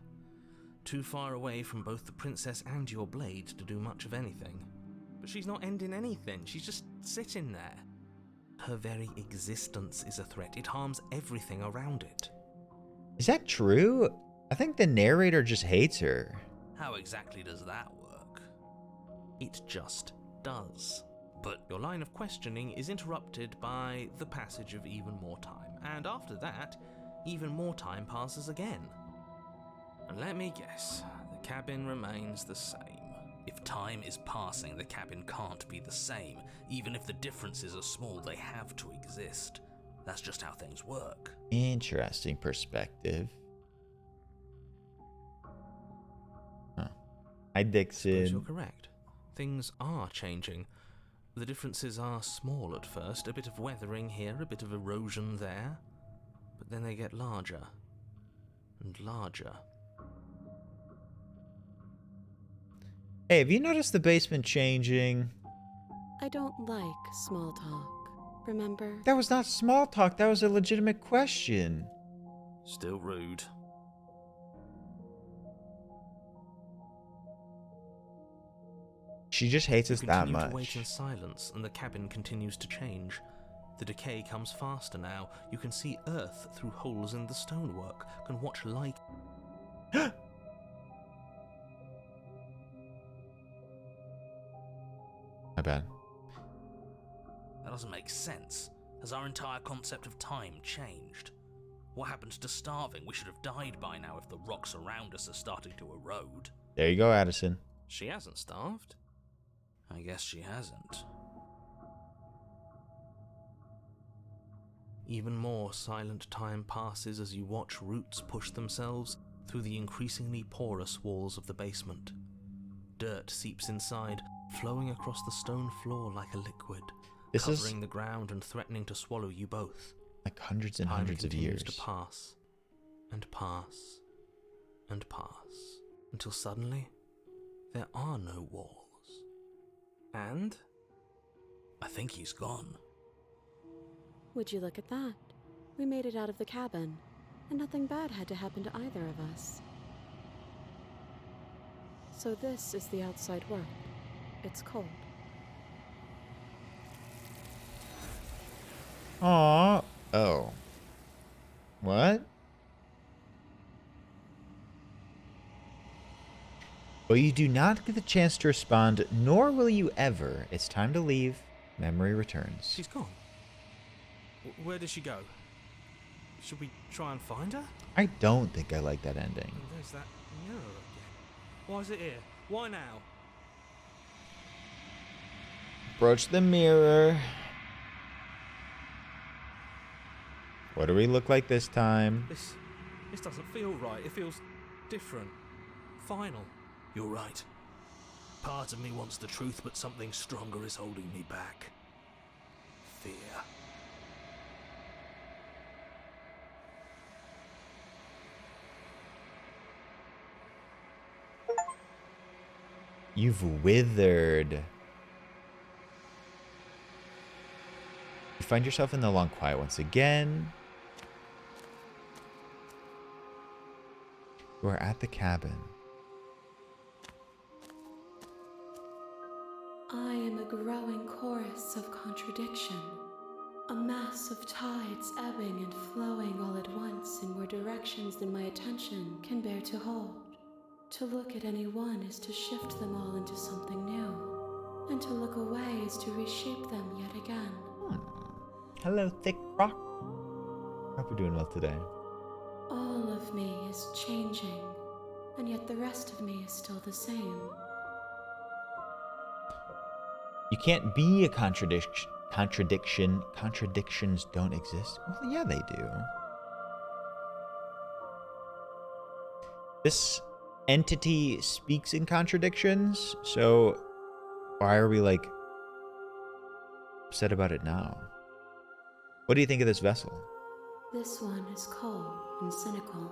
Too far away from both the princess and your blade to do much of anything. But she's not ending anything. She's just sitting there. Her very existence is a threat. It harms everything around it. Is that true? I think the narrator just hates her. How exactly does that work? It just does. But your line of questioning is interrupted by the passage of even more time. And after that, even more time passes again. And let me guess, the cabin remains the same. If time is passing, the cabin can't be the same. Even if the differences are small, they have to exist. That's just how things work. Interesting perspective. Huh. Hi, Suppose Dixon. you're correct. Things are changing. The differences are small at first, a bit of weathering here, a bit of erosion there. But then they get larger and larger. Hey, have you noticed the basement changing? I don't like small talk, remember? That was not small talk. That was a legitimate question. Still rude. She just hates us that Continue to wait much. in silence, and the cabin continues to change. The decay comes faster now. You can see earth through holes in the stonework, can watch light. My bad. That doesn't make sense. Has our entire concept of time changed? What happened to starving? We should have died by now if the rocks around us are starting to erode. There you go, Addison. She hasn't starved. I guess she hasn't. Even more silent time passes as you watch roots push themselves through the increasingly porous walls of the basement. Dirt seeps inside, flowing across the stone floor like a liquid, covering the ground and threatening to swallow you both. Like hundreds and hundreds of years. Time continues to pass, and pass, and pass, until suddenly there are no walls. And I think he's gone. Would you look at that? We made it out of the cabin, and nothing bad had to happen to either of us. So this is the outside world. It's cold. Aww. Oh. What? Well, you do not get the chance to respond, nor will you ever. It's time to leave. Memory returns. she's gone. Where did she go? Should we try and find her? I don't think I like that ending. And there's that mirror again. Why is it here? Why now? Approach the mirror. What do we look like this time? This doesn't feel right. It feels different. Final. You're right. Part of me wants the truth, but something stronger is holding me back. Fear. You've withered. You find yourself in the long quiet once again. You are at the cabin. I am a growing chorus of contradiction, a mass of tides ebbing and flowing all at once in more directions than my attention can bear to hold. To look at any one is to shift them all into something new, and to look away is to reshape them yet again. Hello, thick rock. Hope you're doing well today. All of me is changing, and yet the rest of me is still the same. You can't be a contradiction. Contradictions don't exist. Well, yeah, they do. This entity speaks in contradictions, so why are we like upset about it now? What do you think of this vessel? This one is cold and cynical.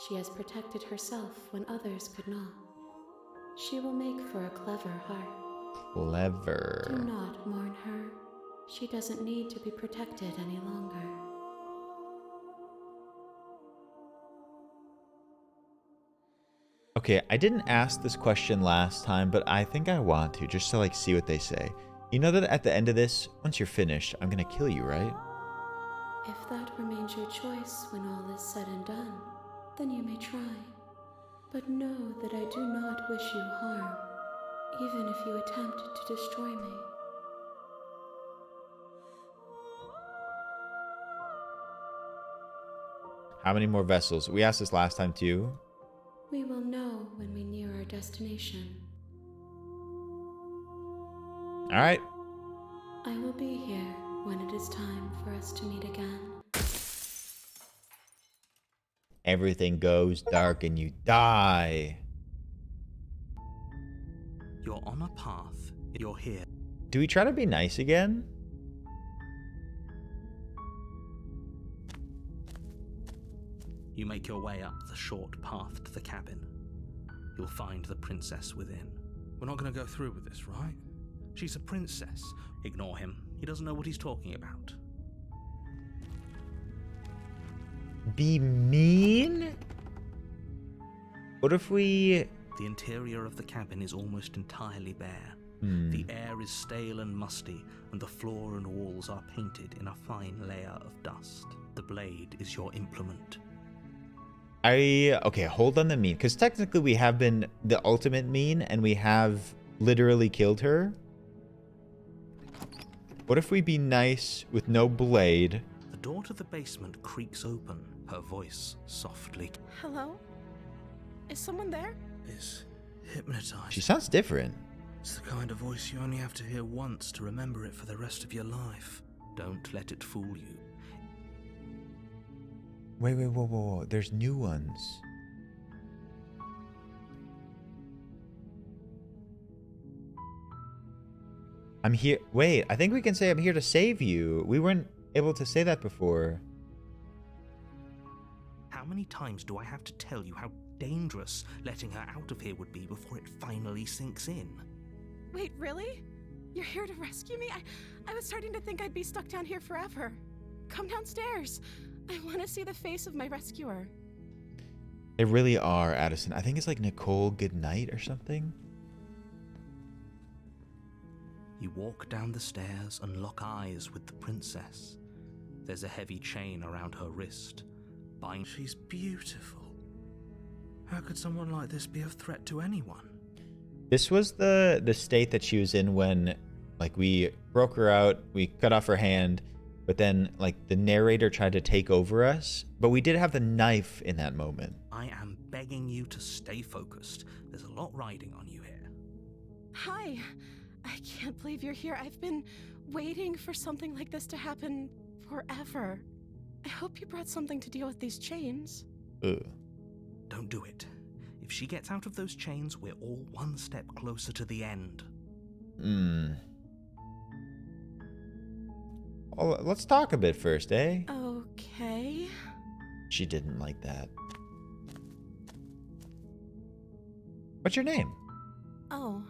She has protected herself when others could not. She will make for a clever heart. Clever. Do not mourn her. She doesn't need to be protected any longer. Okay, I didn't ask this question last time, but I think I want to, just to like see what they say. You know that at the end of this, once you're finished, I'm gonna kill you, right? If that remains your choice when all is said and done, then you may try. But know that I do not wish you harm, even if you attempt to destroy me. How many more vessels? We asked this last time too. We will know when we near our destination. All right. I will be here when it is time for us to meet again. Everything goes dark and you die. You're on a path. You're here. Do we try to be nice again? You make your way up the short path to the cabin. You'll find the princess within. We're not going to go through with this, right? She's a princess. Ignore him. He doesn't know what he's talking about. Be mean? What if we... The interior of the cabin is almost entirely bare. Hmm. The air is stale and musty, and the floor and walls are painted in a fine layer of dust. The blade is your implement. Okay, hold on the mean, because technically we have been the ultimate mean, and we have literally killed her. What if we be nice with no blade? The door to the basement creaks open, her voice softly. Hello? Is someone there? Is hypnotized. She sounds different. It's the kind of voice you only have to hear once to remember it for the rest of your life. Don't let it fool you. Wait, whoa. There's new ones. I'm here. Wait, I think we can say I'm here to save you. We weren't able to say that before. How many times do I have to tell you how dangerous letting her out of here would be before it finally sinks in? Wait, really? You're here to rescue me? I was starting to think I'd be stuck down here forever. Come downstairs. I want to see the face of my rescuer. They really are, Addison. I think it's like Nicole Goodnight or something. You walk down the stairs and lock eyes with the princess. There's a heavy chain around her wrist. She's beautiful. How could someone like this be a threat to anyone? This was the state that she was in when, like, we broke her out, we cut off her hand, but then, like, the narrator tried to take over us. But we did have the knife in that moment. I am begging you to stay focused. There's a lot riding on you here. Hi. I can't believe you're here. I've been waiting for something like this to happen forever. I hope you brought something to deal with these chains. Ugh. Don't do it. If she gets out of those chains, we're all one step closer to the end. Well, let's talk a bit first, eh? Okay. She didn't like that. What's your name? Oh.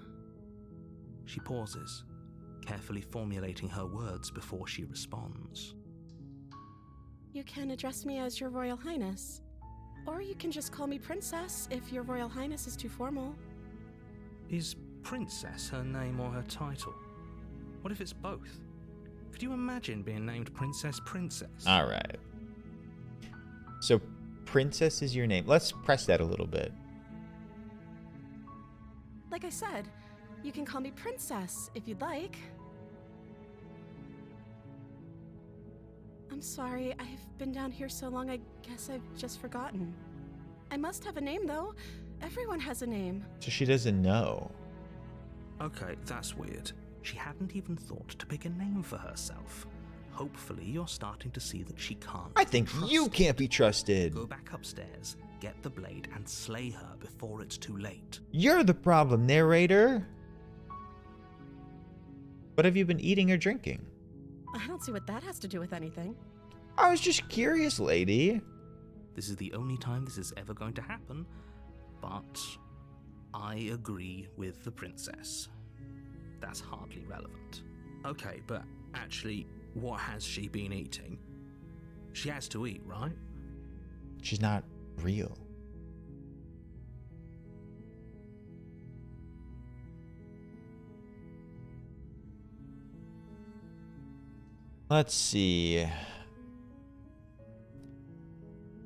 She pauses, carefully formulating her words before she responds. You can address me as Your Royal Highness. Or you can just call me Princess if Your Royal Highness is too formal. Is Princess her name or her title? What if it's both? Could you imagine being named Princess? All right. So, Princess is your name. Let's press that a little bit. Like I said, you can call me Princess if you'd like. I'm sorry, I've been down here so long, I guess I've just forgotten. I must have a name, though. Everyone has a name. So she doesn't know. Okay, that's weird. She hadn't even thought to pick a name for herself. Hopefully you're starting to see that she can't. I think you can't be trusted. Go back upstairs, get the blade, and slay her before it's too late. You're the problem, narrator. What have you been eating or drinking? I don't see what that has to do with anything. I was just curious, lady. This is the only time this is ever going to happen, but I agree with the princess. That's hardly relevant. Okay, but actually, what has she been eating? She has to eat, right? She's not real. Let's see.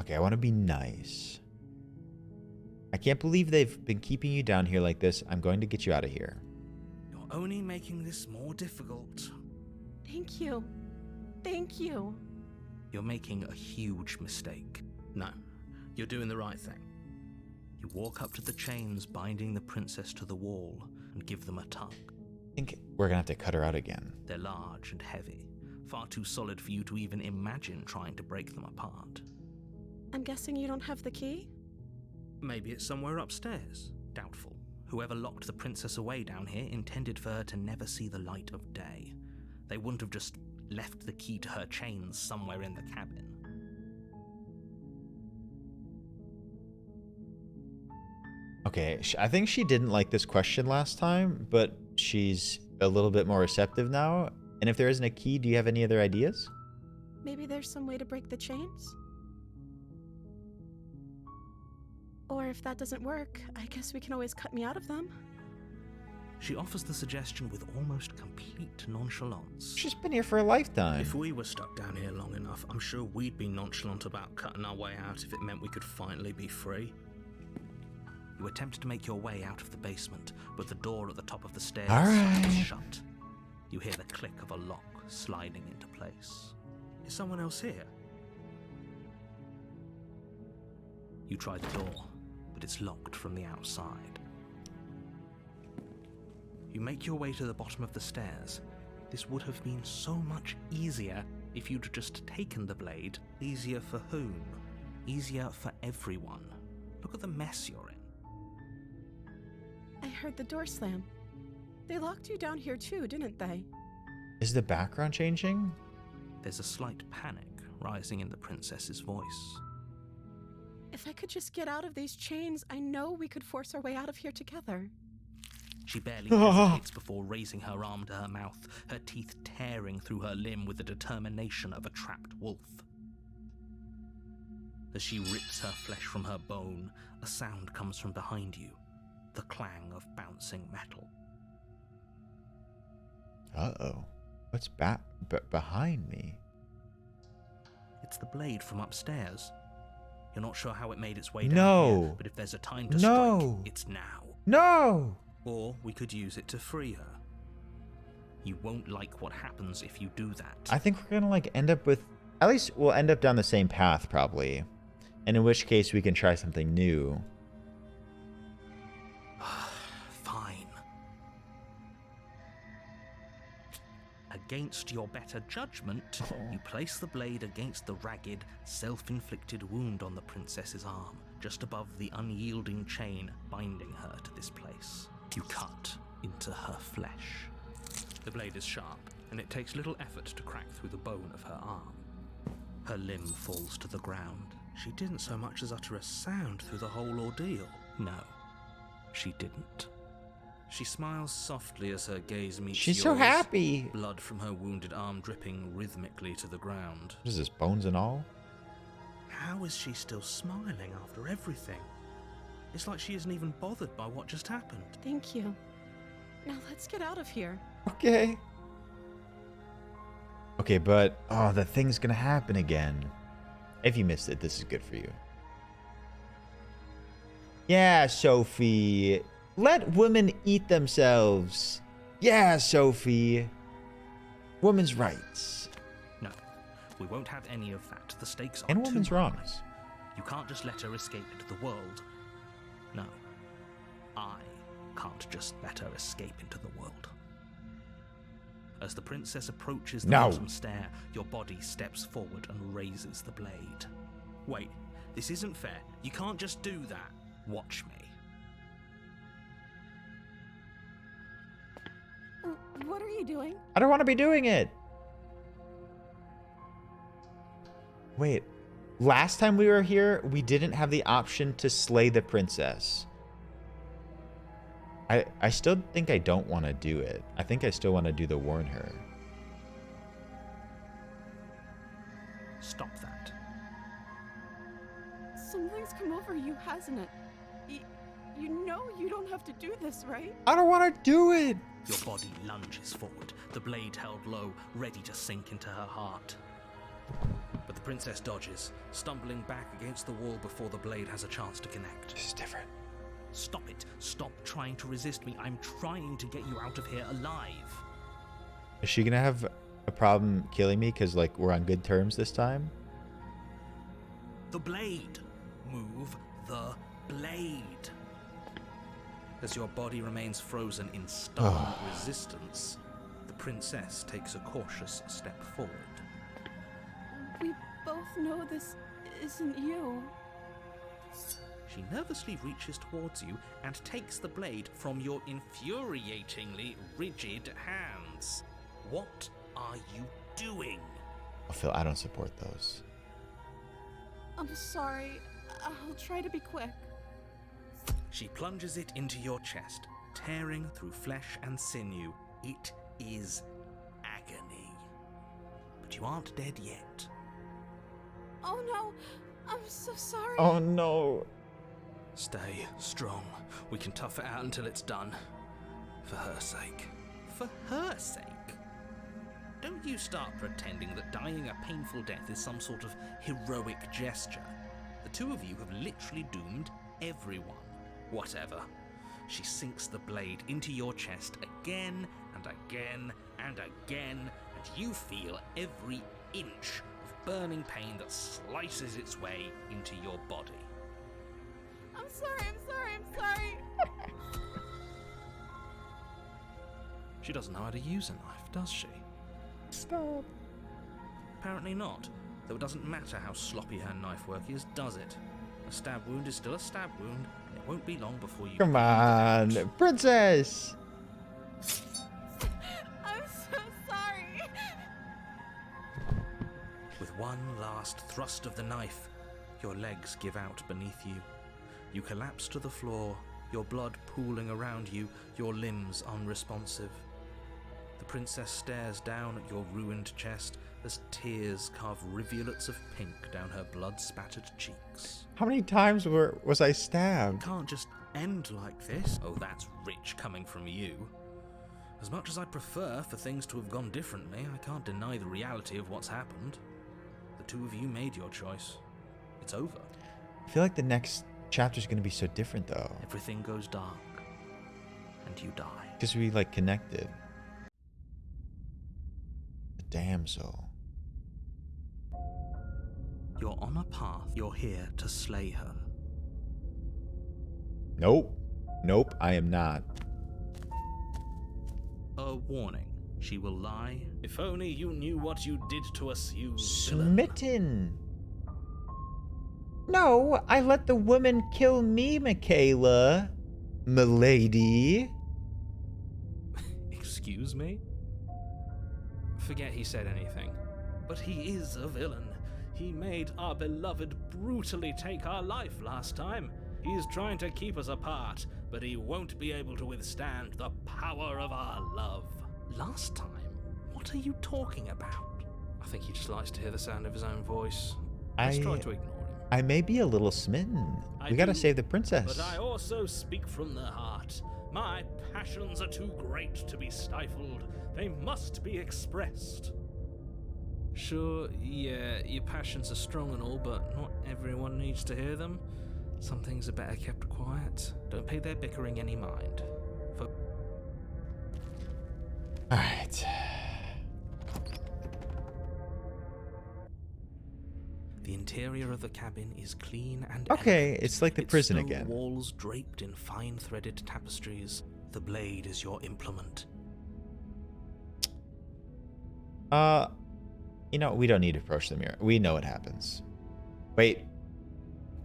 Okay, I want to be nice. I can't believe they've been keeping you down here like this. I'm going to get you out of here. You're only making this more difficult. Thank you. Thank you. You're making a huge mistake. No, you're doing the right thing. You walk up to the chains binding the princess to the wall and give them a tug. I think we're going to have to cut her out again. They're large and heavy, far too solid for you to even imagine trying to break them apart. I'm guessing you don't have the key? Maybe it's somewhere upstairs. Doubtful. Whoever locked the princess away down here intended for her to never see the light of day. They wouldn't have just left the key to her chains somewhere in the cabin. Okay, I think she didn't like this question last time, but she's a little bit more receptive now. And if there isn't a key, do you have any other ideas? Maybe there's some way to break the chains? Or if that doesn't work, I guess we can always cut me out of them. She offers the suggestion with almost complete nonchalance. She's been here for a lifetime. If we were stuck down here long enough, I'm sure we'd be nonchalant about cutting our way out if it meant we could finally be free. You attempt to make your way out of the basement, but the door at the top of the stairs is shut. You hear the click of a lock sliding into place. Is someone else here? You try the door, but it's locked from the outside. You make your way to the bottom of the stairs. This would have been so much easier if you'd just taken the blade. Easier for whom? Easier for everyone. Look at the mess you're in. I heard the door slam. They locked you down here too, didn't they? Is the background changing? There's a slight panic rising in the princess's voice. If I could just get out of these chains, I know we could force our way out of here together. She barely hesitates before raising her arm to her mouth, her teeth tearing through her limb with the determination of a trapped wolf. As she rips her flesh from her bone, a sound comes from behind you, the clang of bouncing metal. Uh-oh. What's behind me? It's the blade from upstairs. You're not sure how it made its way down here, but if there's a time to strike, it's now. No! Or we could use it to free her. You won't like what happens if you do that. I think we're gonna end up with, at least we'll end up down the same path probably. And in which case we can try something new. Fine. Against your better judgment, you place the blade against the ragged, self-inflicted wound on the princess's arm, just above the unyielding chain binding her to this place. You cut into her flesh. The blade is sharp, and it takes little effort to crack through the bone of her arm. Her limb falls to the ground. She didn't so much as utter a sound through the whole ordeal. No, she didn't. She smiles softly as her gaze meets yours. She's so happy. Blood from her wounded arm dripping rhythmically to the ground. What is this, bones and all? How is she still smiling after everything? It's like she isn't even bothered by what just happened. Thank you. Now let's get out of here. Okay. Okay, but, oh, the thing's gonna happen again. If you missed it, this is good for you. Yeah, Sophie. Let women eat themselves. Yeah, Sophie. Women's rights. No, we won't have any of that. The stakes are And too women's high. wrongs. You can't just let her escape into the world. No, I can't just let her escape into the world. As the princess approaches the bottom stair, your body steps forward and raises the blade. Wait, this isn't fair. You can't just do that. Watch me. What are you doing? I don't want to be doing it. Wait, last time we were here, we didn't have the option to slay the princess. I still think I don't want to do it. I think I still want to do the warn her. Stop that. Something's come over you, hasn't it? You know you don't have to do this, right? I don't want to do it. Your body lunges forward, the blade held low, ready to sink into her heart. But the princess dodges, stumbling back against the wall before the blade has a chance to connect. This is different. Stop it. Stop trying to resist me. I'm trying to get you out of here alive. Is she gonna have a problem killing me because, like, we're on good terms this time? The blade. Move the blade. As your body remains frozen in stubborn resistance, the princess takes a cautious step forward. We both know this isn't you. She nervously reaches towards you and takes the blade from your infuriatingly rigid hands. What are you doing? Oh, Phil, I don't support those. I'm sorry. I'll try to be quick. She plunges it into your chest, tearing through flesh and sinew. It is agony. But you aren't dead yet. Oh no, I'm so sorry. Oh no. Stay strong. We can tough it out until it's done. For her sake. For her sake? Don't you start pretending that dying a painful death is some sort of heroic gesture. The two of you have literally doomed everyone. Whatever. She sinks the blade into your chest again and again and again, and you feel every inch of burning pain that slices its way into your body. I'm sorry. She doesn't know how to use a knife, does she? Stop. Apparently not, though it doesn't matter how sloppy her knife work is, does it? A stab wound is still a stab wound, and it won't be long before you... Come on, princess. I'm so sorry. With one last thrust of the knife, your legs give out beneath you. You collapse to the floor, your blood pooling around you, your limbs unresponsive. The princess stares down at your ruined chest as tears carve rivulets of pink down her blood-spattered cheeks. How many times was I It stabbed? can't just end like this. Oh, that's rich coming from you. As much as I'd prefer for things to have gone differently, I can't deny the reality of what's happened. The two of you made your choice. It's over. I feel like the next chapter's gonna be so different though. Everything goes dark, and you die. Because we like connected. The damsel. You're on a path. You're here to slay her. Nope. Nope, I am not. A warning. She will lie. If only you knew what you did to us, you villain. Smitten. No, I let the woman kill me, Michaela. Milady. Excuse me? Forget he said anything. But he is a villain. He made our beloved brutally take our life last time. He's trying to keep us apart, but he won't be able to withstand the power of our love. Last time? What are you talking about? I think he just likes to hear the sound of his own voice. Let's try to ignore him. I may be a little smitten. We gotta save the princess. But I also speak from the heart. My passions are too great to be stifled. They must be expressed. Sure, yeah, your passions are strong and all, but not everyone needs to hear them. Some things are better kept quiet. Don't pay their bickering any mind. Alright. The interior of the cabin is clean and Okay, elegant. it's like the Its prison stone again. Walls draped in fine-threaded tapestries. The blade is your implement. You know, we don't need to approach the mirror. We know what happens. Wait.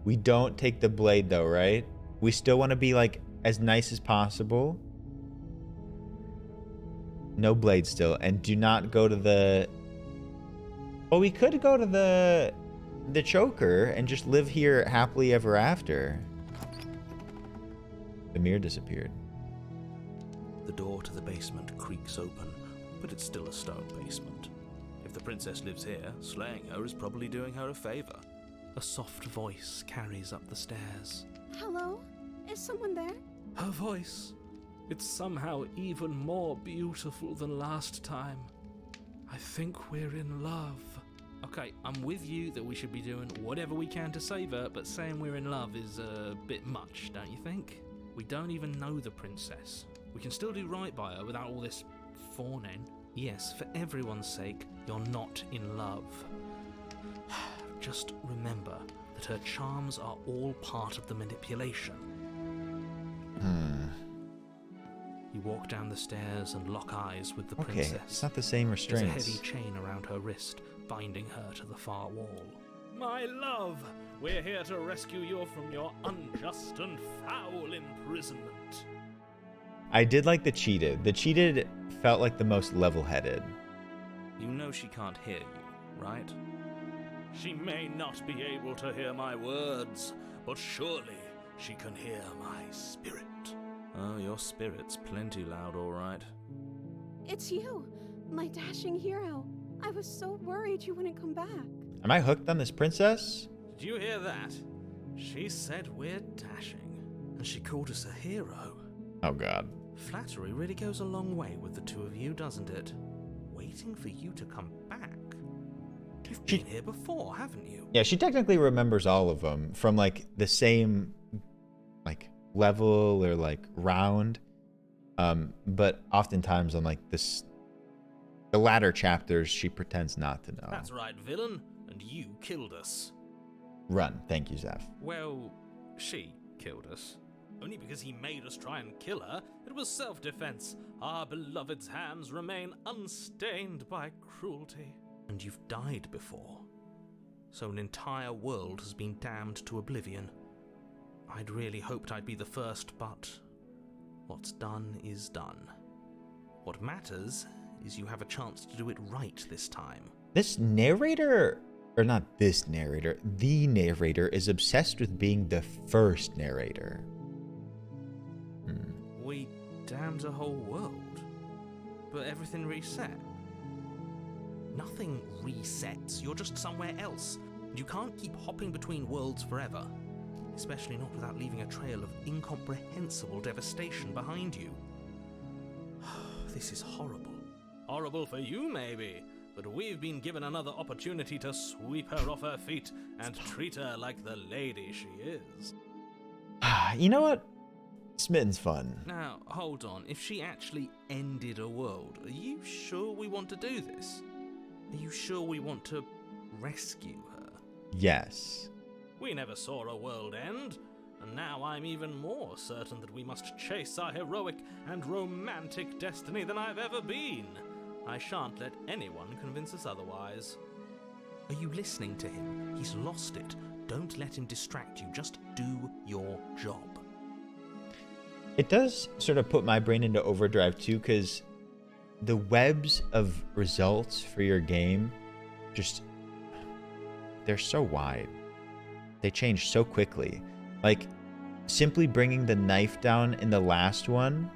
We don't take the blade though, right? We still want to be like as nice as possible. No blade still. And do not go to the... Well, we could go to the choker and just live here happily ever after. The mirror disappeared. The door to the basement creaks open, but it's still a stone basement. If the princess lives here, slaying her is probably doing her a favor. A soft voice carries up the stairs. Hello? Is someone there? Her voice. It's somehow even more beautiful than last time. I think we're in love. Okay, I'm with you that we should be doing whatever we can to save her, but saying we're in love is a bit much, don't you think? We don't even know the princess. We can still do right by her without all this fawning. Yes, for everyone's sake, you're not in love. Just remember that her charms are all part of the manipulation. You walk down the stairs and lock eyes with the princess. Okay, it's not the same restraints. There's a heavy chain around her wrist, binding her to the far wall. My love, we're here to rescue you from your unjust and foul imprisonment. I did like the cheated. The cheated felt like the most level-headed. You know she can't hear you, right? She may not be able to hear my words, but surely she can hear my spirit. Oh, your spirit's plenty loud, all right. It's you, my dashing hero. I was so worried you wouldn't come back. Am I hooked on this princess? Did you hear that? She said we're dashing, and she called us a hero. Oh, God. Flattery really goes a long way with the two of you, doesn't it? Waiting for you to come back. You've been here before, haven't you? Yeah, she technically remembers all of them from, like, the same, like, level or, like, round. But oftentimes on, like, the latter chapters, she pretends not to know. That's right, villain. And you killed us. Run. Thank you, Zeph. Well, she killed us. Only because he made us try and kill her. It was self-defense. Our beloved's hands remain unstained by cruelty. And you've died before. So an entire world has been damned to oblivion. I'd really hoped I'd be the first, but what's done is done. What matters is you have a chance to do it right this time. This narrator, or not this narrator, the narrator is obsessed with being the first narrator. We damned a whole world, but everything reset. Nothing resets, you're just somewhere else. You can't keep hopping between worlds forever, especially not without leaving a trail of incomprehensible devastation behind you. This is horrible. Horrible for you, maybe, but we've been given another opportunity to sweep her off her feet and treat her like the lady she is. You know what? Smitten's fun. Now, hold on. If she actually ended a world, are you sure we want to do this? Are you sure we want to rescue her? Yes. We never saw a world end, and now I'm even more certain that we must chase our heroic and romantic destiny than I've ever been. I shan't let anyone convince us otherwise. Are you listening to him? He's lost it. Don't let him distract you. Just do your job. It does sort of put my brain into overdrive too, because the webs of results for your game they're so wide. They change so quickly. Like, simply bringing the knife down in the last one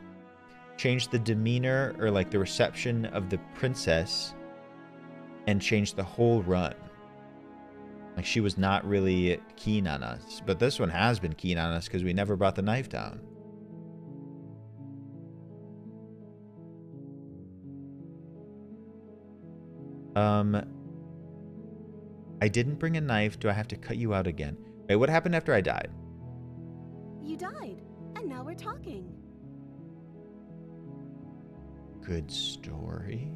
changed the demeanor or like the reception of the princess and changed the whole run. Like, she was not really keen on us, but this one has been keen on us because we never brought the knife down. I didn't bring a knife. Do I have to cut you out again? Wait, what happened after I died? You died, and now we're talking. Good story.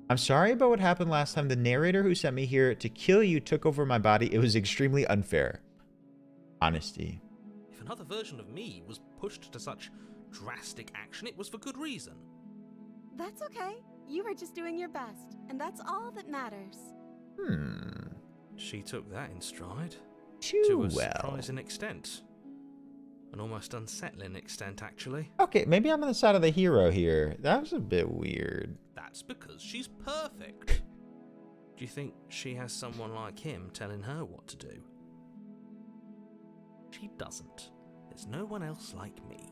I'm sorry about what happened last time. The narrator who sent me here to kill you took over my body. It was extremely unfair. Honesty. If another version of me was pushed to such drastic action, it was for good reason. That's okay. You were just doing your best, and that's all that matters. She took that in stride. Too To a well. surprising extent. An almost unsettling extent, actually. Okay, maybe I'm on the side of the hero here. That was a bit weird. That's because she's perfect. Do you think she has someone like him telling her what to do? She doesn't. There's no one else like me.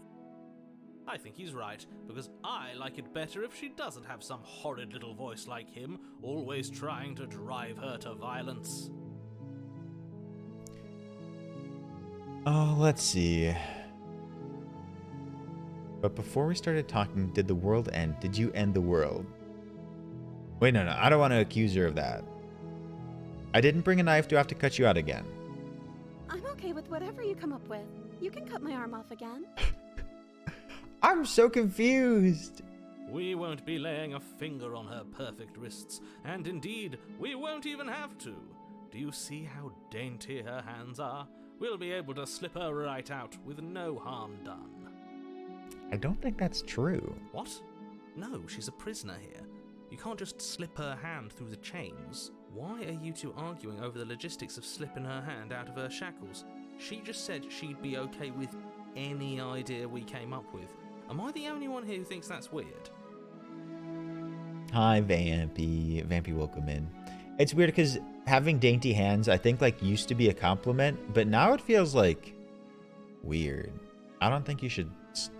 I think he's right, because I like it better if she doesn't have some horrid little voice like him, always trying to drive her to violence. Oh, let's see. But before we started talking, did the world end? Did you end the world? Wait, no. I don't want to accuse her of that. I didn't bring a knife. Do I have to cut you out again? I'm okay with whatever you come up with. You can cut my arm off again. I'm so confused. We won't be laying a finger on her perfect wrists, and indeed, we won't even have to. Do you see how dainty her hands are? We'll be able to slip her right out with no harm done. I don't think that's true. What? No, she's a prisoner here. You can't just slip her hand through the chains. Why are you two arguing over the logistics of slipping her hand out of her shackles? She just said she'd be okay with any idea we came up with. Am I the only one here who thinks that's weird? Hi, Vampy. Vampy, welcome in. It's weird because having dainty hands, I think, like, used to be a compliment, but now it feels, like, weird. I don't think you should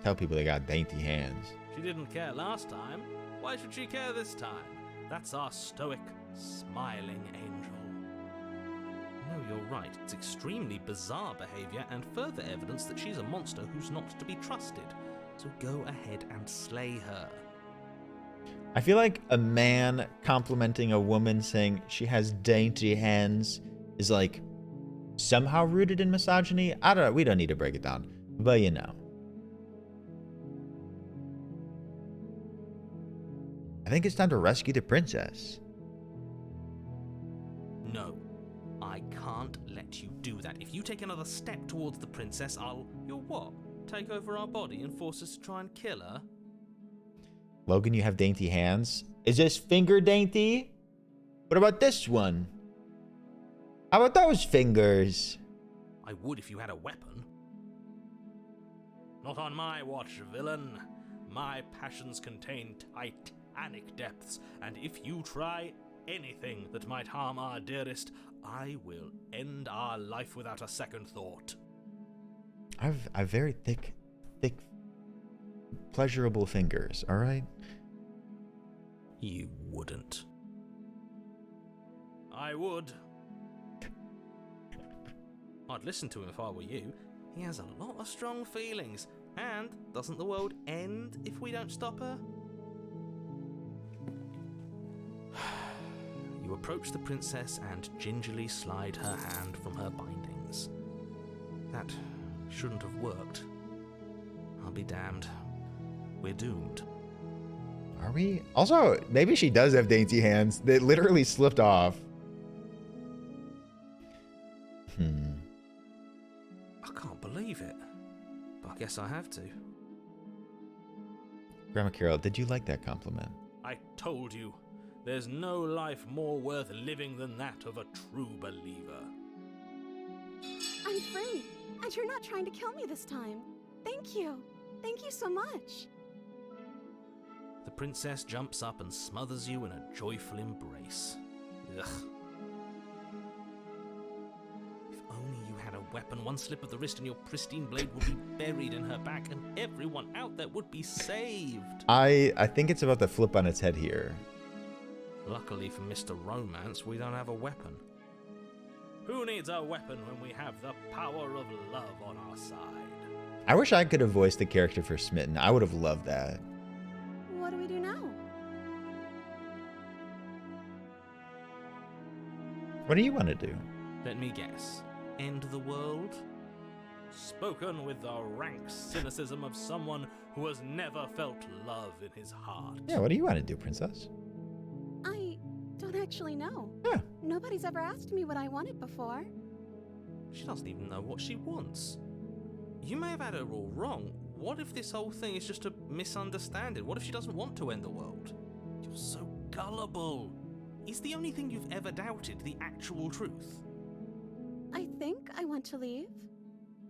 tell people they got dainty hands. She didn't care last time. Why should she care this time? That's our stoic, smiling angel. No, you're right. It's extremely bizarre behavior and further evidence that she's a monster who's not to be trusted. So go ahead and slay her. I feel like a man complimenting a woman saying she has dainty hands is, like, somehow rooted in misogyny. I don't know. We don't need to break it down. But, you know. I think it's time to rescue the princess. No, I can't let you do that. If you take another step towards the princess, you'll what? Take over our body and force us to try and kill her? Logan, you have dainty hands. Is this finger dainty? What about this one? How about those fingers? I would if you had a weapon. Not on my watch, villain. My passions contain titanic depths, and if you try anything that might harm our dearest, I will end our life without a second thought. I've very thick, pleasurable fingers, all right? You wouldn't. I would. I'd listen to him if I were you. He has a lot of strong feelings. And doesn't the world end if we don't stop her? You approach the princess and gingerly slide her hand from her bindings. That shouldn't have worked. I'll be damned. We're doomed. Are we? Also, maybe she does have dainty hands. They literally slipped off. I can't believe it. But I guess I have to. Grandma Carol, did you like that compliment? I told you. There's no life more worth living than that of a true believer. I'm free, and you're not trying to kill me this time. Thank you. Thank you so much. The princess jumps up and smothers you in a joyful embrace. Ugh. If only you had a weapon, one slip of the wrist and your pristine blade would be buried in her back and everyone out there would be saved. I think it's about to flip on its head here. Luckily for Mr. Romance, we don't have a weapon. Who needs a weapon when we have the power of love on our side? I wish I could have voiced the character for Smitten. I would have loved that. What do we do now? What do you want to do? Let me guess. End the world? Spoken with the rank cynicism of someone who has never felt love in his heart. Yeah, what do you want to do, princess? I don't actually know. Yeah. Nobody's ever asked me what I wanted before. She doesn't even know what she wants. You may have had her all wrong. What if this whole thing is just a misunderstanding? What if she doesn't want to end the world? You're so gullible. Is the only thing you've ever doubted the actual truth? I think I want to leave.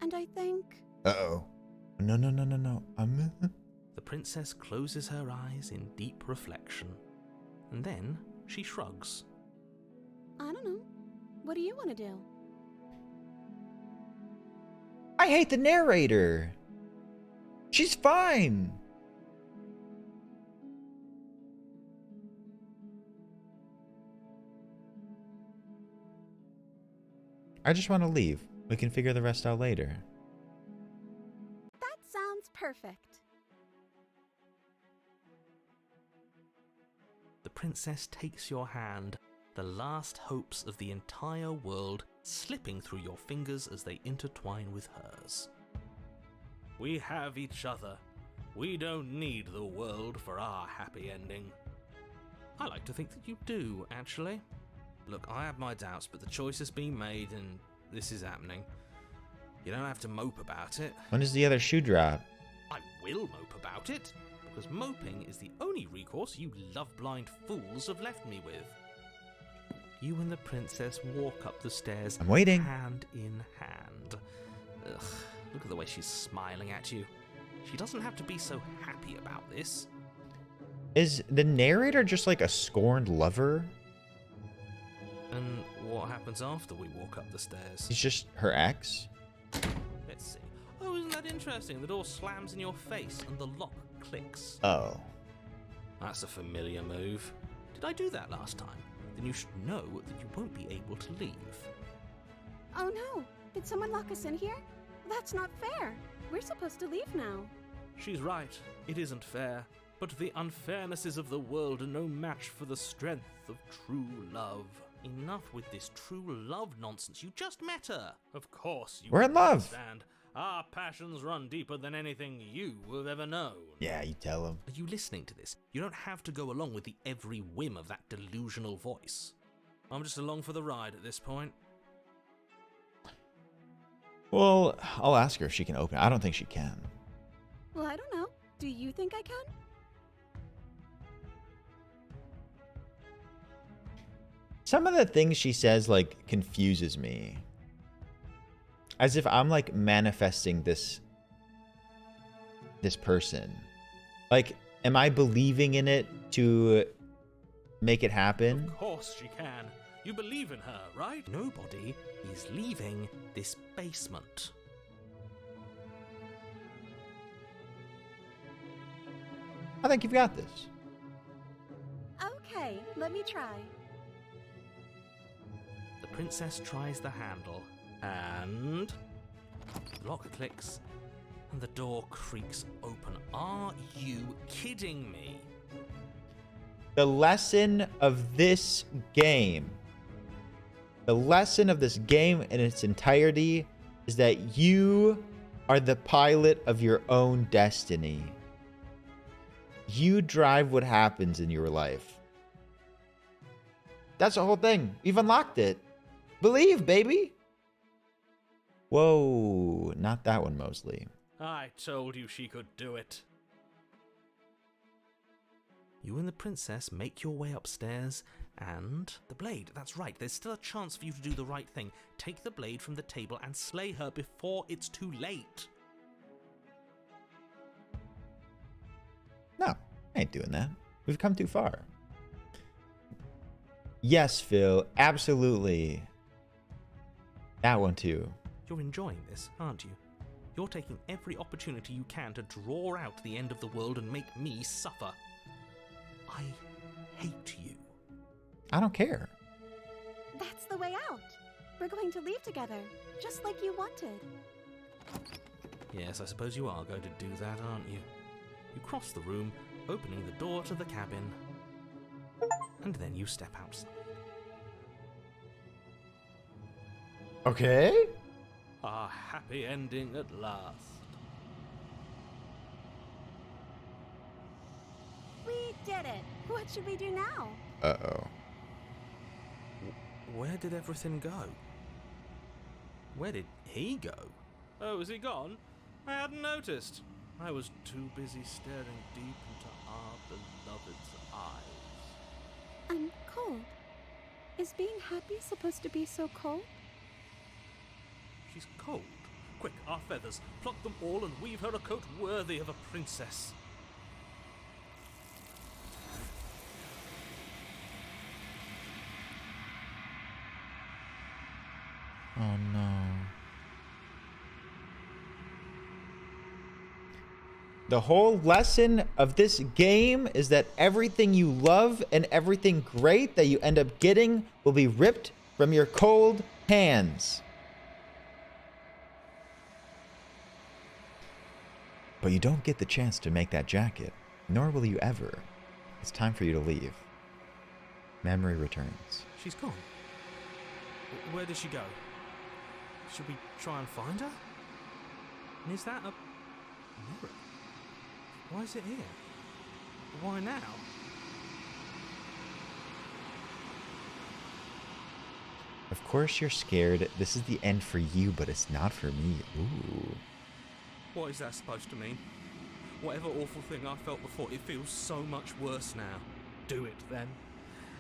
And I think... Uh-oh. No. The princess closes her eyes in deep reflection. And then she shrugs. I don't know. What do you want to do? I hate the narrator. She's fine. I just want to leave. We can figure the rest out later. That sounds perfect. princess takes your hand, the last hopes of the entire world slipping through your fingers as they intertwine with hers. We have each other. We don't need the world for our happy ending. I like to think that you do, actually. Look, I have my doubts, but the choice has been made and this is happening. You don't have to mope about it. When does the other shoe drop? I will mope about it, because moping is the only recourse you love-blind fools have left me with. You and the princess walk up the stairs, I'm waiting. hand in hand. Ugh, look at the way she's smiling at you. She doesn't have to be so happy about this. Is the narrator just like a scorned lover? And what happens after we walk up the stairs? He's just her ex? Let's see. Oh, isn't that interesting? The door slams in your face and the lock clicks. Oh. That's a familiar move. Did I do that last time? Then you should know that you won't be able to leave. Oh no! Did someone lock us in here? That's not fair. We're supposed to leave now. She's right. It isn't fair. But the unfairnesses of the world are no match for the strength of true love. Enough with this true love nonsense. You just met her. Of course, you We're in love. understand. Our passions run deeper than anything you have ever known. Yeah, you tell him. Are you listening to this? You don't have to go along with the every whim of that delusional voice. I'm just along for the ride at this point. Well, I'll ask her if she can open it. I don't think she can. Well, I don't know. Do you think I can? Some of the things she says, like, confuses me. As if I'm, like, manifesting this person. Like, am I believing in it to make it happen? Of course she can. You believe in her, right? Nobody is leaving this basement. I think you've got this. Okay, let me try. The princess tries the handle, and the lock clicks, and the door creaks open. Are you kidding me? The lesson of this game, in its entirety is that you are the pilot of your own destiny. You drive what happens in your life. That's the whole thing. You've unlocked it. Believe, baby. Whoa, not that one, Mosley. I told you she could do it. You and the princess make your way upstairs, and the blade. That's right, there's still a chance for you to do the right thing. Take the blade from the table and slay her before it's too late. No, I ain't doing that. We've come too far. Yes, Phil, absolutely. That one too. You're enjoying this, aren't you? You're taking every opportunity you can to draw out the end of the world and make me suffer. I hate you. I don't care. That's the way out. We're going to leave together, just like you wanted. Yes, I suppose you are going to do that, aren't you? You cross the room, opening the door to the cabin, and then you step outside. Okay. A happy ending at last. We did it. What should we do now? Uh-oh. Where did everything go? Where did he go? Oh, is he gone? I hadn't noticed. I was too busy staring deep into our beloved's eyes. I'm cold. Is being happy supposed to be so cold? She's cold. Quick, our feathers. Pluck them all and weave her a coat worthy of a princess. Oh no. The whole lesson of this game is that everything you love and everything great that you end up getting will be ripped from your cold hands. But you don't get the chance to make that jacket, nor will you ever. It's time for you to leave. Memory returns. She's gone. Where did she go? Should we try and find her? And is that a mirror? Why is it here? Why now? Of course you're scared. This is the end for you, but it's not for me. Ooh. What is that supposed to mean? Whatever awful thing I felt before, it feels so much worse now. Do it then.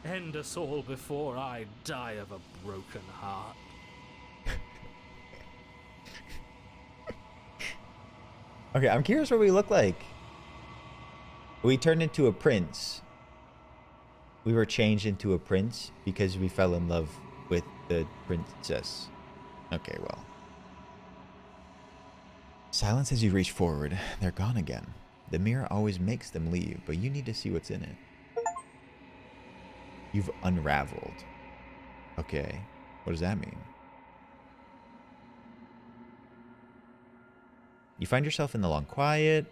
End us all before I die of a broken heart. Okay, I'm curious what we look like. We turned into a prince. We were changed into a prince because we fell in love with the princess. Okay, well. Silence as you reach forward. They're gone again. The mirror always makes them leave, but you need to see what's in it. You've unraveled. Okay, what does that mean? You find yourself in the long quiet.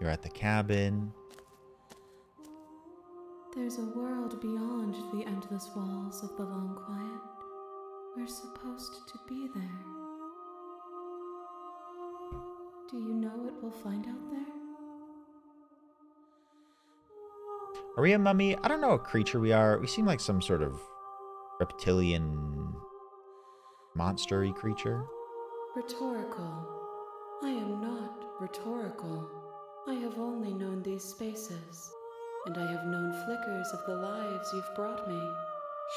You're at the cabin. There's a world beyond the endless walls of the long quiet. We're supposed to be there. Do you know what we'll find out there? Are we a mummy? I don't know what creature we are. We seem like some sort of reptilian monster-y creature. Rhetorical. I am not rhetorical. I have only known these spaces, and I have known flickers of the lives you've brought me,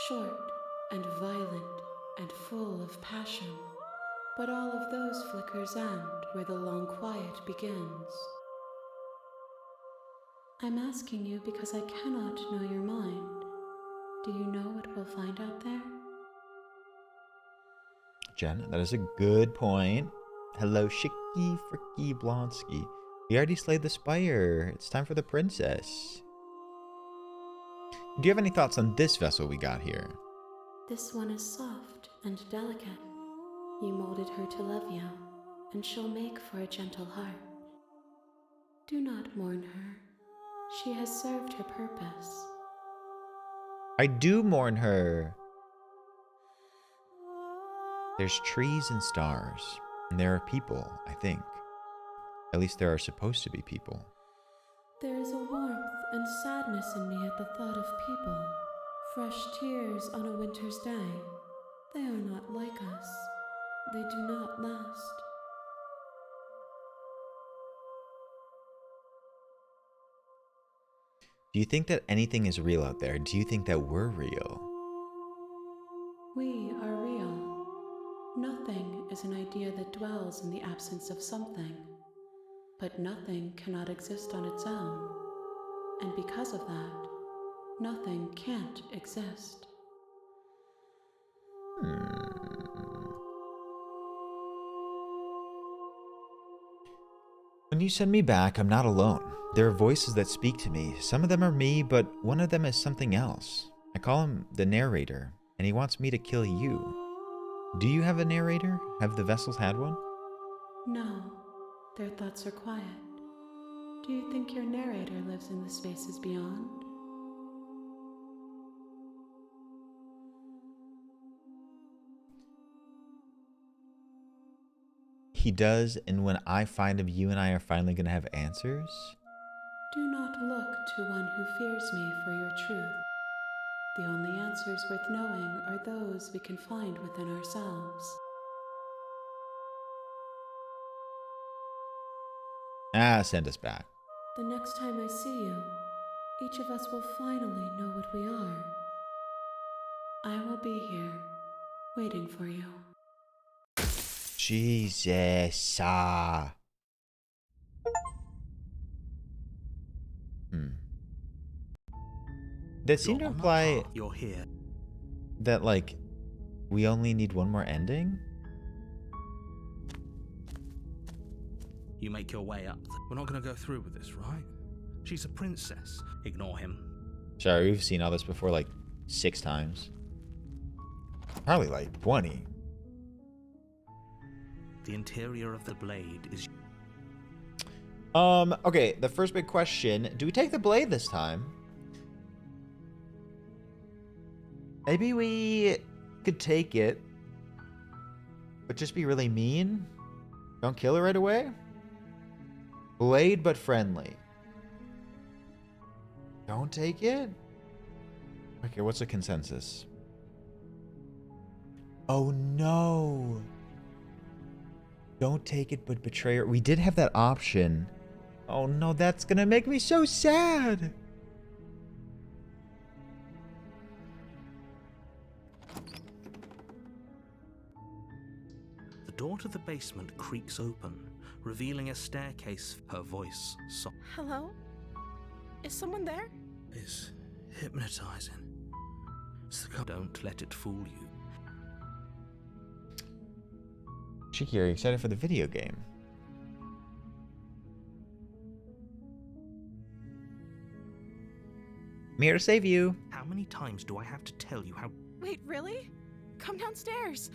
short and violent and full of passion. But all of those flickers end where the long quiet begins. I'm asking you because I cannot know your mind. Do you know what we'll find out there? Jen, that is a good point. Hello, Shicky Fricky Blonsky. We already slayed the spire. It's time for the princess. Do you have any thoughts on this vessel we got here? This one is soft and delicate. You molded her to love you, and she'll make for a gentle heart. Do not mourn her. She has served her purpose. I do mourn her. There's trees and stars, and there are people, I think. At least there are supposed to be people. There is a warmth and sadness in me at the thought of people. Fresh tears on a winter's day. They are not like us. They do not last. Do you think that anything is real out there? Do you think that we're real? We are real. Nothing is an idea that dwells in the absence of something. But nothing cannot exist on its own. And because of that, nothing can't exist. When you send me back, I'm not alone. There are voices that speak to me. Some of them are me, but one of them is something else. I call him the narrator, and he wants me to kill you. Do you have a narrator? Have the vessels had one? No, their thoughts are quiet. Do you think your narrator lives in the spaces beyond? He does, and when I find him, you and I are finally going to have answers? Do not look to one who fears me for your truth. The only answers worth knowing are those we can find within ourselves. Send us back. The next time I see you, each of us will finally know what we are. I will be here, waiting for you. Jesus. That seemed to imply You're here. that, like, we only need one more ending? You make your way up. We're not going to go through with this, right? She's a princess. Ignore him. Sorry, we've seen all this before, like, 6 times. Probably, like, 20. The interior of the blade is... Okay, the first big question, do we take the blade this time? Maybe we could take it, but just be really mean? Don't kill her right away? Blade but friendly. Don't take it? Okay, what's the consensus? Oh no! Don't take it but betray her. We did have that option. Oh no, that's gonna make me so sad! The door to the basement creaks open, revealing a staircase. Her voice Hello? Is someone there? is hypnotizing. Don't let it fool you. Cheeky, are you excited for the video game? I'm here to save you. How many times do I have to tell you how... Wait, really? Come downstairs.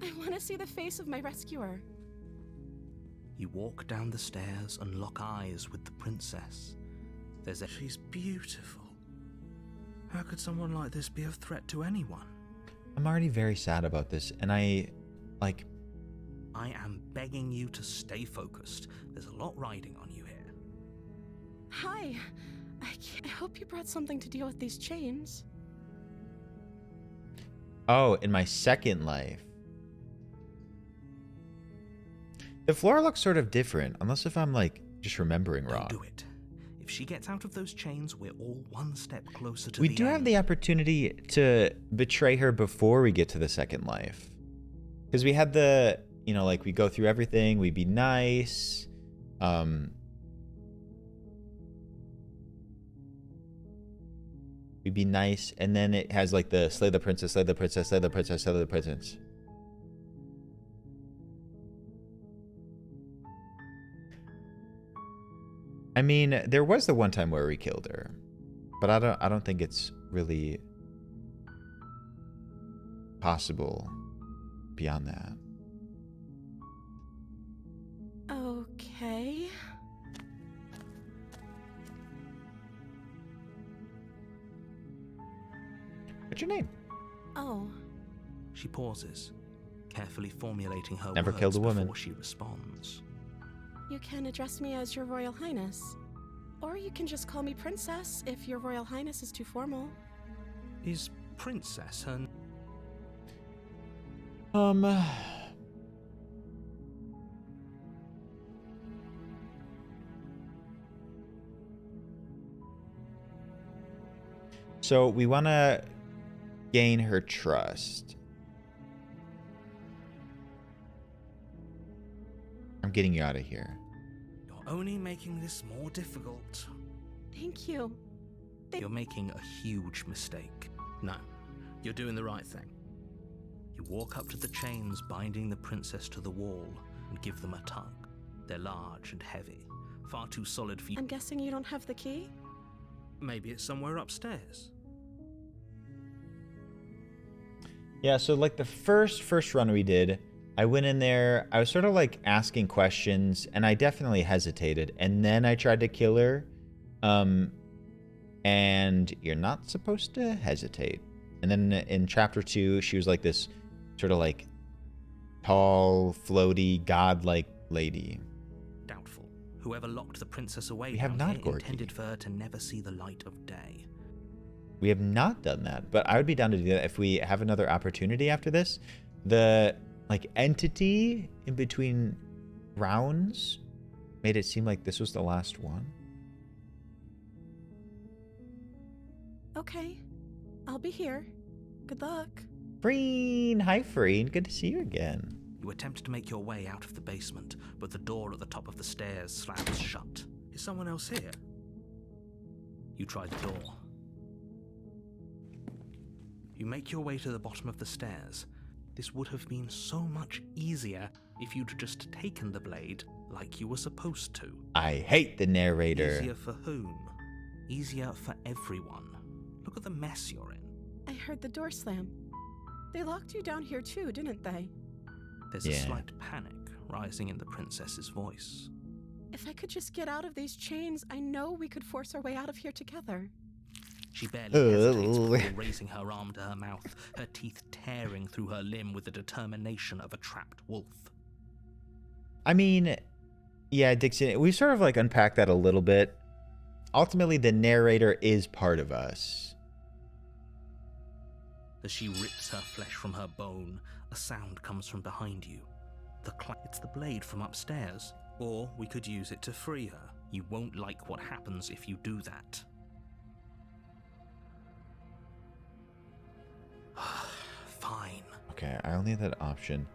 I want to see the face of my rescuer. You walk down the stairs and lock eyes with the princess. She's beautiful. How could someone like this be a threat to anyone? I'm already very sad about this, and I am begging you to stay focused. There's a lot riding on you here. Hi. I hope you brought something to deal with these chains. Oh, in my second life. The floor looks sort of different, unless if I'm like just remembering wrong. Don't do it. If she gets out of those chains, we're all one step closer to We the do have end. the opportunity to betray her before we get to the second life. Because we had the, you know, like we go through everything, we'd be nice. We'd be nice, and then it has like the slay the princess, slay the princess, slay the princess, slay the princess. I mean, there was the one time where we killed her, but I don't think it's really possible beyond that. Okay. What's your name? Oh. She pauses, carefully formulating her Never words killed a woman. before she responds. You can address me as Your Royal Highness. Or you can just call me Princess if Your Royal Highness is too formal. Is Princess her... So we want to gain her trust. I'm getting you out of here. You're only making this more difficult. Thank you. You're making a huge mistake. No, you're doing the right thing. You walk up to the chains binding the princess to the wall and give them a tug. They're large and heavy, far too solid for you. I'm guessing you don't have the key? Maybe it's somewhere upstairs. Yeah, so like the first run we did, I went in there, I was sort of like asking questions, and I definitely hesitated, and then I tried to kill her. And you're not supposed to hesitate. And then in chapter 2, she was like this sort of like tall, floaty, godlike lady. Doubtful. Whoever locked the princess away We have down not, here Gorky. intended for her to never see the light of day. We have not done that, but I would be down to do that if we have another opportunity after this. The like entity in between rounds made it seem like this was the last one. Okay. I'll be here. Good luck. Freen! Hi, Freen. Good to see you again. You attempt to make your way out of the basement, but the door at the top of the stairs slams shut. Is someone else here? You try the door. You make your way to the bottom of the stairs. This would have been so much easier if you'd just taken the blade like you were supposed to. I hate the narrator. Easier for whom? Easier for everyone. Look at the mess you're in. I heard the door slam. They locked you down here too, didn't they? There's a Yeah. slight panic rising in the princess's voice. If I could just get out of these chains, I know we could force our way out of here together. She barely hesitates before raising her arm to her mouth, her teeth tearing through her limb with the determination of a trapped wolf. I mean, yeah, Dixon, we sort of like unpacked that a little bit. Ultimately, the narrator is part of us. As she rips her flesh from her bone, a sound comes from behind you. It's the blade from upstairs. Or we could use it to free her. You won't like what happens if you do that. Fine. Okay, I only have that option.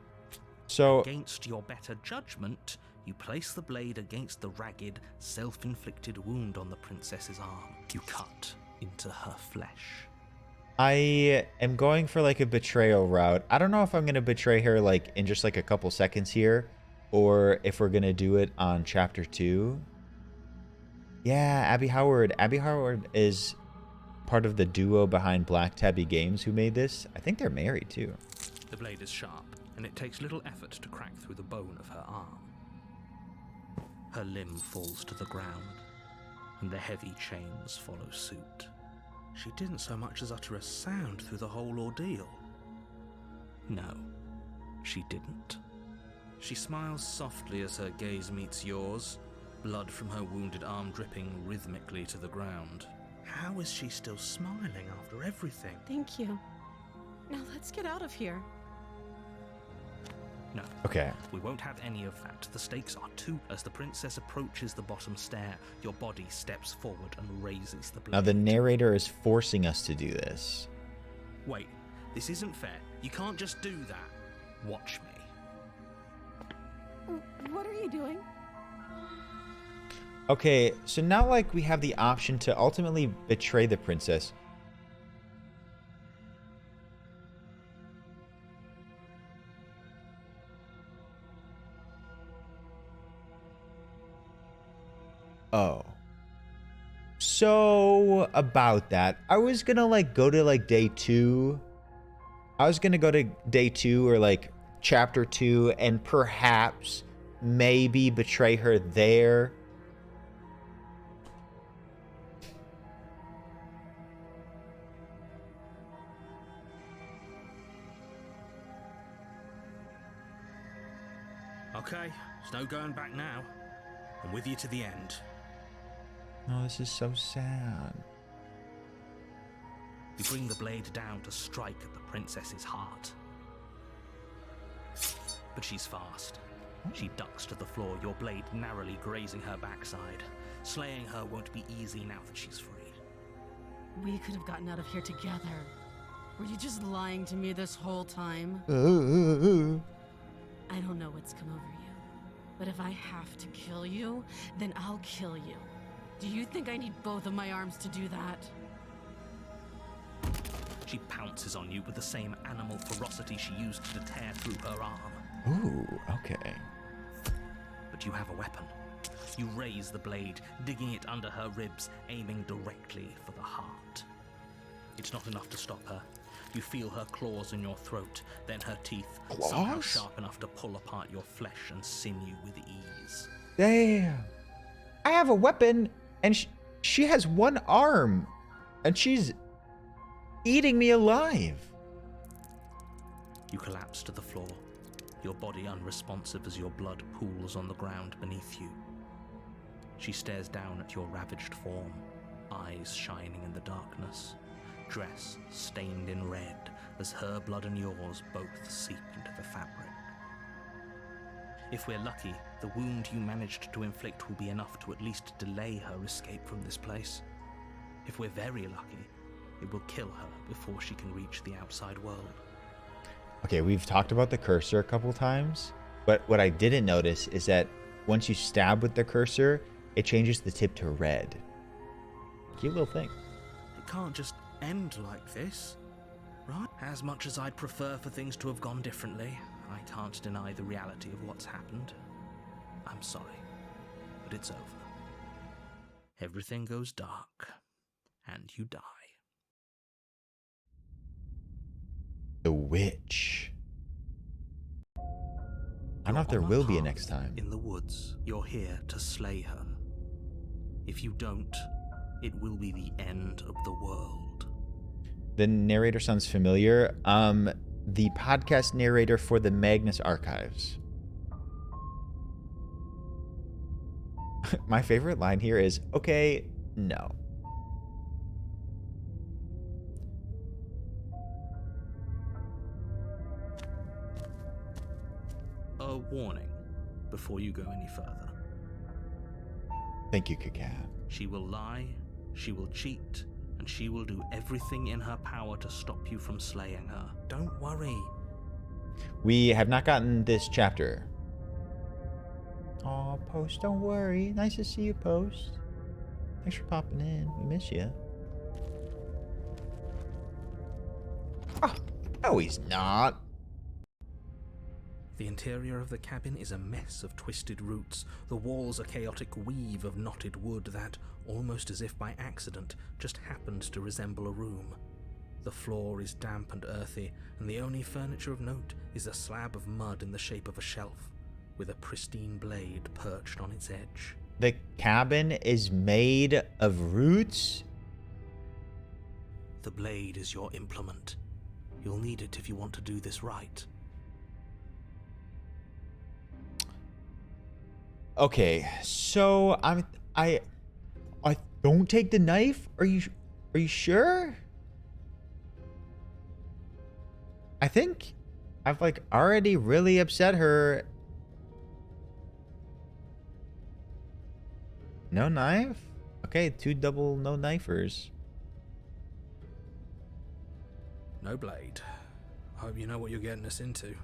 So, Against your better judgment, you place the blade against the ragged, self-inflicted wound on the princess's arm. You cut into her flesh. I am going for like a betrayal route. I don't know if I'm going to betray her like in just like a couple seconds here, or if we're going to do it on chapter 2. Yeah, Abby Howard. Abby Howard is part of the duo behind Black Tabby Games who made this. I think they're married too. The blade is sharp, and it takes little effort to crack through the bone of her arm. Her limb falls to the ground, and the heavy chains follow suit. She didn't so much as utter a sound through the whole ordeal. No, she didn't. She smiles softly as her gaze meets yours, blood from her wounded arm dripping rhythmically to the ground. How is she still smiling after everything? Thank you. Now let's get out of here. No. Okay. We won't have any of that. The stakes are too... As the princess approaches the bottom stair, your body steps forward and raises the blade. Now the narrator is forcing us to do this. Wait, this isn't fair. You can't just do that. Watch me. What are you doing? Okay, so now like we have the option to ultimately betray the princess. Oh. So about that, I was gonna like go to like day 2. I was gonna go to day 2 or like chapter 2 and perhaps maybe betray her there. Okay, there's no going back now. I'm with you to the end. Oh, this is so sad. You bring the blade down to strike at the princess's heart. But she's fast. She ducks to the floor, your blade narrowly grazing her backside. Slaying her won't be easy now that she's free. We could have gotten out of here together. Were you just lying to me this whole time? I don't know what's come over you, but if I have to kill you, then I'll kill you. Do you think I need both of my arms to do that? She pounces on you with the same animal ferocity she used to tear through her arm. Ooh, okay. But you have a weapon. You raise the blade, digging it under her ribs, aiming directly for the heart. It's not enough to stop her. You feel her claws in your throat, then her teeth, somehow Claws? sharp enough to pull apart your flesh and sinew with ease. Damn. I have a weapon and she has one arm and she's eating me alive. You collapse to the floor, your body unresponsive as your blood pools on the ground beneath you. She stares down at your ravaged form, eyes shining in the darkness, dress stained in red as her blood and yours both seep into the fabric. If we're lucky, the wound you managed to inflict will be enough to at least delay her escape from this place. If we're very lucky, it will kill her before she can reach the outside world. Okay, we've talked about the cursor a couple times, but what I didn't notice is that once you stab with the cursor, it changes the tip to red. Cute little thing. It can't just end like this, right? As much as I'd prefer for things to have gone differently, I can't deny the reality of what's happened. I'm sorry, but it's over. Everything goes dark, and you die. The witch. don't know if there You're on will be a path next time. In the woods, you're here to slay her. If you don't, it will be the end of the world. The narrator sounds familiar. The podcast narrator for the Magnus Archives. My favorite line here is, okay, no. A warning before you go any further. Thank you, Kakat. She will lie, she will cheat, and she will do everything in her power to stop you from slaying her. Don't worry. We have not gotten this chapter. Aw, Post, don't worry. Nice to see you, Post. Thanks for popping in. We miss you. Oh, no, he's not. The interior of the cabin is a mess of twisted roots. The walls a chaotic weave of knotted wood that, almost as if by accident, just happened to resemble a room. The floor is damp and earthy, and the only furniture of note is a slab of mud in the shape of a shelf, with a pristine blade perched on its edge. The cabin is made of roots? The blade is your implement. You'll need it if you want to do this right. Okay, so I don't take the knife? Are you sure? I think I've like already really upset her. No knife? Okay, 2 double no knifers. No blade. I hope you know what you're getting us into.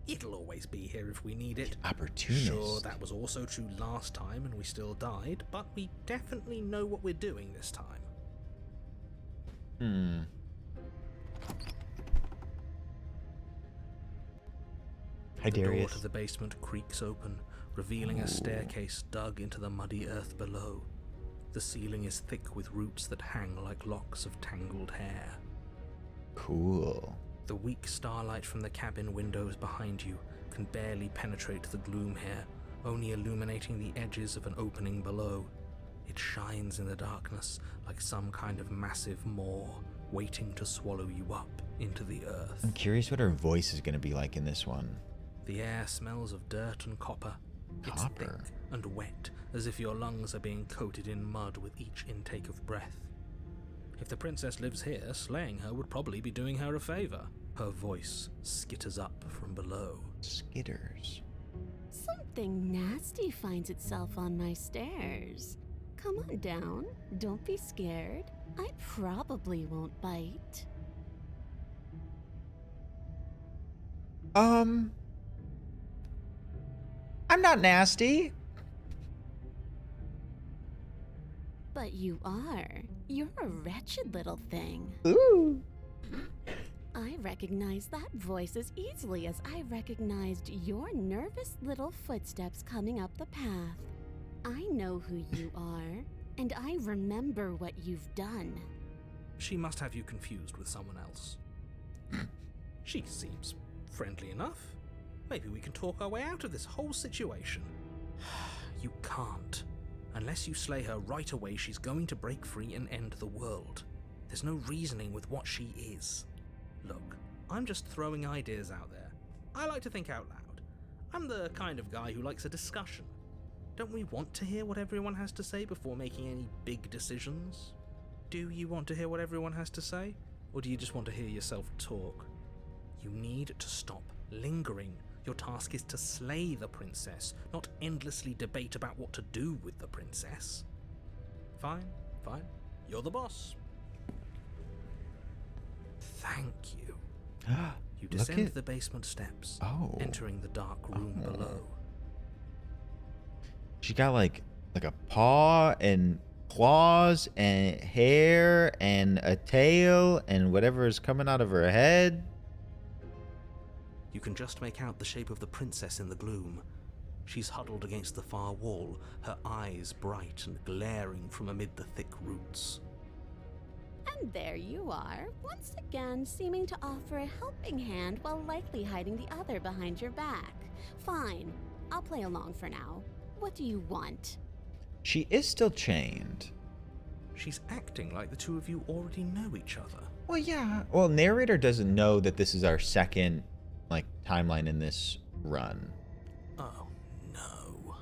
It'll always be here if we need it. Opportunist. Sure, that was also true last time and we still died, but we definitely know what we're doing this time. Hi, The door Darius. to the basement creaks open, revealing a staircase dug into the muddy earth below. The ceiling is thick with roots that hang like locks of tangled hair. Cool. The weak starlight from the cabin windows behind you can barely penetrate the gloom here, only illuminating the edges of an opening below. It shines in the darkness like some kind of massive maw, waiting to swallow you up into the earth. I'm curious what her voice is going to be like in this one. The air smells of dirt and copper. It's Copper? thick and wet, as if your lungs are being coated in mud with each intake of breath. If the princess lives here, slaying her would probably be doing her a favor. Her voice skitters up from below. Skitters. Something nasty finds itself on my stairs. Come on down. Don't be scared. I probably won't bite. I'm not nasty. But you are. You're a wretched little thing. Ooh. I recognize that voice as easily as I recognized your nervous little footsteps coming up the path. I know who you are, and I remember what you've done. She must have you confused with someone else. She seems friendly enough. Maybe we can talk our way out of this whole situation. You can't. Unless you slay her right away, she's going to break free and end the world. There's no reasoning with what she is. Look, I'm just throwing ideas out there. I like to think out loud. I'm the kind of guy who likes a discussion. Don't we want to hear what everyone has to say before making any big decisions? Do you want to hear what everyone has to say? Or do you just want to hear yourself talk? You need to stop lingering. Your task is to slay the princess, not endlessly debate about what to do with the princess. Fine. You're the boss. Thank you. You descend the basement steps, entering the dark room below. She got like a paw and claws and hair and a tail and whatever is coming out of her head. You can just make out the shape of the princess in the gloom. She's huddled against the far wall, her eyes bright and glaring from amid the thick roots. And there you are, once again seeming to offer a helping hand while likely hiding the other behind your back. Fine, I'll play along for now. What do you want? She is still chained. She's acting like the two of you already know each other. Well, yeah. Well, narrator doesn't know that this is our second, like, timeline in this run. Oh, no.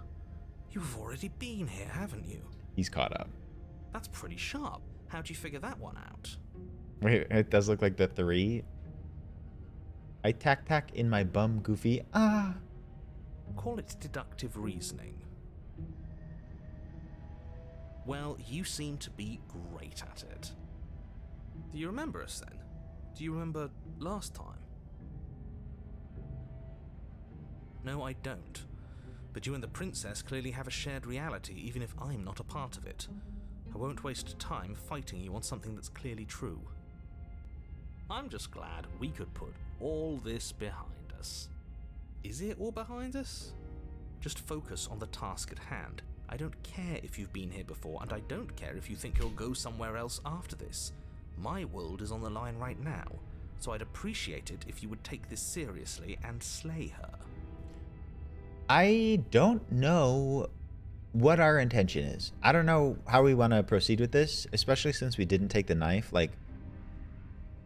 You've already been here, haven't you? He's caught up. That's pretty sharp. How'd you figure that one out? Wait, it does look like the 3. I tack in my bum, Goofy. Ah. Call it deductive reasoning. Well, you seem to be great at it. Do you remember us then? Do you remember last time? No, I don't. But you and the princess clearly have a shared reality, even if I'm not a part of it. I won't waste time fighting you on something that's clearly true. I'm just glad we could put all this behind us. Is it all behind us? Just focus on the task at hand. I don't care if you've been here before, and I don't care if you think you'll go somewhere else after this. My world is on the line right now, so I'd appreciate it if you would take this seriously and slay her. I don't know what our intention is. I don't know how we want to proceed with this, especially since we didn't take the knife. Like,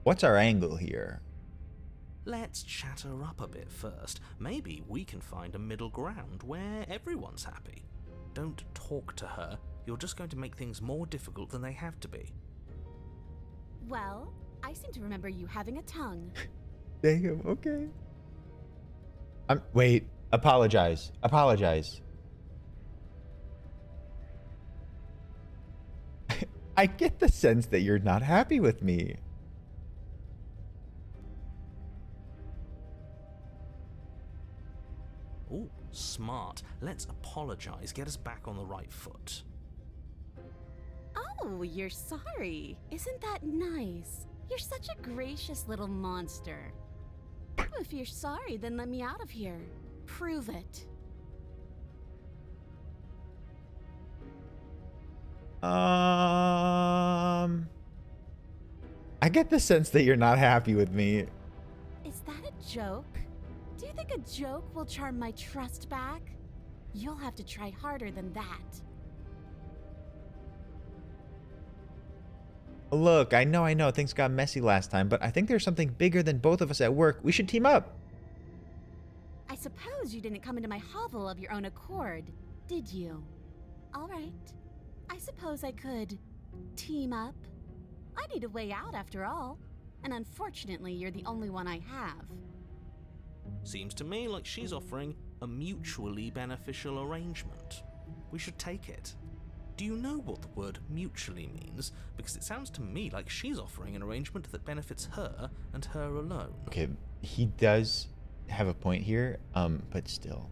what's our angle here? Let's chat her up a bit first. Maybe we can find a middle ground where everyone's happy. Don't talk to her. You're just going to make things more difficult than they have to be. Well, I seem to remember you having a tongue. Damn, okay. Wait, apologize. I get the sense that you're not happy with me. Ooh, smart. Let's apologize. Get us back on the right foot. Oh, you're sorry. Isn't that nice? You're such a gracious little monster. Oh, if you're sorry, then let me out of here. Prove it. I get the sense that you're not happy with me. Is that a joke? Do you think a joke will charm my trust back? You'll have to try harder than that. Look, I know things got messy last time, but I think there's something bigger than both of us at work. We should team up. I suppose you didn't come into my hovel of your own accord, did you? All right. I suppose I could team up. I need a way out after all, and unfortunately you're the only one I have. Seems to me like she's offering a mutually beneficial arrangement. We should take it. Do you know what the word mutually means? Because it sounds to me like she's offering an arrangement that benefits her and her alone. Okay, he does have a point here, but still.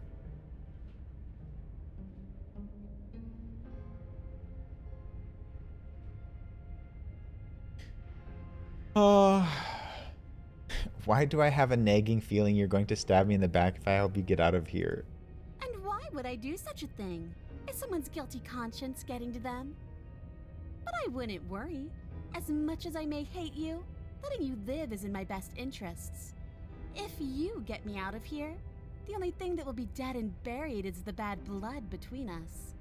Why do I have a nagging feeling you're going to stab me in the back if I help you get out of here? And why would I do such a thing? Is someone's guilty conscience getting to them? But I wouldn't worry. As much as I may hate you, letting you live is in my best interests. If you get me out of here, the only thing that will be dead and buried is the bad blood between us.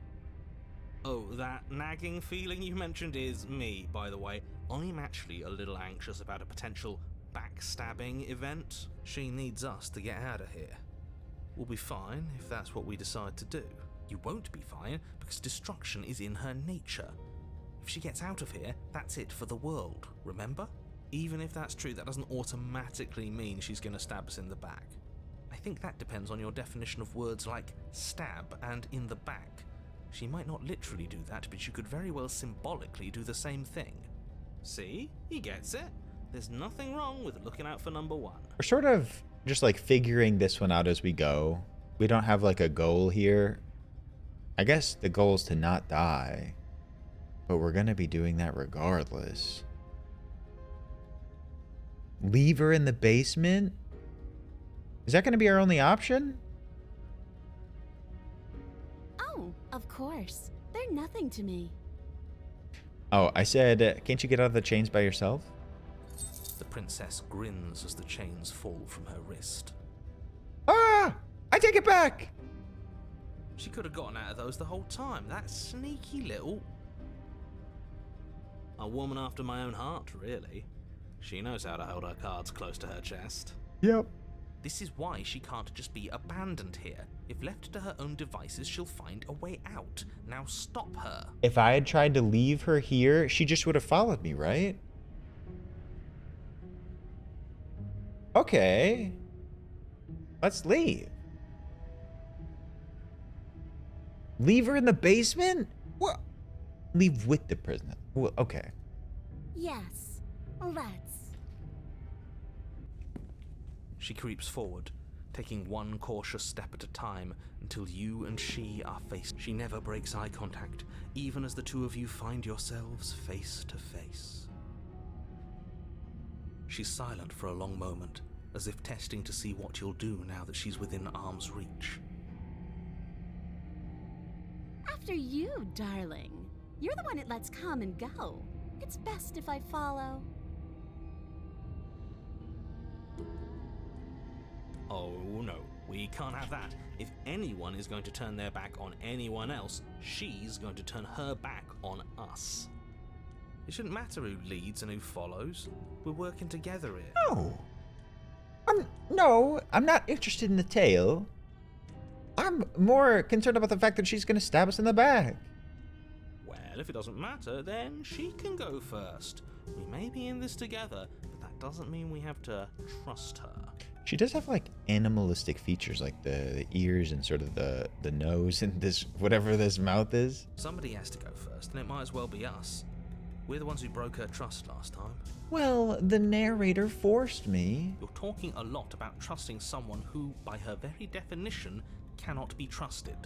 Oh, that nagging feeling you mentioned is me, by the way. I'm actually a little anxious about a potential backstabbing event. She needs us to get out of here. We'll be fine if that's what we decide to do. You won't be fine because destruction is in her nature. If she gets out of here, that's it for the world, remember? Even if that's true, that doesn't automatically mean she's going to stab us in the back. I think that depends on your definition of words like stab and in the back. She might not literally do that, but she could very well symbolically do the same thing. See? He gets it. There's nothing wrong with looking out for number one. We're sort of just like figuring this one out as we go. We don't have like a goal here. I guess the goal is to not die, but we're going to be doing that regardless. Leave her in the basement? Is that going to be our only option? Oh, of course. They're nothing to me. Oh, I said, can't you get out of the chains by yourself? The princess grins as the chains fall from her wrist. Ah! I take it back! She could have gotten out of those the whole time. That sneaky little... A woman after my own heart, really. She knows how to hold her cards close to her chest. Yep. This is why she can't just be abandoned here. If left to her own devices, she'll find a way out. Now stop her. If I had tried to leave her here, she just would have followed me, right? Okay. Let's leave. Leave her in the basement? What? Leave with the prisoner. Well, okay. Yes, let's. She creeps forward, taking one cautious step at a time until you and she are faced. She never breaks eye contact, even as the two of you find yourselves face to face. She's silent for a long moment, as if testing to see what you'll do now that she's within arm's reach. After you, darling. You're the one it lets come and go. It's best if I follow. Oh no, we can't have that. If anyone is going to turn their back on anyone else, she's going to turn her back on us. It shouldn't matter who leads and who follows. We're working together here. No, I'm not interested in the tail. I'm more concerned about the fact that she's going to stab us in the back. Well, if it doesn't matter, then she can go first. We may be in this together, but that doesn't mean we have to trust her. She does have like animalistic features, like the ears and sort of the nose and this, whatever this mouth is. Somebody has to go first, and it might as well be us. We're the ones who broke her trust last time. Well, the narrator forced me. You're talking a lot about trusting someone who, by her very definition, cannot be trusted.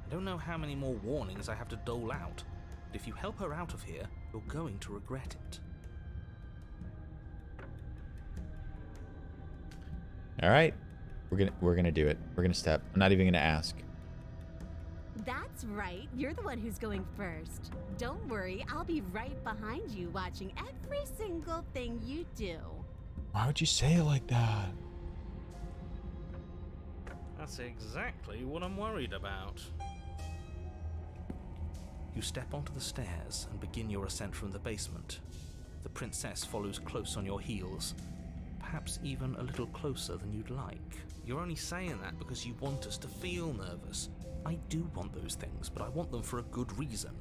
I don't know how many more warnings I have to dole out, but if you help her out of here, you're going to regret it. All right, we're gonna do it. We're gonna step. I'm not even gonna ask. That's right. You're the one who's going first. Don't worry, I'll be right behind you watching every single thing you do. Why would you say it like that? That's exactly what I'm worried about. You step onto the stairs and begin your ascent from the basement. The princess follows close on your heels, perhaps even a little closer than you'd like. You're only saying that because you want us to feel nervous. I do want those things, but I want them for a good reason.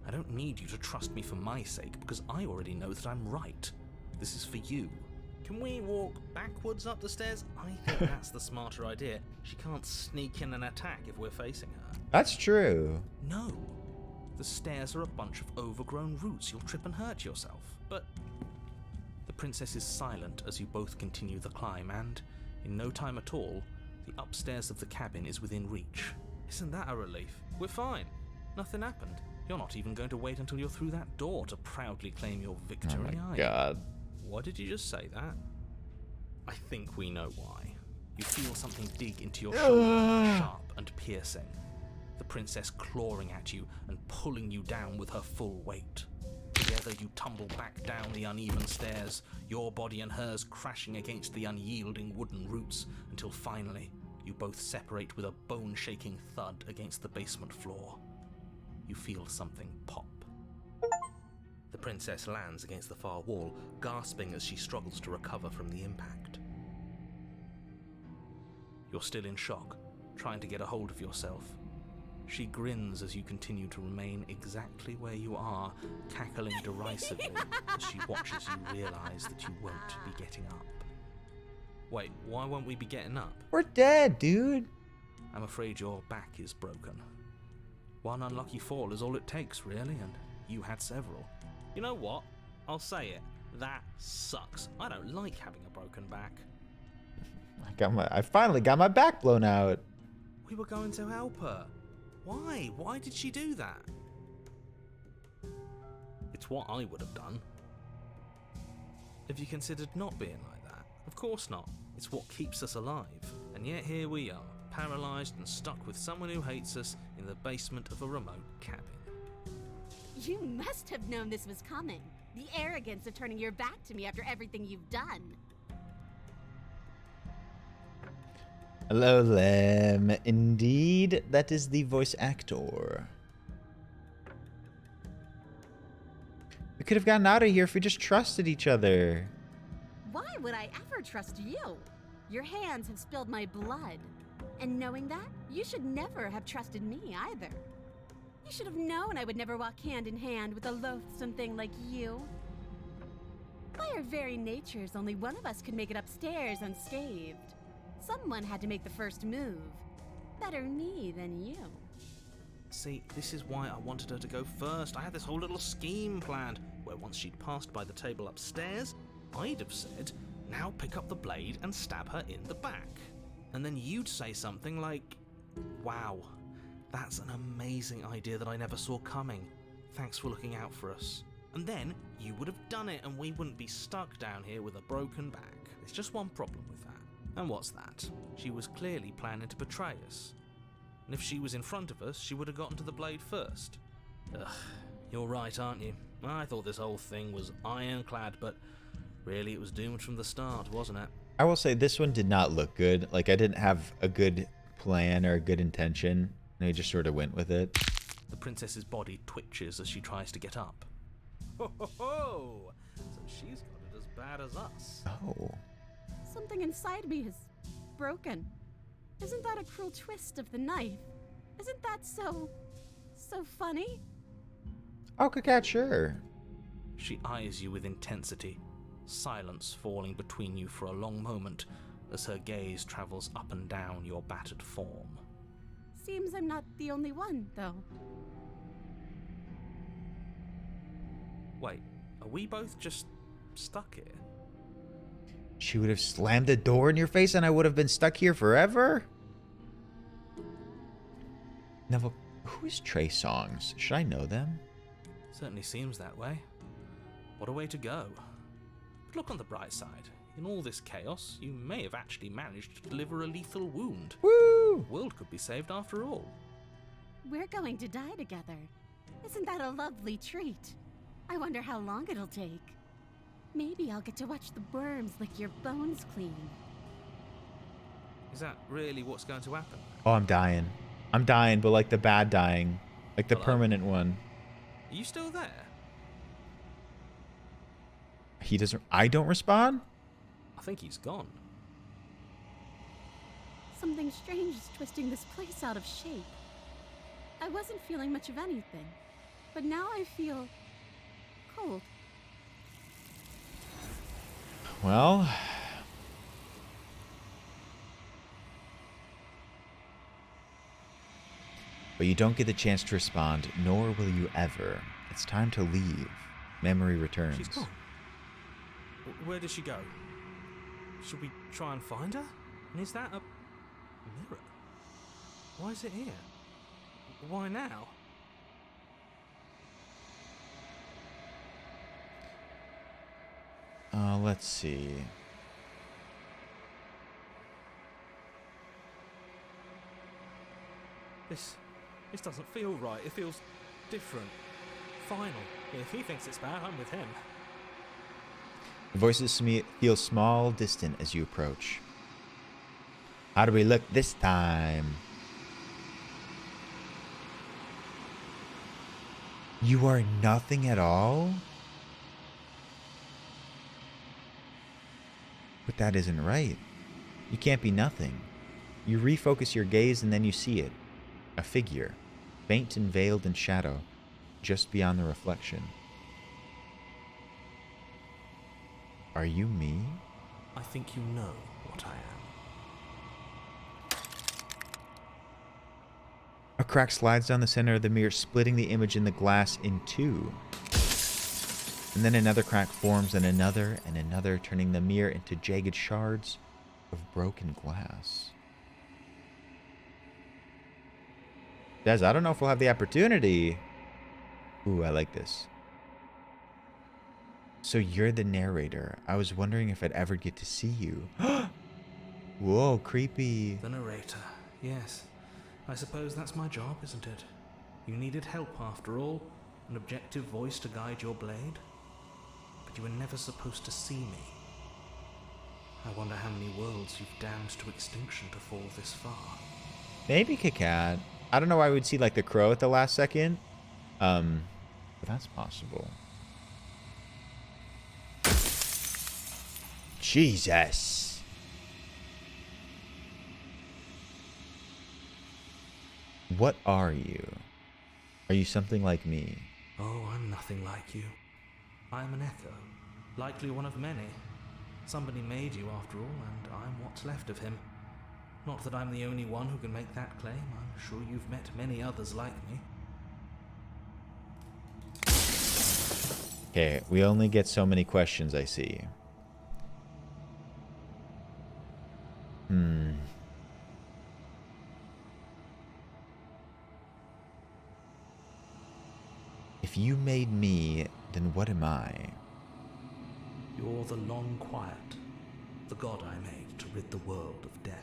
I don't need you to trust me for my sake, because I already know that I'm right. This is for you. Can we walk backwards up the stairs? I think that's the smarter idea. She can't sneak in and attack if we're facing her. That's true. No. The stairs are a bunch of overgrown roots. You'll trip and hurt yourself. But the princess is silent as you both continue the climb, and in no time at all, the upstairs of the cabin is within reach. Isn't that a relief? We're fine. Nothing happened. You're not even going to wait until you're through that door to proudly claim your victory, Oh are my you? god. Why did you just say that? I think we know why. You feel something dig into your shoulder, sharp and piercing. The princess clawing at you and pulling you down with her full weight. Together you tumble back down the uneven stairs, your body and hers crashing against the unyielding wooden roots, until finally you both separate with a bone-shaking thud against the basement floor. You feel something pop. The princess lands against the far wall, gasping as she struggles to recover from the impact. You're still in shock, trying to get a hold of yourself. She grins as you continue to remain exactly where you are, cackling derisively as she watches you realize that you won't be getting up. Wait, why won't we be getting up? We're dead, dude. I'm afraid your back is broken. One unlucky fall is all it takes, really, and you had several. You know what? I'll say it. That sucks. I don't like having a broken back. I finally got my back blown out. We were going to help her. Why? Why did she do that? It's what I would have done. Have you considered not being like that? Of course not. It's what keeps us alive. And yet here we are, paralysed and stuck with someone who hates us in the basement of a remote cabin. You must have known this was coming. The arrogance of turning your back to me after everything you've done. Hello, Lem. Indeed, that is the voice actor. We could have gotten out of here if we just trusted each other. Why would I ever trust you? Your hands have spilled my blood. And knowing that, you should never have trusted me either. You should have known I would never walk hand in hand with a loathsome thing like you. By our very natures, only one of us could make it upstairs unscathed. Someone had to make the first move. Better me than you. See, this is why I wanted her to go first. I had this whole little scheme planned, where once she'd passed by the table upstairs, I'd have said, now pick up the blade and stab her in the back. And then you'd say something like, wow, that's an amazing idea that I never saw coming. Thanks for looking out for us. And then you would have done it and we wouldn't be stuck down here with a broken back. There's just one problem with that. And what's that? She was clearly planning to betray us. And if she was in front of us, she would have gotten to the blade first. Ugh, you're right, aren't you? I thought this whole thing was ironclad, but really it was doomed from the start, wasn't it? I will say this one did not look good. Like, I didn't have a good plan or a good intention. And I just sort of went with it. The princess's body twitches as she tries to get up. Ho ho ho! So she's got it as bad as us. Oh. Something inside me is broken. Isn't that a cruel twist of the knife? Isn't that so funny? Oh, Cat, sure. She eyes you with intensity, silence falling between you for a long moment as her gaze travels up and down your battered form. Seems I'm not the only one, though. Wait, are we both just stuck here? She would have slammed the door in your face and I would have been stuck here forever? Neville, who is Trey Songs? Should I know them? Certainly seems that way. What a way to go. But look on the bright side. In all this chaos, you may have actually managed to deliver a lethal wound. Woo! The world could be saved after all. We're going to die together. Isn't that a lovely treat? I wonder how long it'll take. Maybe I'll get to watch the worms lick your bones clean. Is that really what's going to happen? Oh, I'm dying. I'm dying, but like the bad dying. Like the Hello? permanent one. Are you still there? He doesn't... I don't respond? I think he's gone. Something strange is twisting this place out of shape. I wasn't feeling much of anything, but now I feel cold. Well... But you don't get the chance to respond, nor will you ever. It's time to leave. Memory returns. She's gone. Where did she go? Should we try and find her? And is that a mirror? Why is it here? Why now? Let's see. This doesn't feel right. It feels different. Final. If he thinks it's bad, I'm with him. The voices feel small, distant as you approach. How do we look this time? You are nothing at all? But that isn't right. You can't be nothing. You refocus your gaze and then you see it. A figure, faint and veiled in shadow, just beyond the reflection. Are you me? I think you know what I am. A crack slides down the center of the mirror, splitting the image in the glass in two. And then another crack forms, and another, turning the mirror into jagged shards of broken glass. Des, I don't know if we'll have the opportunity. Ooh, I like this. So you're the narrator. I was wondering if I'd ever get to see you. Whoa, creepy. The narrator. Yes. I suppose that's my job, isn't it? You needed help after all. an objective voice to guide your blade. But you were never supposed to see me. I wonder how many worlds you've damned to extinction to fall this far. Maybe Kakat. I don't know why we'd see like the crow at the last second. But that's possible. Jesus. What are you? Are you something like me? Oh, I'm nothing like you. I'm an echo, likely one of many. Somebody made you after all, and I'm what's left of him. Not that I'm the only one who can make that claim. I'm sure you've met many others like me. Okay, we only get so many questions, I see. If you made me, then what am I? You're the long quiet, the god I made to rid the world of death.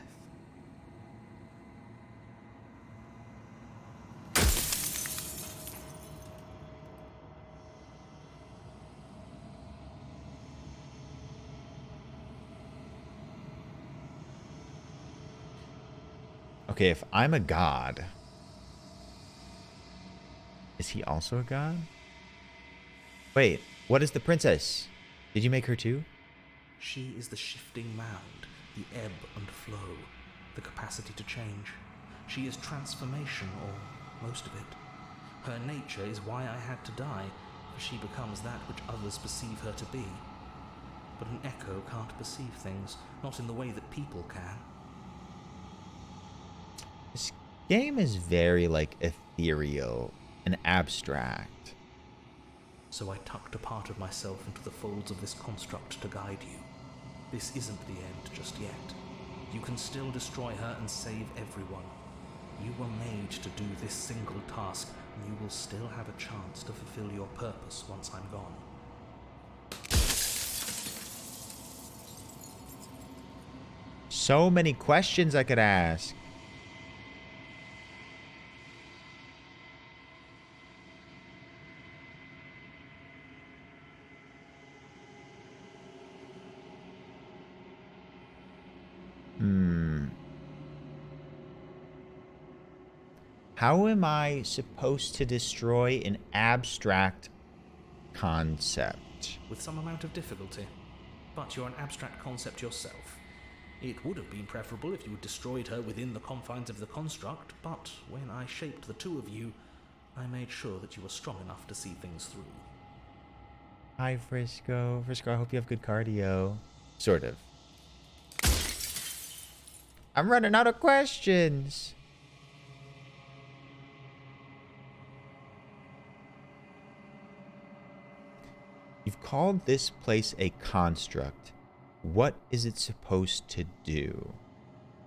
Okay, if I'm a god, is he also a god? Wait, what is the princess? Did you make her too? She is the shifting mound, the ebb and flow, the capacity to change. She is transformation, or most of it. Her nature is why I had to die, for she becomes that which others perceive her to be. But an echo can't perceive things, not in the way that people can. This game is very, like, ethereal and abstract. So I tucked a part of myself into the folds of this construct to guide you. This isn't the end just yet. You can still destroy her and save everyone. You were made to do this single task, and you will still have a chance to fulfill your purpose once I'm gone. So many questions I could ask. How am I supposed to destroy an abstract concept? With some amount of difficulty. But you're an abstract concept yourself. It would have been preferable if you had destroyed her within the confines of the construct, but when I shaped the two of you, I made sure that you were strong enough to see things through. Hi, Frisco. Frisco, I hope you have good cardio. Sort of. I'm running out of questions. You've called this place a construct. What is it supposed to do?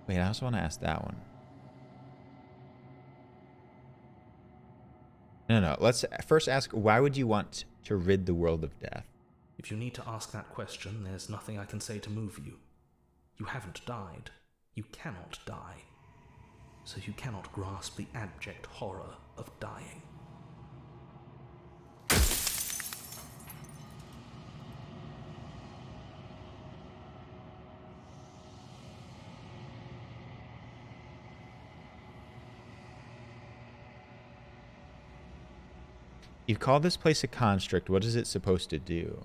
Wait, I also want to ask that one. No. Let's first ask, why would you want to rid the world of death? If you need to ask that question, there's nothing I can say to move you. You haven't died. You cannot die. So you cannot grasp the abject horror of dying. You've called this place a construct. What is it supposed to do?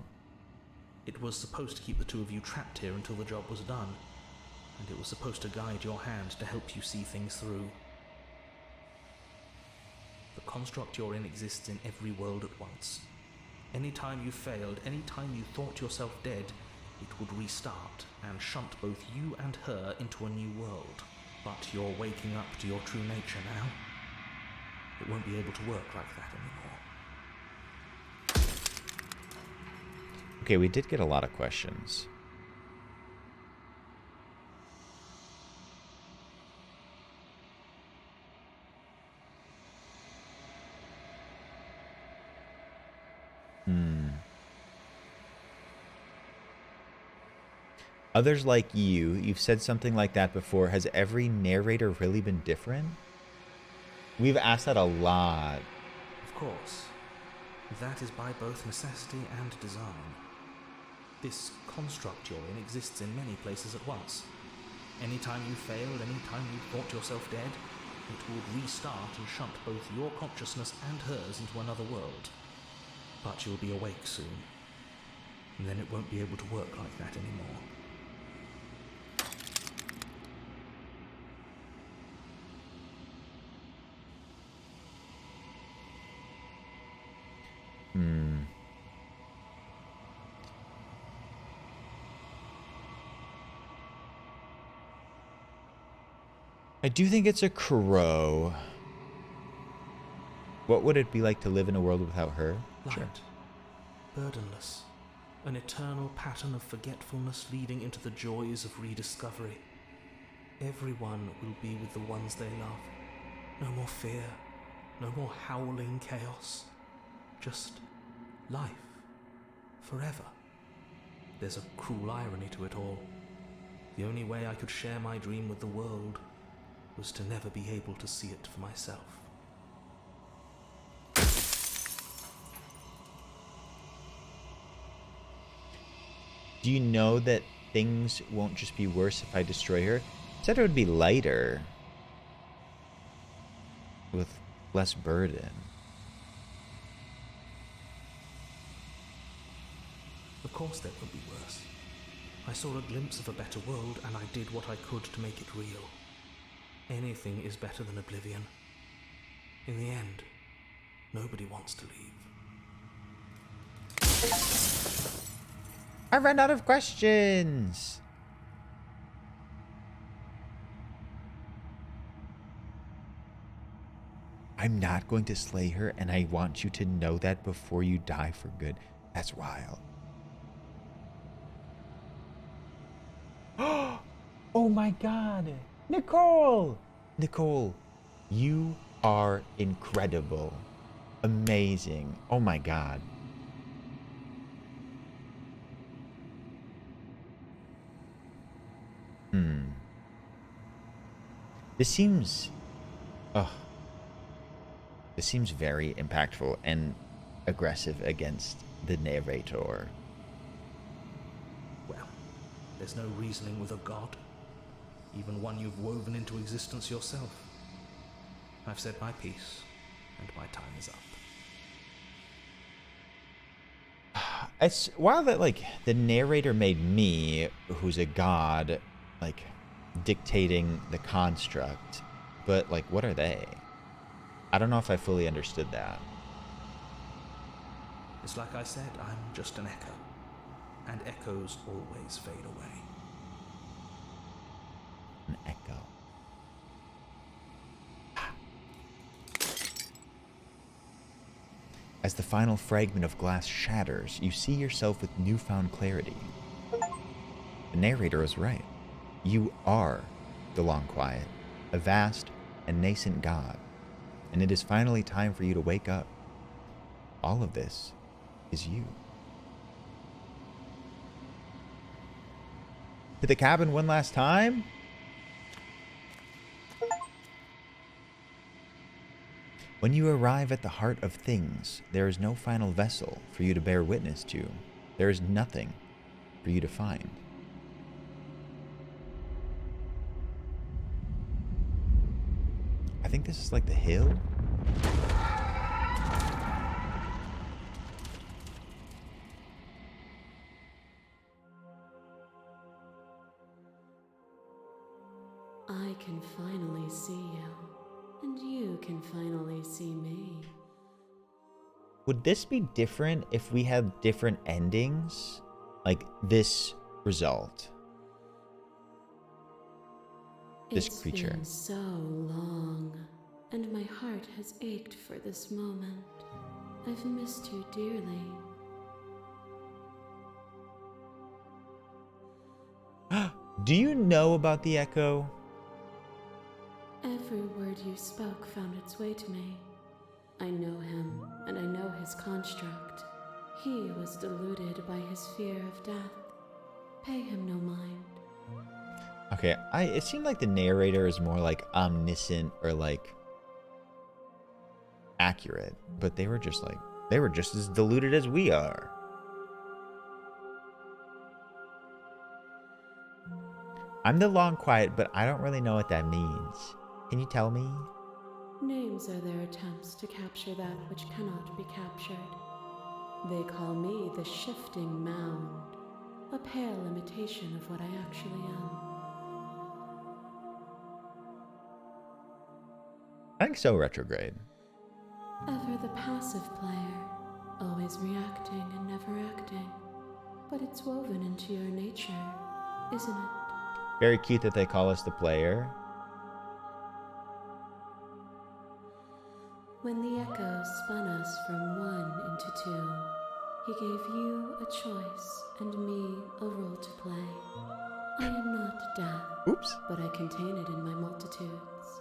It was supposed to keep the two of you trapped here until the job was done, and it was supposed to guide your hand to help you see things through. The construct you're in exists in every world at once. Any time you failed, any time you thought yourself dead, it would restart and shunt both you and her into a new world. But you're waking up to your true nature now. It won't be able to work like that anymore. Okay, we did get a lot of questions. Others like you've said something like that before. Has every narrator really been different? We've asked that a lot. Of course. That is by both necessity and design. This construct you're in exists in many places at once. Anytime you failed, anytime you thought yourself dead, it would restart and shunt both your consciousness and hers into another world. But you'll be awake soon, and then it won't be able to work like that anymore. I do think it's a crow. What would it be like to live in a world without her? Light, Sure. burdenless, an eternal pattern of forgetfulness leading into the joys of rediscovery. Everyone will be with the ones they love. No more fear, no more howling chaos. Just life, forever. There's a cruel irony to it all. The only way I could share my dream with the world was to never be able to see it for myself. Do you know that things won't just be worse if I destroy her? I said it would be lighter. With less burden. Of course there will be worse. I saw a glimpse of a better world and I did what I could to make it real. Anything is better than oblivion. In the end, nobody wants to leave. I ran out of questions. I'm not going to slay her, and I want you to know that before you die for good. That's wild. Oh my God. Nicole! Nicole, you are incredible. Amazing. Oh my God. This seems... This seems very impactful and aggressive against the narrator. Well, there's no reasoning with a god. Even one you've woven into existence yourself. I've said my piece, and my time is up. It's wild that, like, the narrator made me, who's a god, like, dictating the construct. But, like, what are they? I don't know if I fully understood that. It's like I said, I'm just an echo. And echoes always fade away. An echo. As the final fragment of glass shatters, you see yourself with newfound clarity. The narrator is right. You are the Long Quiet, a vast and nascent god, and it is finally time for you to wake up. All of this is you. To the cabin one last time? When you arrive at the heart of things, there is no final vessel for you to bear witness to. There is nothing for you to find. I think this is like the hill. I can finally see you, and you can finally see me. Would this be different if we had different endings? Like this result. This creature. It's been so long, and my heart has ached for this moment. I've missed you dearly. Do you know about the echo? Every word you spoke found its way to me. I know him, and I know his construct. He was deluded by his fear of death. Pay him no mind. Okay, it seemed like the narrator is more like omniscient or like accurate, but they were They were just as deluded as we are. I'm the long quiet, but I don't really know what that means. Can you tell me? Names are their attempts to capture that which cannot be captured. They call me the shifting mound, a pale imitation of what I actually am. I think so, retrograde. Ever the passive player, always reacting and never acting. But it's woven into your nature, isn't it? Very cute that they call us the player. When the echo spun us from one into two, he gave you a choice and me a role to play. I am not death, Oops. but I contain it in my multitudes.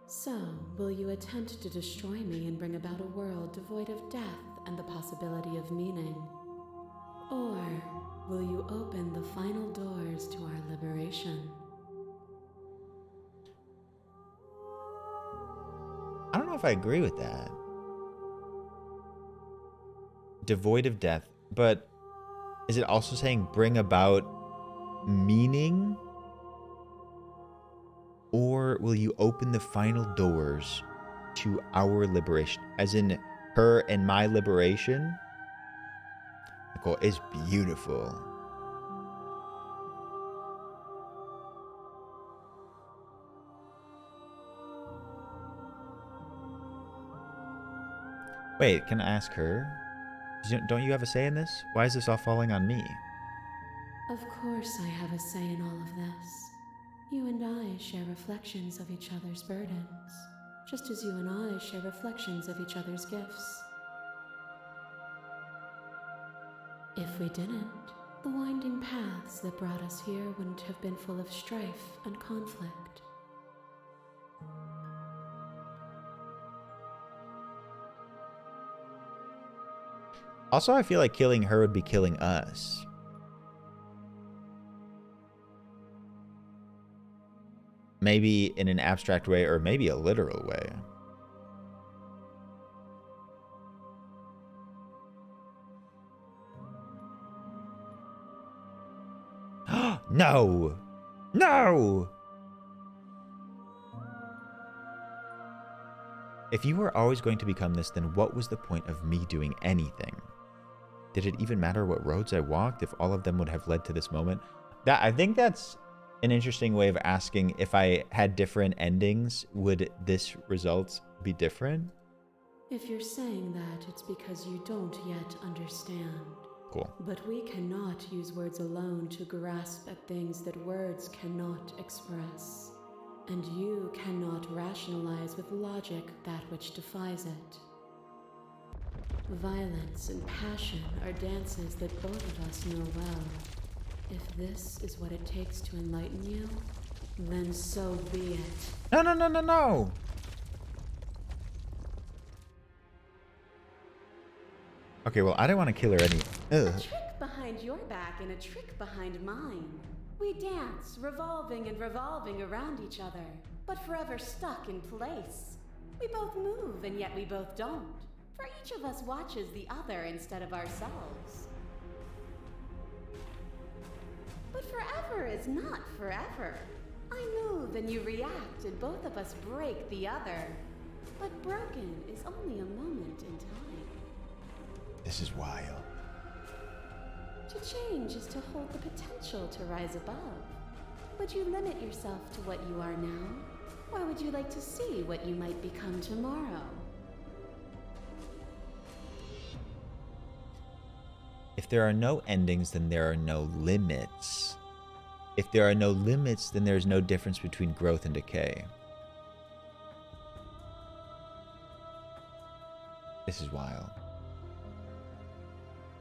So, will you attempt to destroy me and bring about a world devoid of death and the possibility of meaning? Or will you open the final doors to our liberation? I don't know if I agree with that. Devoid of death, but is it also saying bring about meaning? Or will you open the final doors to our liberation? As in her and my liberation? Nicole is beautiful. Wait, can I ask her? Don't you have a say in this? Why is this all falling on me? Of course I have a say in all of this. You and I share reflections of each other's burdens, just as you and I share reflections of each other's gifts. If we didn't, the winding paths that brought us here wouldn't have been full of strife and conflict. Also, I feel like killing her would be killing us. Maybe in an abstract way, or maybe a literal way. No! No! If you were always going to become this, then what was the point of me doing anything? Did it even matter what roads I walked if all of them would have led to this moment? I think that's an interesting way of asking, if I had different endings, would this result be different? If you're saying that, it's because you don't yet understand. Cool. But we cannot use words alone to grasp at things that words cannot express. And you cannot rationalize with logic that which defies it. Violence and passion are dances that both of us know well. If this is what it takes to enlighten you, then so be it. No, no, no, no, no! Okay, well, I don't want to kill her any... Ugh. A trick behind your back and a trick behind mine. We dance, revolving and revolving around each other, but forever stuck in place. We both move, and yet we both don't. For each of us watches the other instead of ourselves. But forever is not forever. I move and you react, and both of us break the other. But broken is only a moment in time. This is wild. To change is to hold the potential to rise above. Would you limit yourself to what you are now? Or would you like to see what you might become tomorrow? If there are no endings, then there are no limits. If there are no limits, then there's no difference between growth and decay. This is wild.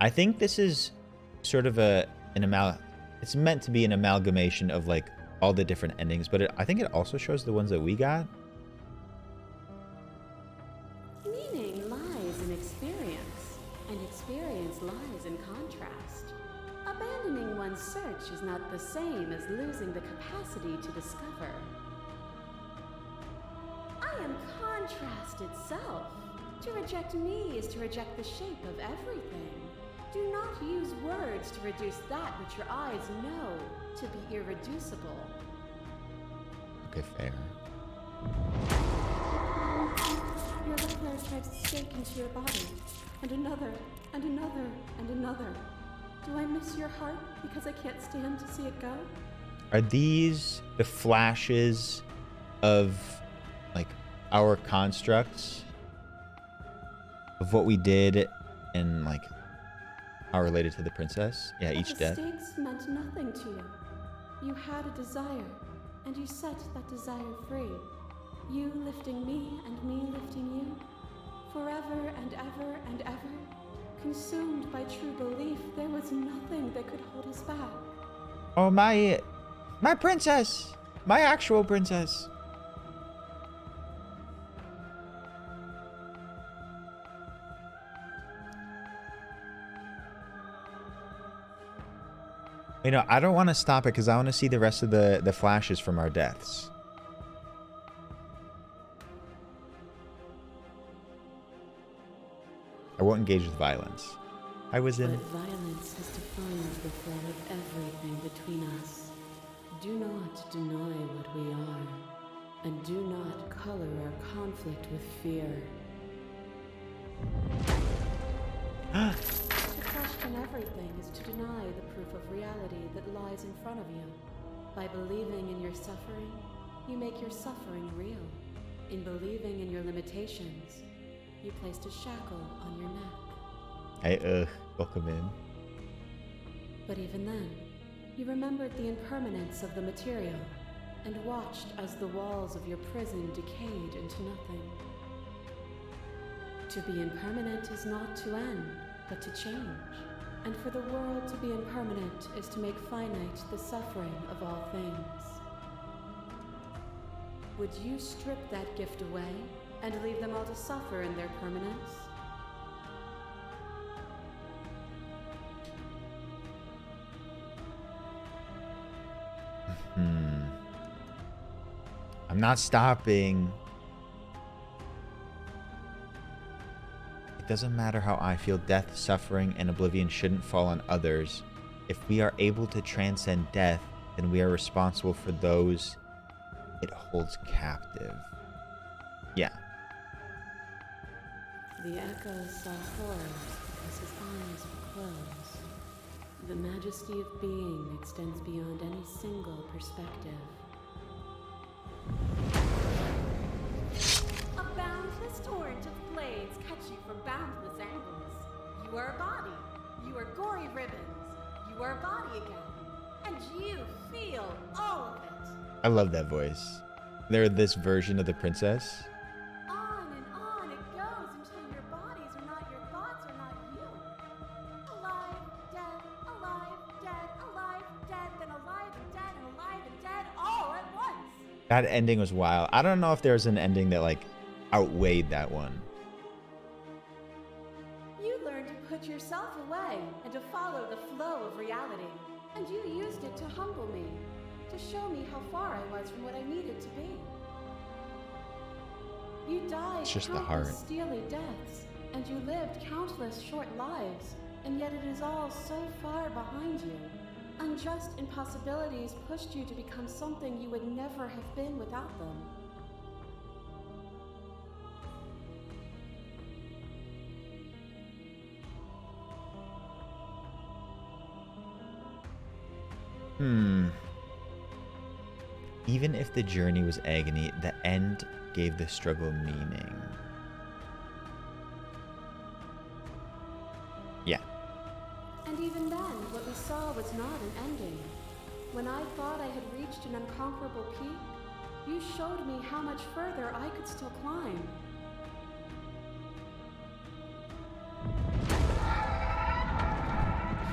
I think this is sort of it's meant to be an amalgamation of like all the different endings, but I think it also shows the ones that we got. Meaning lies in experience, and experience lies in contrast. Abandoning one's search is not the same as losing the capacity to discover. I am contrast itself. To reject me is to reject the shape of everything. Do not use words to reduce that which your eyes know to be irreducible. Okay, fair. Your flare strikes a stake into your body, and another, and another, and another. Do I miss your heart because I can't stand to see it go? Are these the flashes of, like, our constructs? Of what we did and, like, how related to the princess? Yeah, But each the death. stakes meant nothing to you. You had a desire, and you set that desire free. You lifting me and me lifting you. Forever and ever and ever. Consumed by true belief, there was nothing that could hold us back. Oh, my princess! My actual princess! You know, I don't want to stop it because I want to see the rest of the flashes from our deaths. I won't engage with violence. I was in... But violence has defined the flow of everything between us. Do not deny what we are, and do not color our conflict with fear. To question everything is to deny the proof of reality that lies in front of you. By believing in your suffering, you make your suffering real. In believing in your limitations, you placed a shackle on your neck. Hey, welcome in. But even then, you remembered the impermanence of the material and watched as the walls of your prison decayed into nothing. To be impermanent is not to end, but to change. And for the world to be impermanent is to make finite the suffering of all things. Would you strip that gift away and leave them all to suffer in their permanence? I'm not stopping. It doesn't matter how I feel. Death, suffering, and oblivion shouldn't fall on others. If we are able to transcend death, then we are responsible for those it holds captive. Yeah. The echo saw horrors because his eyes were closed. The majesty of being extends beyond any single perspective. A boundless torrent of blades cut you from boundless angles. You are a body. You are gory ribbons. You are a body again. And you feel all of it. I love that voice. They're this version of the princess. On it goes until your bodies are not your thoughts, are not you. Alive, dead, alive, dead, alive, dead, then alive and dead, all at once. That ending was wild. I don't know if there's an ending that, like, outweighed that one. You learned to put yourself away and to follow the flow of reality. And you used it to humble me, to show me how far I was from what I needed to be. You died It's just the countless heart. steely deaths, and you lived countless short lives, and yet it is all so far behind you. Unjust impossibilities pushed you to become something you would never have been without them. Even if the journey was agony, the end gave the struggle meaning. Yeah. And even then, what we saw was not an ending. When I thought I had reached an unconquerable peak, you showed me how much further I could still climb.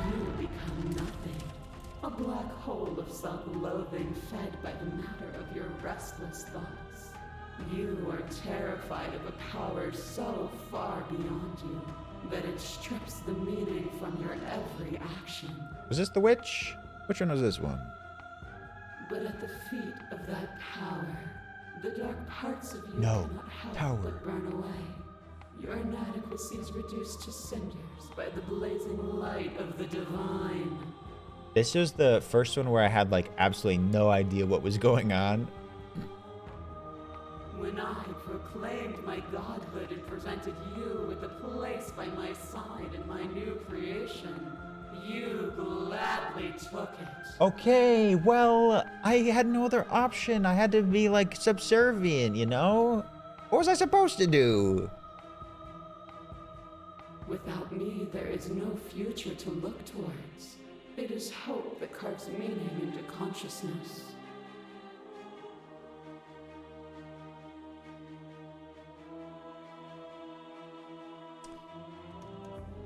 You become nothing. A black hole of self-loathing fed by the matter of your restless thoughts. You are terrified of a power so far beyond you that it strips the meaning from your every action. Was this the witch? Which one was this one? But at the feet of that power, the dark parts of you No, cannot help tower. but burn away. Your inadequacy is reduced to cinders by the blazing light of the divine. This was the first one where I had like absolutely no idea what was going on. When I proclaimed my godhood and presented you with a place by my side in my new creation, you gladly took it. Okay, well, I had no other option. I had to be like subservient, you know? What was I supposed to do? Without me, there is no future to look towards. It is hope that carves meaning into consciousness.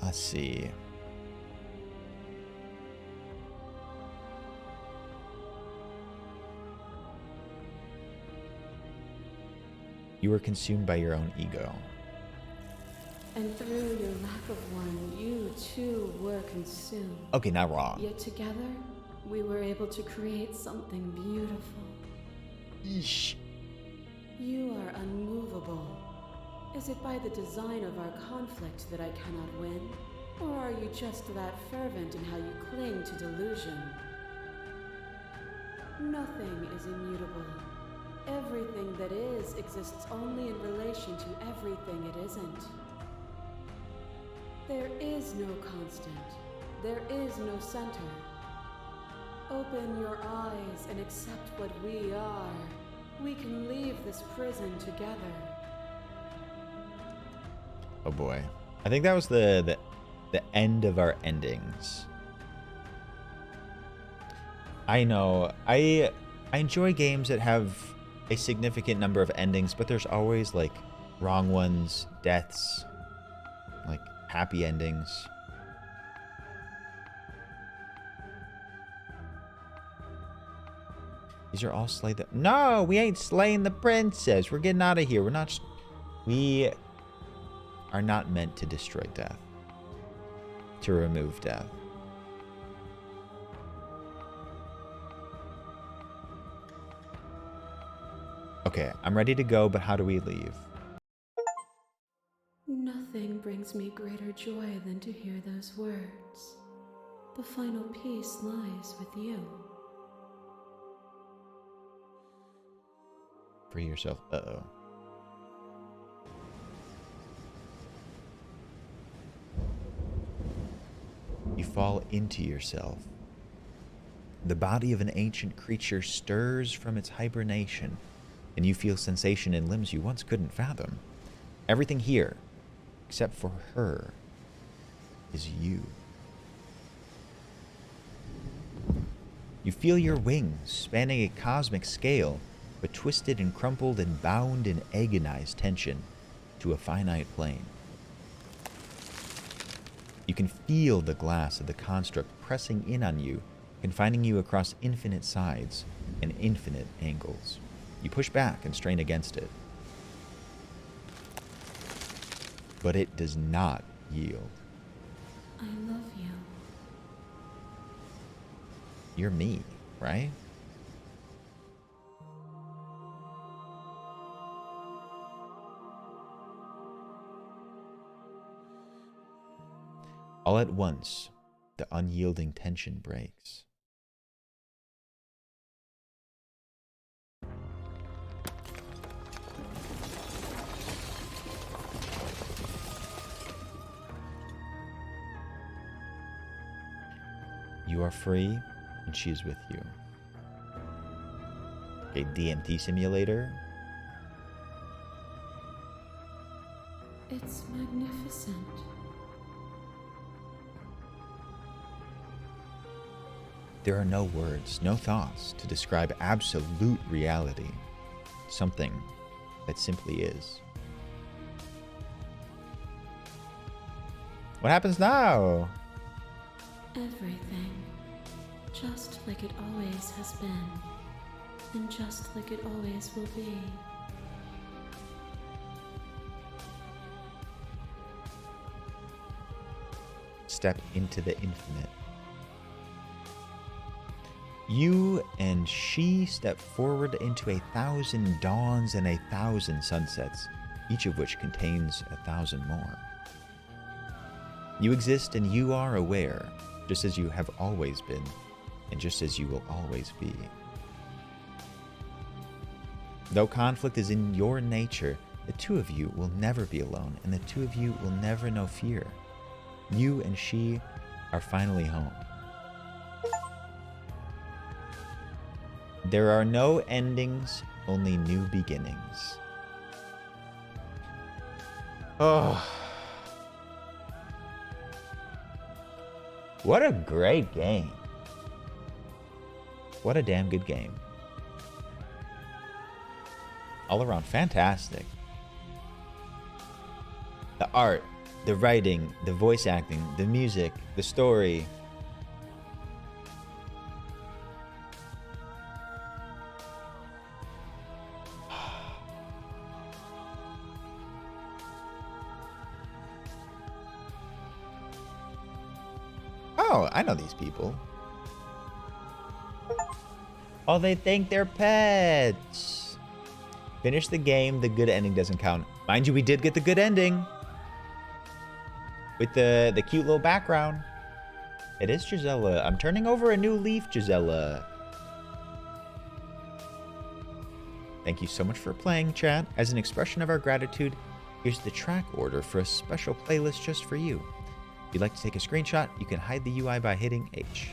Let's see. You were consumed by your own ego. And through your lack of one, you too were consumed. Okay, not wrong. Yet together, we were able to create something beautiful. Yeesh. You are unmovable. Is it by the design of our conflict that I cannot win? Or are you just that fervent in how you cling to delusion? Nothing is immutable. Everything that is exists only in relation to everything it isn't. There is no constant. There is no center. Open your eyes and accept what we are. We can leave this prison together. Oh boy. I think that was the end of our endings. I know. I enjoy games that have a significant number of endings, but there's always like wrong ones, deaths, like happy endings. These are all slay the... No, we ain't slaying the princess. We're getting out of here. We're not... We are not meant to destroy death. To remove death. Okay, I'm ready to go, but how do we leave? Nothing brings me greater joy than to hear those words. The final peace lies with you. Free yourself. Uh-oh. You fall into yourself. The body of an ancient creature stirs from its hibernation, and you feel sensation in limbs you once couldn't fathom. Everything here, except for her, is you. You feel your wings spanning a cosmic scale, but twisted and crumpled and bound in agonized tension to a finite plane. You can feel the glass of the construct pressing in on you, confining you across infinite sides and infinite angles. You push back and strain against it. But it does not yield. I love you. You're me, right? All at once, the unyielding tension breaks. You are free, and she is with you. A DMT simulator? It's magnificent. There are no words, no thoughts to describe absolute reality. Something that simply is. What happens now? Everything. Just like it always has been. And just like it always will be. Step into the infinite. You and she step forward into 1,000 dawns and 1,000 sunsets, each of which contains 1,000 more. You exist and you are aware, just as you have always been, and just as you will always be. Though conflict is in your nature, the two of you will never be alone, and the two of you will never know fear. You and she are finally home. There are no endings, only new beginnings. Oh. What a great game. What a damn good game. All around fantastic. The art, the writing, the voice acting, the music, the story. Oh, I know these people. Oh, they think they're pets. Finish the game, the good ending doesn't count. Mind you, we did get the good ending. With the cute little background. It is Gisela. I'm turning over a new leaf, Gisela. Thank you so much for playing, chat. As an expression of our gratitude, here's the track order for a special playlist just for you. If you'd like to take a screenshot, you can hide the UI by hitting H.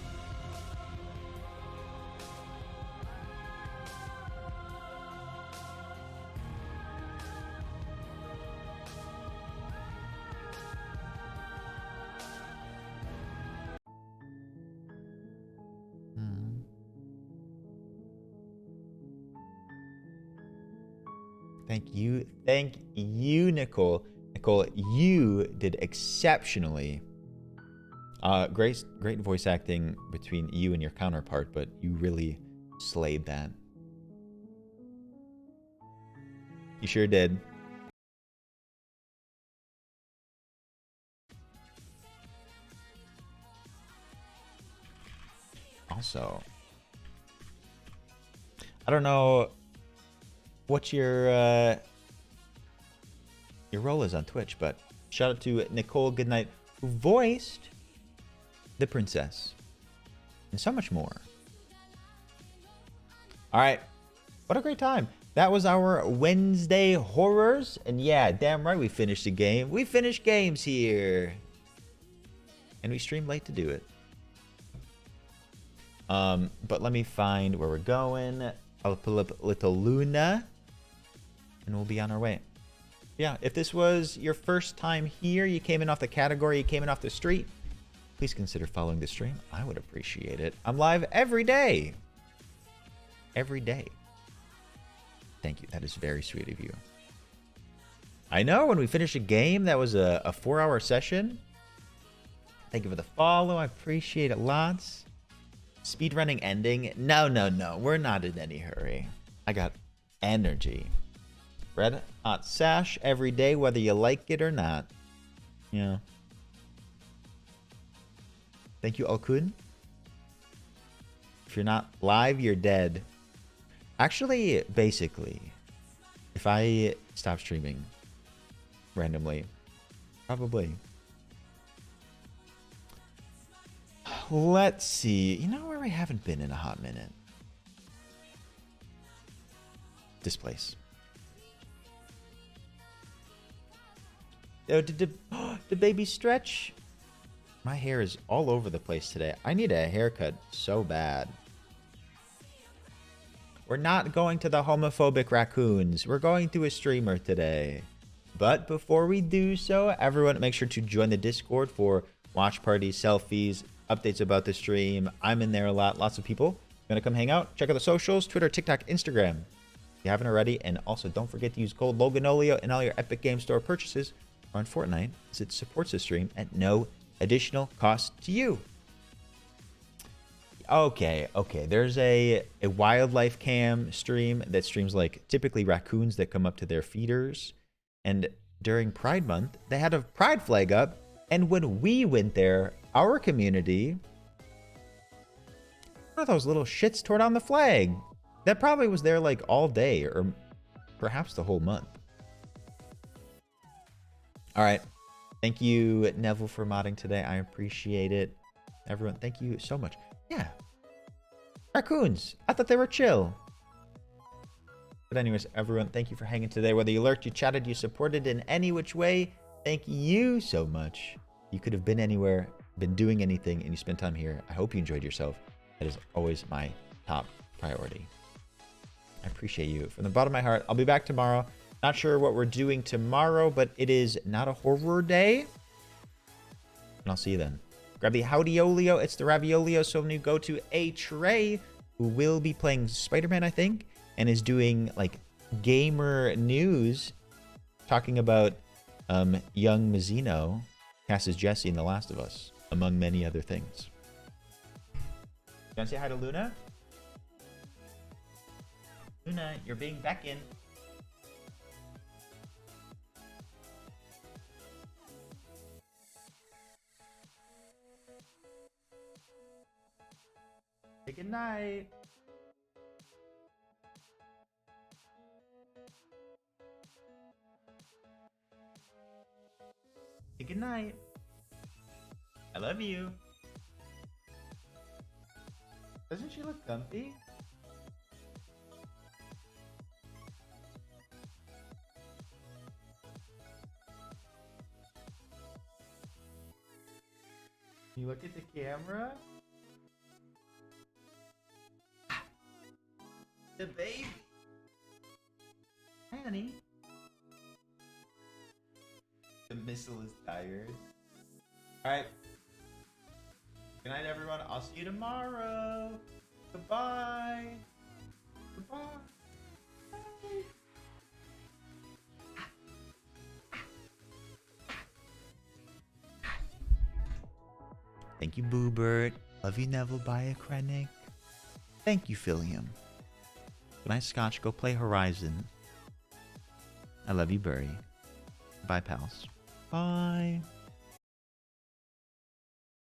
Thank you, Nicole. Nicole, you did exceptionally. Great voice acting between you and your counterpart, but you really slayed that. You sure did. Also, I don't know what your role is on Twitch, but shout out to Nicole Goodnight, who voiced the princess and so much more. All right, what a great time. That was our Wednesday horrors, and yeah, damn right we finished the game. We finished games here, and we streamed late to do it. But let me find where we're going. I'll pull up Little Luna, and we'll be on our way. Yeah, if this was your first time here, you came in off the category, you came in off the street, please consider following the stream. I would appreciate it. I'm live every day. Every day. Thank you. That is very sweet of you. I know, when we finish a game, that was a 4-hour session. Thank you for the follow. I appreciate it lots. Speedrunning ending. No. We're not in any hurry. I got energy. Red hot sash every day, whether you like it or not. Yeah. Thank you, Alkun. If you're not live, you're dead. Actually, basically, if I stop streaming randomly, probably. Let's see. You know where we haven't been in a hot minute? This place. Oh, did the baby stretch? My hair is all over the place today. I need a haircut so bad. We're not going to the homophobic raccoons. We're going to a streamer today. But before we do so, everyone make sure to join the Discord for watch parties, selfies, updates about the stream. I'm in there a lot. Lots of people gonna come hang out. Check out the socials, Twitter, TikTok, Instagram. If you haven't already. And also don't forget to use code Loganolio in all your Epic Game Store purchases on Fortnite, as it supports the stream at no additional cost to you. Okay. There's a wildlife cam stream that streams like typically raccoons that come up to their feeders. And during Pride Month, they had a pride flag up. And when we went there, our community, one of those little shits tore down the flag. That probably was there like all day or perhaps the whole month. All right. Thank you, Neville, for modding today. I appreciate it. Everyone, thank you so much. Yeah. Raccoons. I thought they were chill. But anyways, everyone, thank you for hanging today. Whether you lurked, you chatted, you supported in any which way, thank you so much. You could have been anywhere, been doing anything, and you spent time here. I hope you enjoyed yourself. That is always my top priority. I appreciate you. From the bottom of my heart, I'll be back tomorrow. Not sure what we're doing tomorrow, but it is not a horror day. And I'll see you then. Grab the Howdyolio. It's the Raviolio. So when you go to a Trey, who will be playing Spider-Man, I think, and is doing like gamer news, talking about young Mazzino cast as Jesse in The Last of Us, among many other things. You want to say hi to Luna? Luna, you're being beckoned. Say good night. Say good night. I love you. Doesn't she look comfy? You look at the camera? The baby. Hi, honey. The missile is tired. Alright. Good night, everyone. I'll see you tomorrow. Goodbye. Goodbye. Bye. Thank you, Boobert. Love you, Neville. Bye, Krennic. Thank you, Philium. Good night, Scotch. Go play Horizon. I love you, Burry. Bye, pals. Bye.